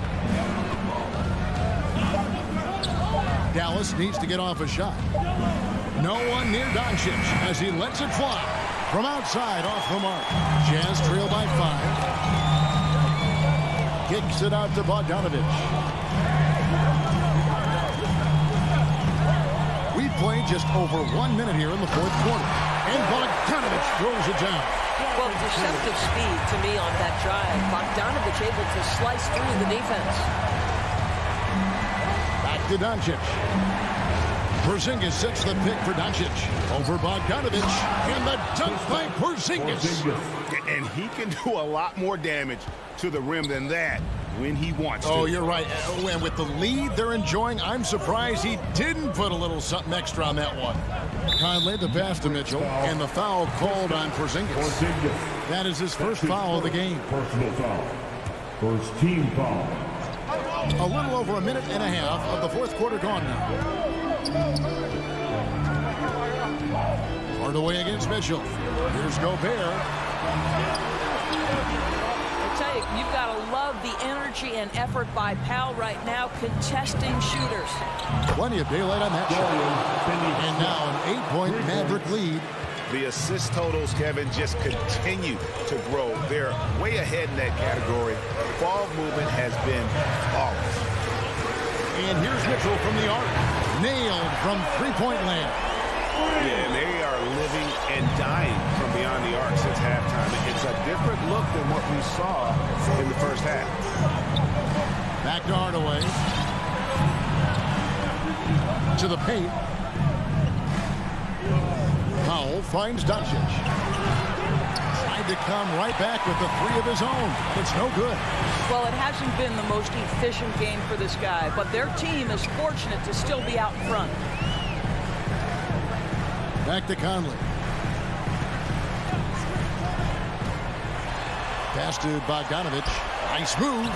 Dallas needs to get off a shot. No one near Doncic as he lets it fly. From outside, off the mark. Jazz trail by 5. Kicks it out to Bogdanovich. We've played just over 1 minute here in the fourth quarter. And Bogdanovich throws it down. Well, deceptive speed to me on that drive. Bogdanovich able to slice through the defense. Back to Doncic. Porzingis sets the pick for Doncic. Over Bogdanovic, and the dunk by Porzingis. And he can do a lot more damage to the rim than that when he wants to. Oh, you're right. And with the lead they're enjoying, I'm surprised he didn't put a little something extra on that one. Conley the pass to Mitchell, and the foul called on Porzingis. That is his first foul of the game. Personal foul. First team foul. A little over a minute and a half of the fourth quarter gone now. Hardaway against Mitchell. Here's Gobert. I tell you, you've got to love the energy and effort by Powell right now, contesting shooters. Plenty of daylight on that shot. And now an 8-point Maverick lead. The assist totals, Kevin, just continue to grow. They're way ahead in that category. Ball movement has been flawless. And here's Mitchell from the arc. Nailed from three-point land. Yeah, and they are living and dying from beyond the arc since halftime. It's a different look than what we saw in the first half. Back to Hardaway. To the paint. Powell finds Doncic. Tried to come right back with the three of his own. It's no good. Well, it hasn't been the most efficient game for this guy, but their team is fortunate to still be out in front. Back to Conley. Pass to Bogdanovic. Nice move.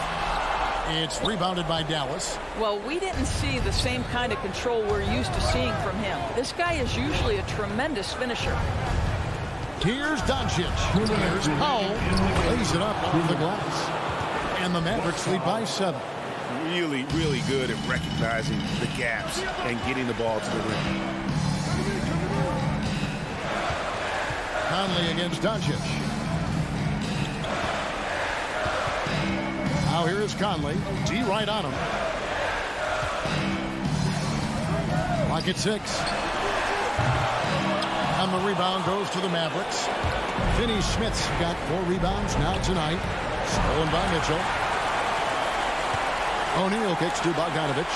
It's rebounded by Dallas. Well, we didn't see the same kind of control we're used to seeing from him. This guy is usually a tremendous finisher. Here's Doncic. Here's Powell. Lays it up over the glass. And the Mavericks lead by 7. Really, really good at recognizing the gaps and getting the ball to the rim. Conley against Doncic. Now here is Conley. D right on him. Clock at 6. And the rebound goes to the Mavericks. Finney Smith's got 4 rebounds now tonight. Stolen by Mitchell. O'Neal kicks to Bogdanovic.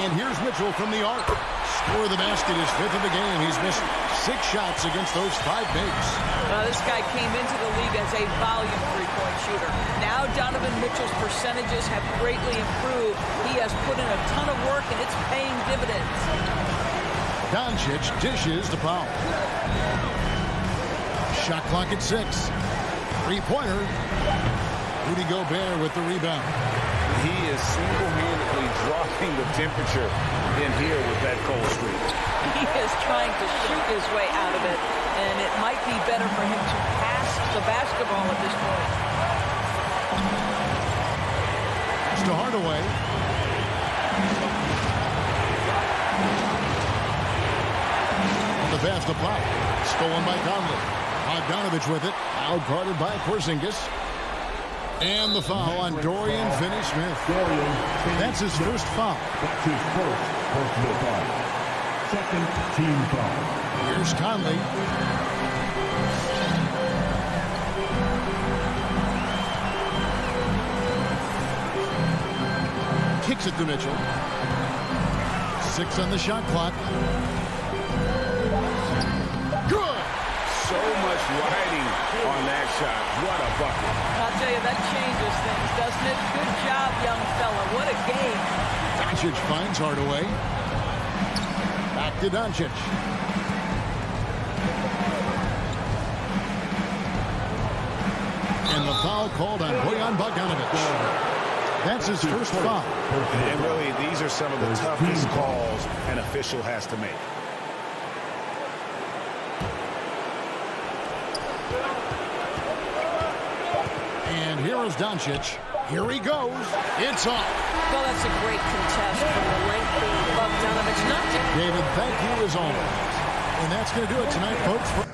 And here's Mitchell from the arc. Score of the basket, his 5th of the game. He's missed 6 shots against those 5 bigs. This guy came into the league as a volume three-point shooter. Now Donovan Mitchell's percentages have greatly improved. He has put in a ton of work, and it's paying dividends. Doncic dishes to Powell. Shot clock at 6. Three-pointer. Rudy Gobert with the rebound. He is single-handedly dropping the temperature in here with that cold streak. He is trying to shoot his way out of it, and it might be better for him to pass the basketball at this point. It's to Hardaway. The pass to Pop. Stolen by Conley. Bogdanovic with it. Out guarded by Porzingis. And the foul on Dorian Finney-Smith. That's his first foul. That's his first personal foul. Second team foul. Here's Conley. Kicks it to Mitchell. 6 on the shot clock. Good. So much riding on that shot. What a bucket. I'll tell you, that changes things, doesn't it? Good job, young fella. What a game. Doncic finds Hardaway. Back to Doncic. And the foul called on Bojan Bogdanovic. That's his first foul. And really, these are some of the toughest calls an official has to make. And here is Doncic. Here he goes. It's off. Well, that's a great contest from the lengthy Bogdanovic. David, thank you as always. And that's going to do it tonight, folks.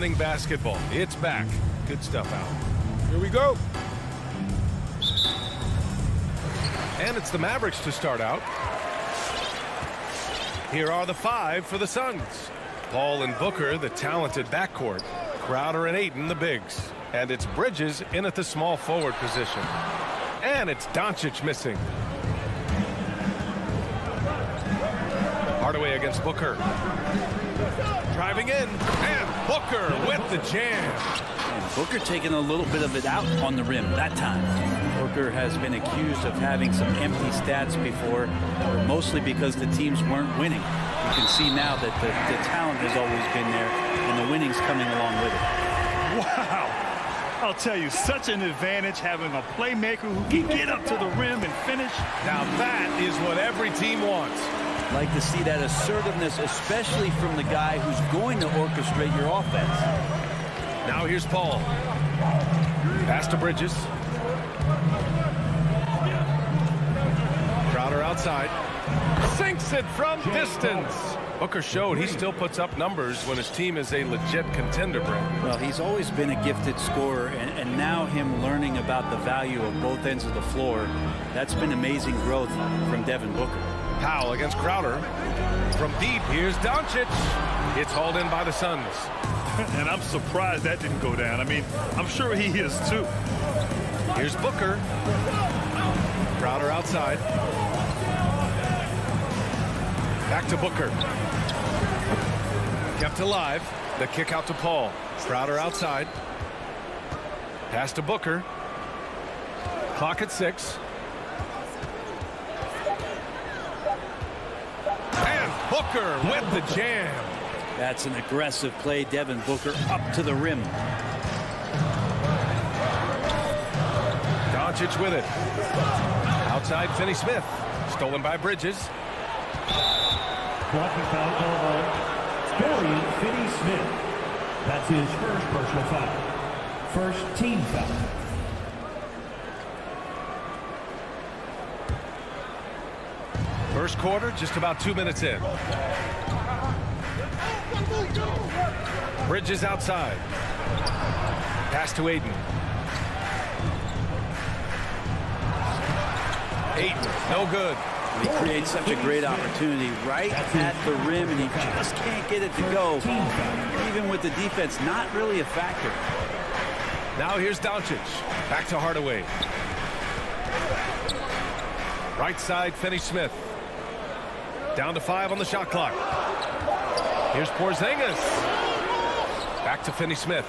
winning basketball. It's back. Good stuff, Al. Here we go. And it's the Mavericks to start out. Here are the 5 for the Suns. Paul and Booker, the talented backcourt. Crowder and Ayton, the bigs. And it's Bridges in at the small forward position. And it's Doncic missing. Hardaway against Booker. Driving in, and Booker with the jam. And Booker taking a little bit of it out on the rim that time. Booker has been accused of having some empty stats before, mostly because the teams weren't winning. You can see now that the talent has always been there, and the winning's coming along with it. Wow. I'll tell you, such an advantage having a playmaker who can get up to the rim and finish. Now that is what every team wants. Like to see that assertiveness, especially from the guy who's going to orchestrate your offense. Now here's Paul. Pass to Bridges. Crowder outside. Sinks it from distance. Booker showed he still puts up numbers when his team is a legit contender, Brent. Well, he's always been a gifted scorer, and now him learning about the value of both ends of the floor, that's been amazing growth from Devin Booker. Powell against Crowder. From deep, here's Doncic. It's hauled in by the Suns. And I'm surprised that didn't go down. I mean, I'm sure he is too. Here's Booker. Crowder outside. Back to Booker. Kept alive. The kick out to Paul. Crowder outside. Pass to Booker. Clock at 6. And Booker with the jam. That's an aggressive play. Devin Booker up to the rim. Doncic with it. Outside Finney-Smith. Stolen by Bridges. Blocking foul called on Dorian Finney-Smith. That's his first personal foul. First team foul. First quarter, just about 2 minutes in. Bridges outside. Pass to Ayton. Ayton, no good. He creates such a great opportunity right at the rim, and he just can't get it to go. Even with the defense, not really a factor. Now here's Doncic. Back to Hardaway. Right side, Finney-Smith. Down to 5 on the shot clock. Here's Porzingis. Back to Finney-Smith.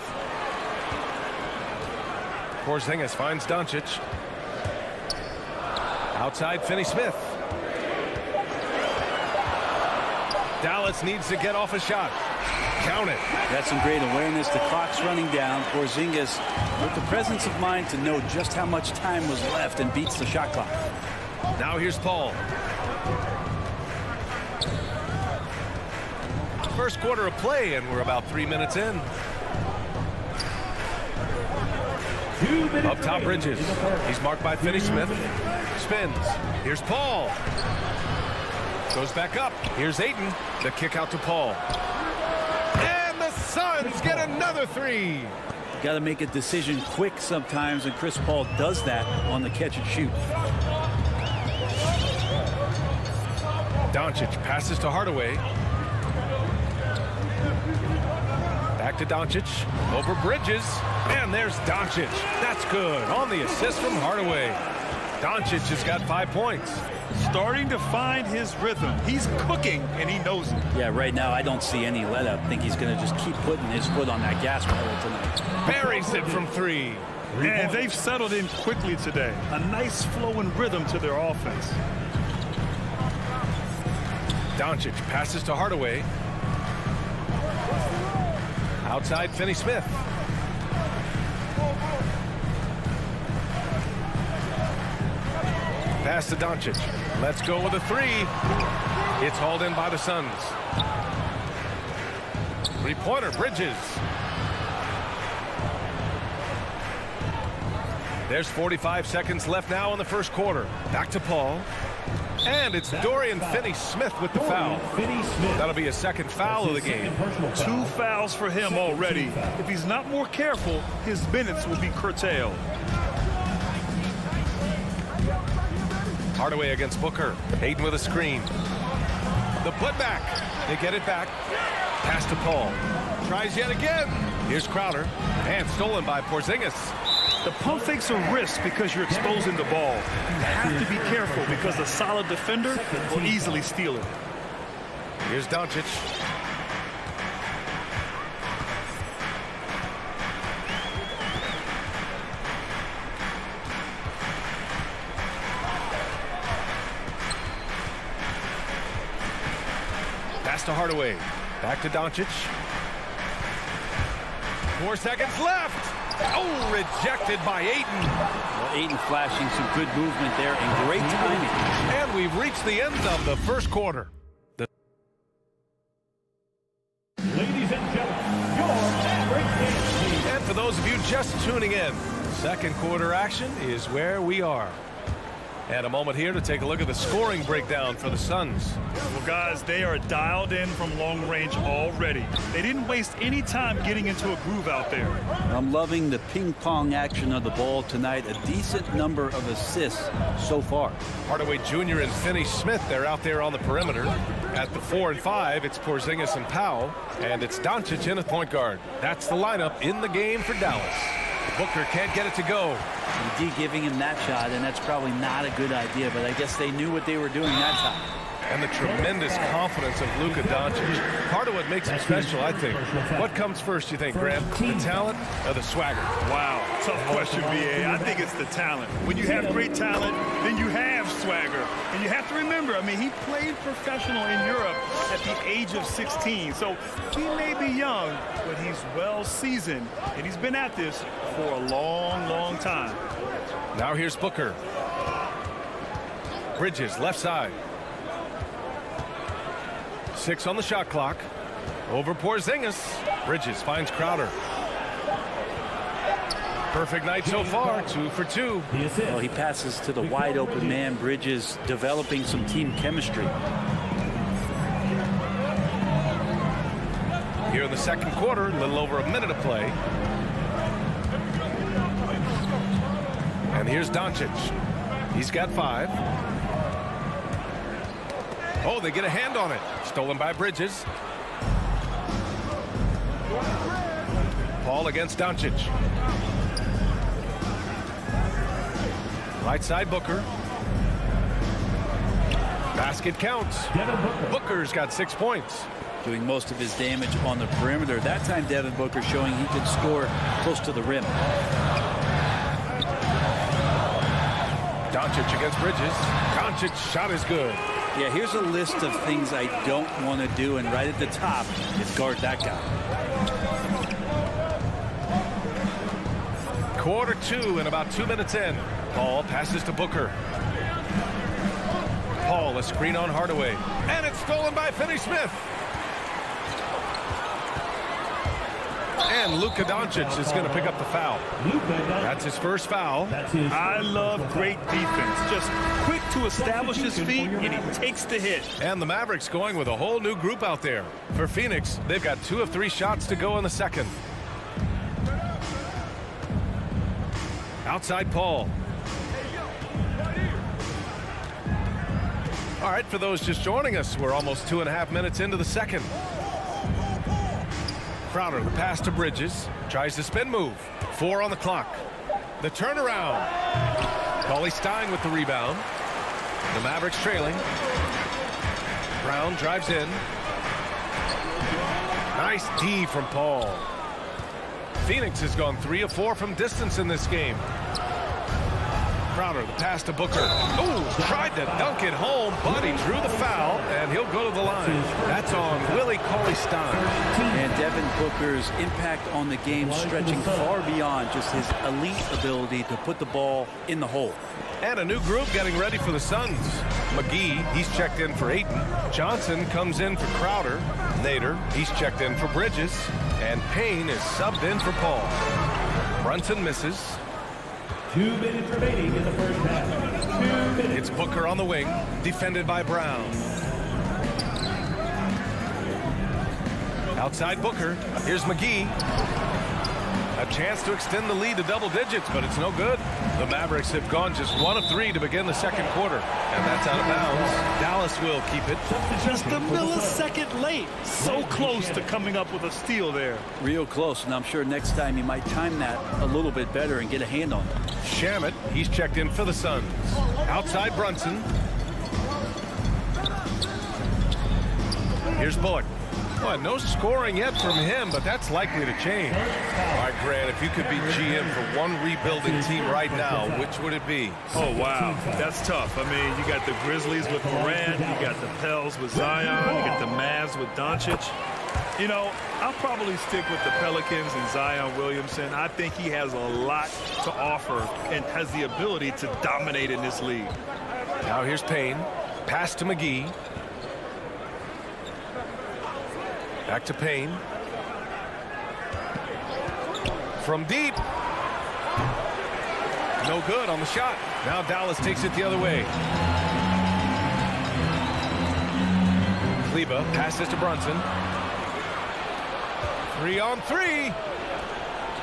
Porzingis finds Doncic. Outside Finney-Smith. Dallas needs to get off a shot. Count it. That's some great awareness. The clock's running down. Porzingis with the presence of mind to know just how much time was left and beats the shot clock. Now here's Paul. First quarter of play, and we're about 3 minutes in. Up top, Bridges. He's marked by Finney-Smith. Spins. Here's Paul. Goes back up. Here's Ayton. The kick out to Paul. And the Suns get another 3. Got to make a decision quick sometimes, and Chris Paul does that on the catch and shoot. Doncic passes to Hardaway. Back to Doncic. Over Bridges. And there's Doncic. That's good. On the assist from Hardaway. Doncic has got 5 points. Starting to find his rhythm. He's cooking, and he knows it. Yeah, right now I don't see any let up. I think he's going to just keep putting his foot on that gas pedal tonight. Buries it from 3. And they've settled in quickly today. A nice flowing rhythm to their offense. Doncic passes to Hardaway. Outside Finney-Smith. Pass to Doncic. Let's go with a 3. It's hauled in by the Suns. 3-pointer, Bridges. There's 45 seconds left now in the first quarter. Back to Paul. And it's Dorian Finney-Smith with the foul. That'll be a second foul of the game. 2 fouls for him already. If he's not more careful, his minutes will be curtailed. Hardaway against Booker. Ayton with a screen. The putback. They get it back. Pass to Paul. Tries yet again. Here's Crowder. And stolen by Porzingis. The pump fake's a risk because you're exposing the ball. You have to be careful because a solid defender will easily steal it. Here's Doncic. Pass to Hardaway. Back to Doncic. 4 seconds left. Oh, rejected by Ayton. Well, Ayton flashing some good movement there and great timing. And we've reached the end of the first quarter. Ladies and gentlemen, your Maverick. And for those of you just tuning in, second quarter action is where we are. And a moment here to take a look at the scoring breakdown for the Suns. Well, guys, they are dialed in from long range already. They didn't waste any time getting into a groove out there. I'm loving the ping pong action of the ball tonight. A decent number of assists so far. Hardaway Jr. and Finney-Smith, they're out there on the perimeter. At the 4 and 5, it's Porzingis and Powell. And it's Doncic in at point guard. That's the lineup in the game for Dallas. Booker can't get it to go. D giving him that shot, and that's probably not a good idea, but I guess they knew what they were doing that time. And the tremendous confidence of Luka Doncic. Part of what makes him special, I think. What comes first, you think, Graham? The talent or the swagger? Wow, tough question, BA. I think it's the talent. When you have great talent, then you have swagger. And you have to remember, I mean, he played professional in Europe at the age of 16. So he may be young, but he's well seasoned. And he's been at this for a long, long time. Now here's Booker. Bridges, left side. 6 on the shot clock. Over Porzingis. Bridges finds Crowder. Perfect night so far, 2 for 2. Well, he passes to the wide open man. Bridges developing some team chemistry. Here in the second quarter, a little over a minute of play. And here's Doncic. He's got 5. Oh, they get a hand on it. Stolen by Bridges. Paul against Doncic. Right side Booker. Basket counts. Booker's got 6 points. Doing most of his damage on the perimeter. That time Devin Booker showing he can score close to the rim. Doncic against Bridges. Doncic's shot is good. Yeah, here's a list of things I don't want to do, and right at the top is guard that guy. Quarter 2 and about 2 minutes in. Paul passes to Booker. Paul, a screen on Hardaway. And it's stolen by Finney-Smith. And Luka Doncic is going to pick up the foul. That's his first foul. I love great defense. Just quick to establish his feet, and he takes the hit. And the Mavericks going with a whole new group out there. For Phoenix, they've got 2 of 3 shots to go in the second. Outside Paul. All right, for those just joining us, we're almost 2.5 minutes into the second. Crowder, the pass to Bridges. Tries the spin move. 4 on the clock. The turnaround. Cauley-Stein with the rebound. The Mavericks trailing. Brown drives in. Nice D from Paul. Phoenix has gone 3 of 4 from distance in this game. Crowder, the pass to Booker. Oh, tried to dunk it home, but he drew the foul, and he'll go to the line. That's on Willie Cauley-Stein. And Devin Booker's impact on the game stretching far beyond just his elite ability to put the ball in the hole. And a new group getting ready for the Suns. McGee, he's checked in for Ayton. Johnson comes in for Crowder. Nader, he's checked in for Bridges. And Payne is subbed in for Paul. Brunson misses. 2 minutes remaining in the first half. 2 minutes. It's Booker on the wing, defended by Brown. Outside Booker. Here's McGee. A chance to extend the lead to double digits, but it's no good. The Mavericks have gone just 1 of 3 to begin the second quarter, and that's out of bounds. Dallas will keep it. Just a millisecond late. So close to coming up with a steal there. Real close, and I'm sure next time he might time that a little bit better and get a hand on it. Shamet, he's checked in for the Suns. Outside Brunson. Here's Bullock. Well, no scoring yet from him, but that's likely to change. All right, Grant, if you could be GM for one rebuilding team right now, which would it be? Oh, wow. That's tough. I mean, you got the Grizzlies with Morant, you got the Pels with Zion, you got the Mavs with Doncic. You know, I'll probably stick with the Pelicans and Zion Williamson. I think he has a lot to offer and has the ability to dominate in this league. Now here's Payne. Pass to McGee. Back to Payne. From deep. No good on the shot. Now Dallas takes it the other way. Kleber passes to Brunson. 3 on 3.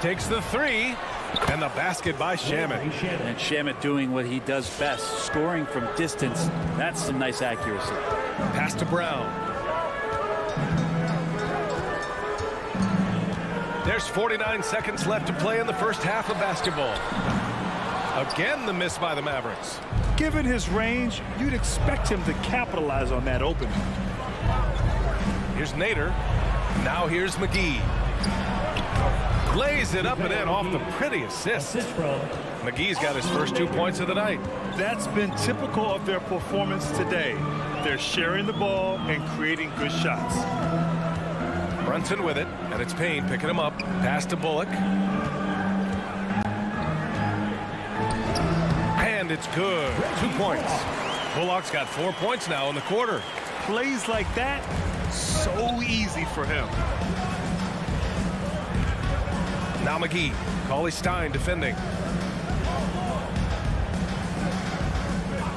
Takes the 3. And the basket by Shamet. And Shamet doing what he does best, scoring from distance. That's some nice accuracy. Pass to Brown. There's 49 seconds left to play in the first half of basketball. Again, the miss by the Mavericks. Given his range, you'd expect him to capitalize on that opening. Here's Nader. Now here's McGee. Lays it up and in off the pretty assist. McGee's got his first 2 points of the night. That's been typical of their performance today. They're sharing the ball and creating good shots. Brunson with it, and it's Payne picking him up. Pass to Bullock. And it's good. 2 points. Bullock's got 4 points now in the quarter. Plays like that, so easy for him. Now McGee. Cauley-Stein defending.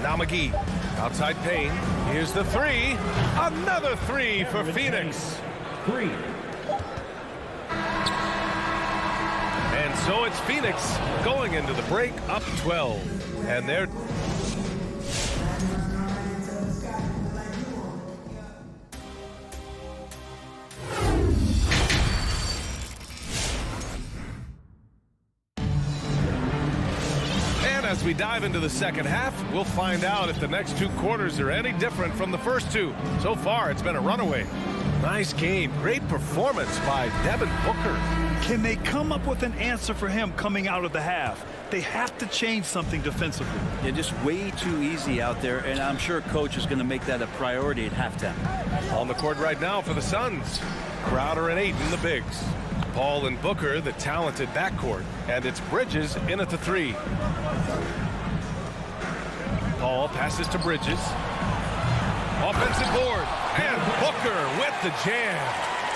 Now McGee. Outside Payne. Here's the 3. Another 3 for Phoenix. 3. And so it's Phoenix going into the break up 12. And they're... And as we dive into the second half, we'll find out if the next 2 quarters are any different from the first 2. So far, it's been a runaway. Nice game. Great performance by Devin Booker. Can they come up with an answer for him coming out of the half? They have to change something defensively. They're just way too easy out there, and I'm sure coach is going to make that a priority at halftime. On the court right now for the Suns. Crowder and Ayton, the bigs. Paul and Booker, the talented backcourt. And it's Bridges in at the 3. Paul passes to Bridges. Offensive board. And Booker with the jam.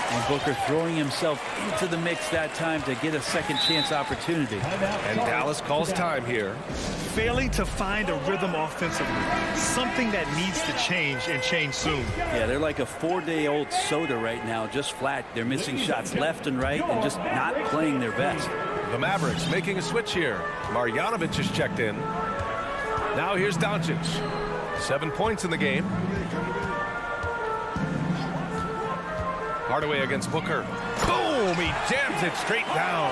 And Booker throwing himself into the mix that time to get a second chance opportunity. And Dallas calls time here. Failing to find a rhythm offensively. Something that needs to change and change soon. Yeah, they're like a 4-day-old soda right now, just flat. They're missing shots left and right and just not playing their best. The Mavericks making a switch here. Marjanovic is checked in. Now here's Doncic. 7 points in the game. Hardaway against Booker. Boom! He jams it straight down.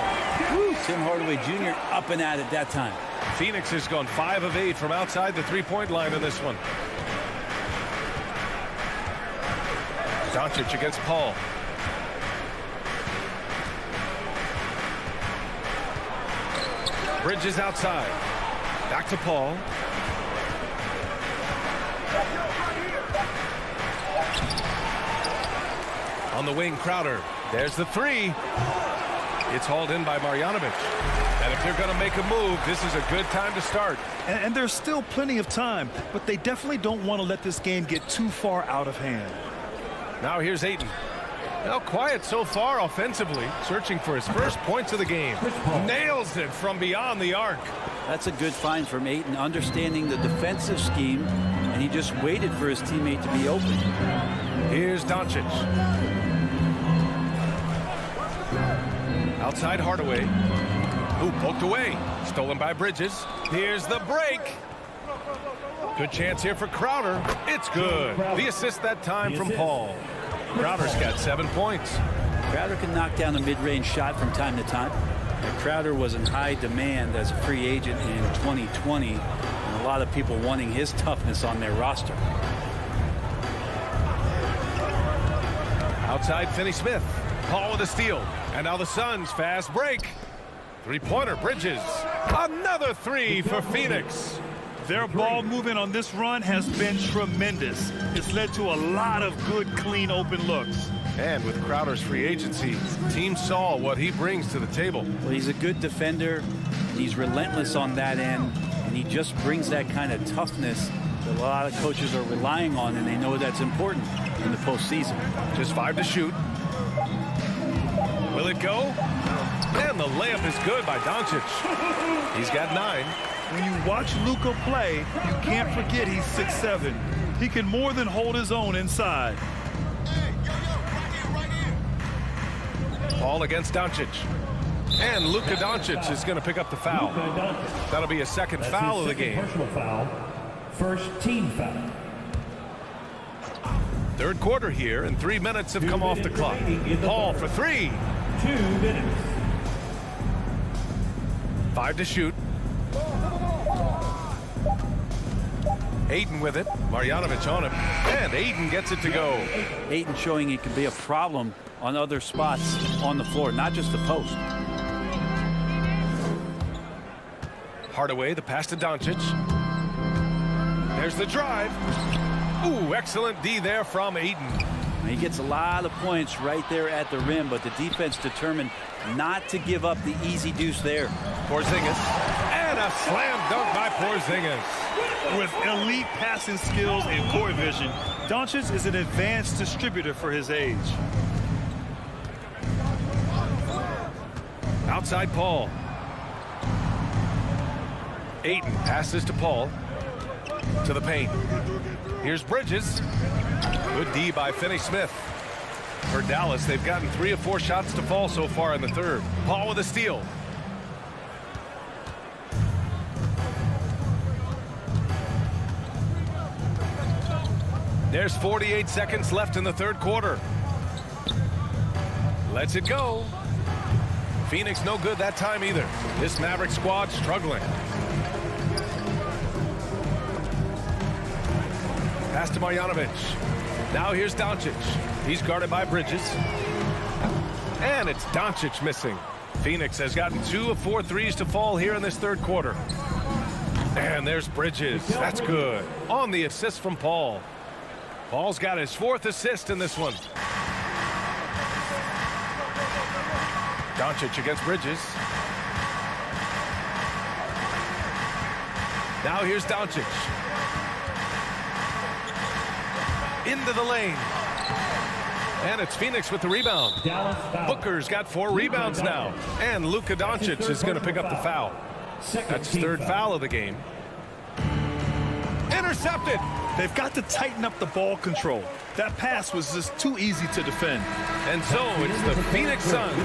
Woo, Tim Hardaway Jr. up and at it that time. Phoenix has gone 5 of 8 from outside the three-point line in this one. Doncic against Paul. Bridges outside. Back to Paul. On the wing, Crowder. There's the 3. It's hauled in by Marjanovic. And if they're going to make a move, this is a good time to start. And there's still plenty of time, but they definitely don't want to let this game get too far out of hand. Now here's Ayton. Now quiet so far offensively, searching for his first points of the game. Nails it from beyond the arc. That's a good find from Ayton, understanding the defensive scheme, and he just waited for his teammate to be open. Here's Doncic. Outside Hardaway. Who poked away. Stolen by Bridges. Here's the break. Good chance here for Crowder. It's good. The assist that time from Paul. Crowder's got 7 points. Crowder can knock down a mid-range shot from time to time. And Crowder was in high demand as a free agent in 2020, and a lot of people wanting his toughness on their roster. Outside Finney-Smith. Paul with a steal. And now the Suns fast break. Three-pointer Bridges. Another three for Phoenix. Their ball movement on this run has been tremendous. It's led to a lot of good, clean, open looks. And with Crowder's free agency, team saw what he brings to the table. Well, he's a good defender. He's relentless on that end, and he just brings that kind of toughness that a lot of coaches are relying on, and they know that's important in the postseason. Just 5 to shoot. Will it go? And the layup is good by Doncic. He's got 9. When you watch Luka play, you can't forget he's 6'7". He can more than hold his own inside. Paul against Doncic. And Luka Doncic is going to pick up the foul. That'll be a second foul of the game. Personal foul. First team foul. Third quarter here, and 3 minutes have come off the clock. Paul for 3. 2 minutes. 5 to shoot. Ayton with it. Marjanovic on him. And Ayton gets it to go. Ayton showing it can be a problem on other spots on the floor, not just the post. Hardaway, the pass to Doncic. There's the drive. Ooh, excellent D there from Ayton. He gets a lot of points right there at the rim, but the defense determined not to give up the easy deuce there. Porzingis. And a slam dunk by Porzingis. With elite passing skills and court vision, Doncic is an advanced distributor for his age. Outside Paul. Ayton passes to Paul. To the paint. Here's Bridges. Good D by Finney-Smith. For Dallas, they've gotten 3 of 4 shots to fall so far in the third. Paul with a steal. There's 48 seconds left in the third quarter. Lets it go. Phoenix no good that time either. This Maverick squad struggling. Pass to Marjanovic. Now here's Doncic. He's guarded by Bridges. And it's Doncic missing. Phoenix has gotten 2 of 4 threes to fall here in this third quarter. And there's Bridges. That's good. On the assist from Paul. Paul's got his 4th assist in this one. Doncic against Bridges. Now here's Doncic. Into the lane. And it's Phoenix with the rebound. Booker's got 4 rebounds now. And Luka Doncic is going to pick up the foul. That's his 3rd foul of the game. Intercepted. They've got to tighten up the ball control. That pass was just too easy to defend. And so it's the Phoenix Suns.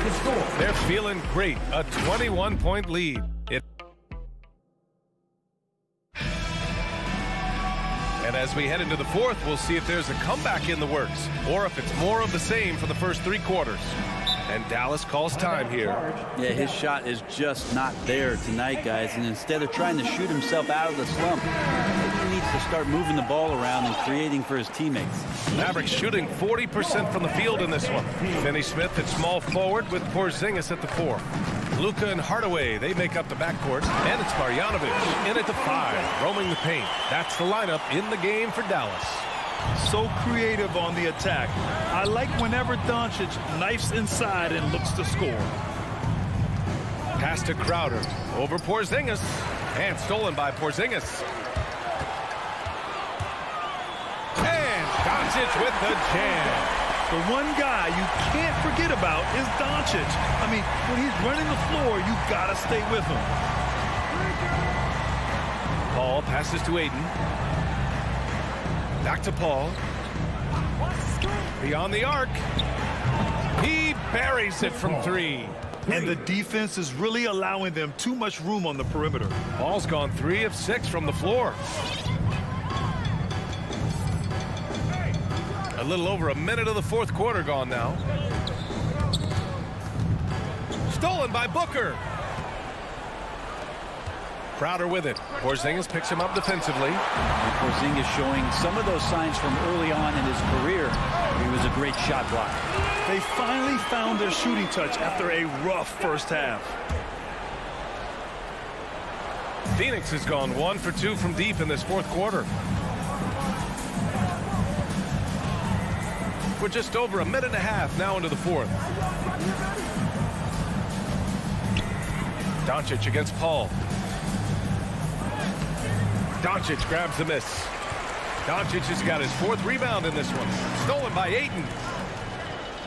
They're feeling great. A 21-point lead. And as we head into the fourth, we'll see if there's a comeback in the works or if it's more of the same for the first 3 quarters. And Dallas calls time here. Yeah, his shot is just not there tonight, guys. And instead of trying to shoot himself out of the slump, he needs to start moving the ball around and creating for his teammates. Mavericks shooting 40% from the field in this one. Finney-Smith at small forward with Porzingis at the 4. Luka and Hardaway, they make up the backcourt. And it's Marjanovic in at the 5, roaming the paint. That's the lineup in the game for Dallas. So creative on the attack. I like whenever Doncic knifes inside and looks to score. Pass to Crowder. Over Porzingis. And stolen by Porzingis. And Doncic with the jam. The one guy you can't forget about is Doncic. I mean, when he's running the floor, you gotta stay with him. Paul passes to Ayton. Back to Paul. Beyond the arc. He buries it from three. And the defense is really allowing them too much room on the perimeter. Paul's gone 3 of 6 from the floor. A little over a minute of the fourth quarter gone now. Stolen by Booker. Crowder with it. Porzingis picks him up defensively. And Porzingis showing some of those signs from early on in his career. He was a great shot blocker. They finally found their shooting touch after a rough first half. Phoenix has gone 1 for 2 from deep in this fourth quarter. We're just over a minute and a half now into the fourth. Doncic against Paul. Doncic grabs the miss. Doncic has got his 4th rebound in this one. Stolen by Ayton.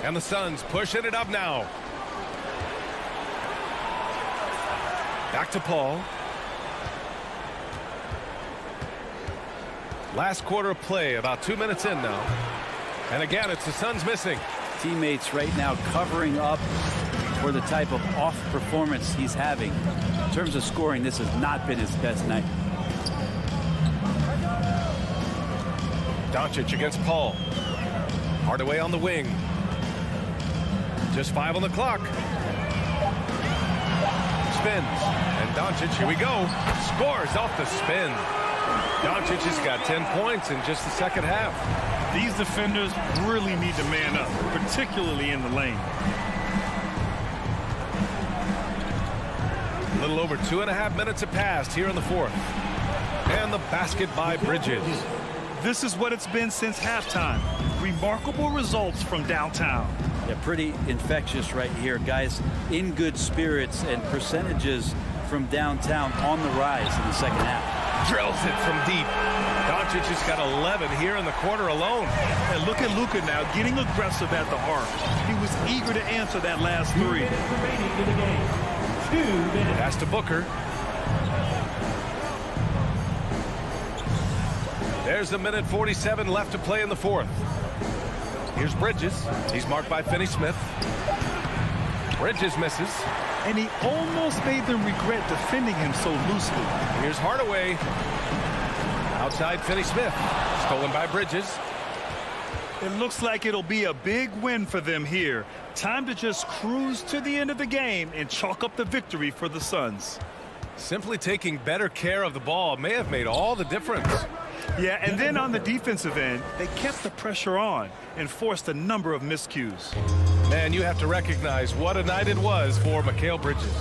And the Suns pushing it up now. Back to Paul. Last quarter of play, about 2 minutes in now. And again, it's the Suns missing. Teammates right now covering up for the type of off performance he's having. In terms of scoring, this has not been his best night. Doncic against Paul. Hardaway on the wing. Just 5 on the clock. Spins. And Doncic, here we go. Scores off the spin. Doncic has got 10 points in just the second half. These defenders really need to man up, particularly in the lane. A little over 2.5 minutes have passed here in the fourth. And the basket by Bridges. This is what it's been since halftime. Remarkable results from downtown. Yeah, pretty infectious right here, guys. In good spirits and percentages from downtown on the rise in the second half. Drills it from deep. Doncic has got 11 here in the quarter alone. And look at Luka now getting aggressive at the arc. He was eager to answer that last 3. Pass to Booker. There's a minute 47 left to play in the fourth. Here's Bridges. He's marked by Finney-Smith. Bridges misses. And he almost made them regret defending him so loosely. Here's Hardaway. Outside Finney-Smith. Stolen by Bridges. It looks like it'll be a big win for them here. Time to just cruise to the end of the game and chalk up the victory for the Suns. Simply taking better care of the ball may have made all the difference. Yeah, and then on the defensive end, they kept the pressure on and forced a number of miscues. Man, you have to recognize what a night it was for Mikal Bridges.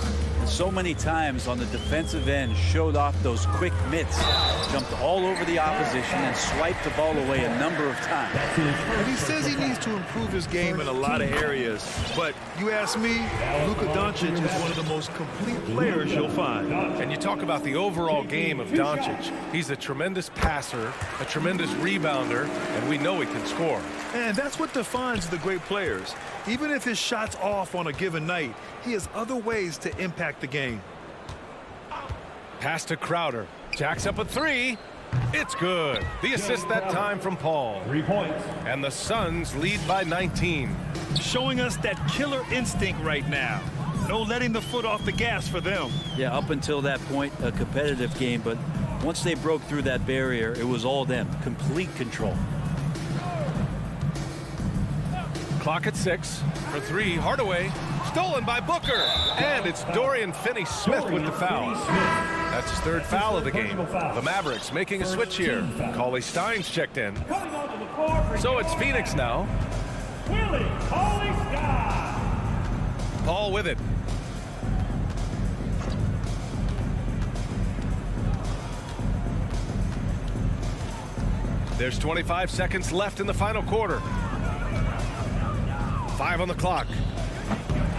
So many times on the defensive end showed off those quick mitts, jumped all over the opposition and swiped the ball away a number of times. And he says he needs to improve his game in a lot of areas, but you ask me, Luka Doncic is one of the most complete players you'll find. And you talk about the overall game of Doncic. He's a tremendous passer, a tremendous rebounder, and we know he can score. And that's what defines the great players. Even if his shot's off on a given night, he has other ways to impact the game. Pass to Crowder. Jacks up a 3. It's good. The assist that time from Paul. 3 points. And the Suns lead by 19. Showing us that killer instinct right now. No letting the foot off the gas for them. Yeah, up until that point, a competitive game, but once they broke through that barrier, it was all them. Complete control. Clock at 6. For 3, Hardaway. Stolen by Booker. And it's Dorian Finney-Smith with the foul. That's his 3rd foul of the game. The Mavericks making a switch here. Cauley-Stein's checked in. So it's Phoenix now. Paul with it. There's 25 seconds left in the final quarter. 5 on the clock.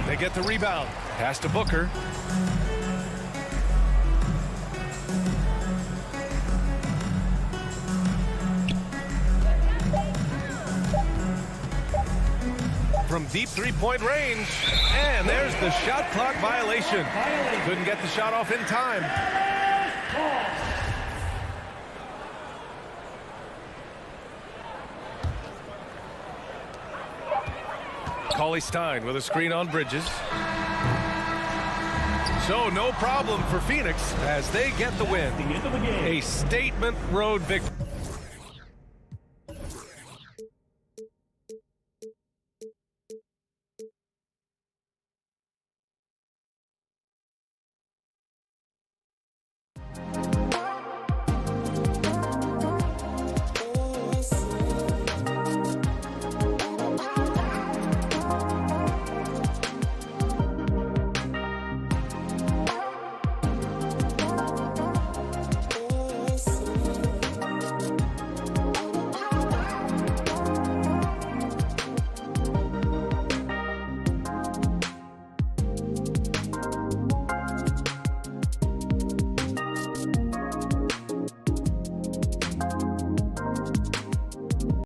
They get the rebound. Pass to Booker. from deep three-point range. And there's the shot clock violation. Couldn't get the shot off in time. Cauley-Stein with a screen on Bridges. So no problem for Phoenix as they get the win. A statement road victory.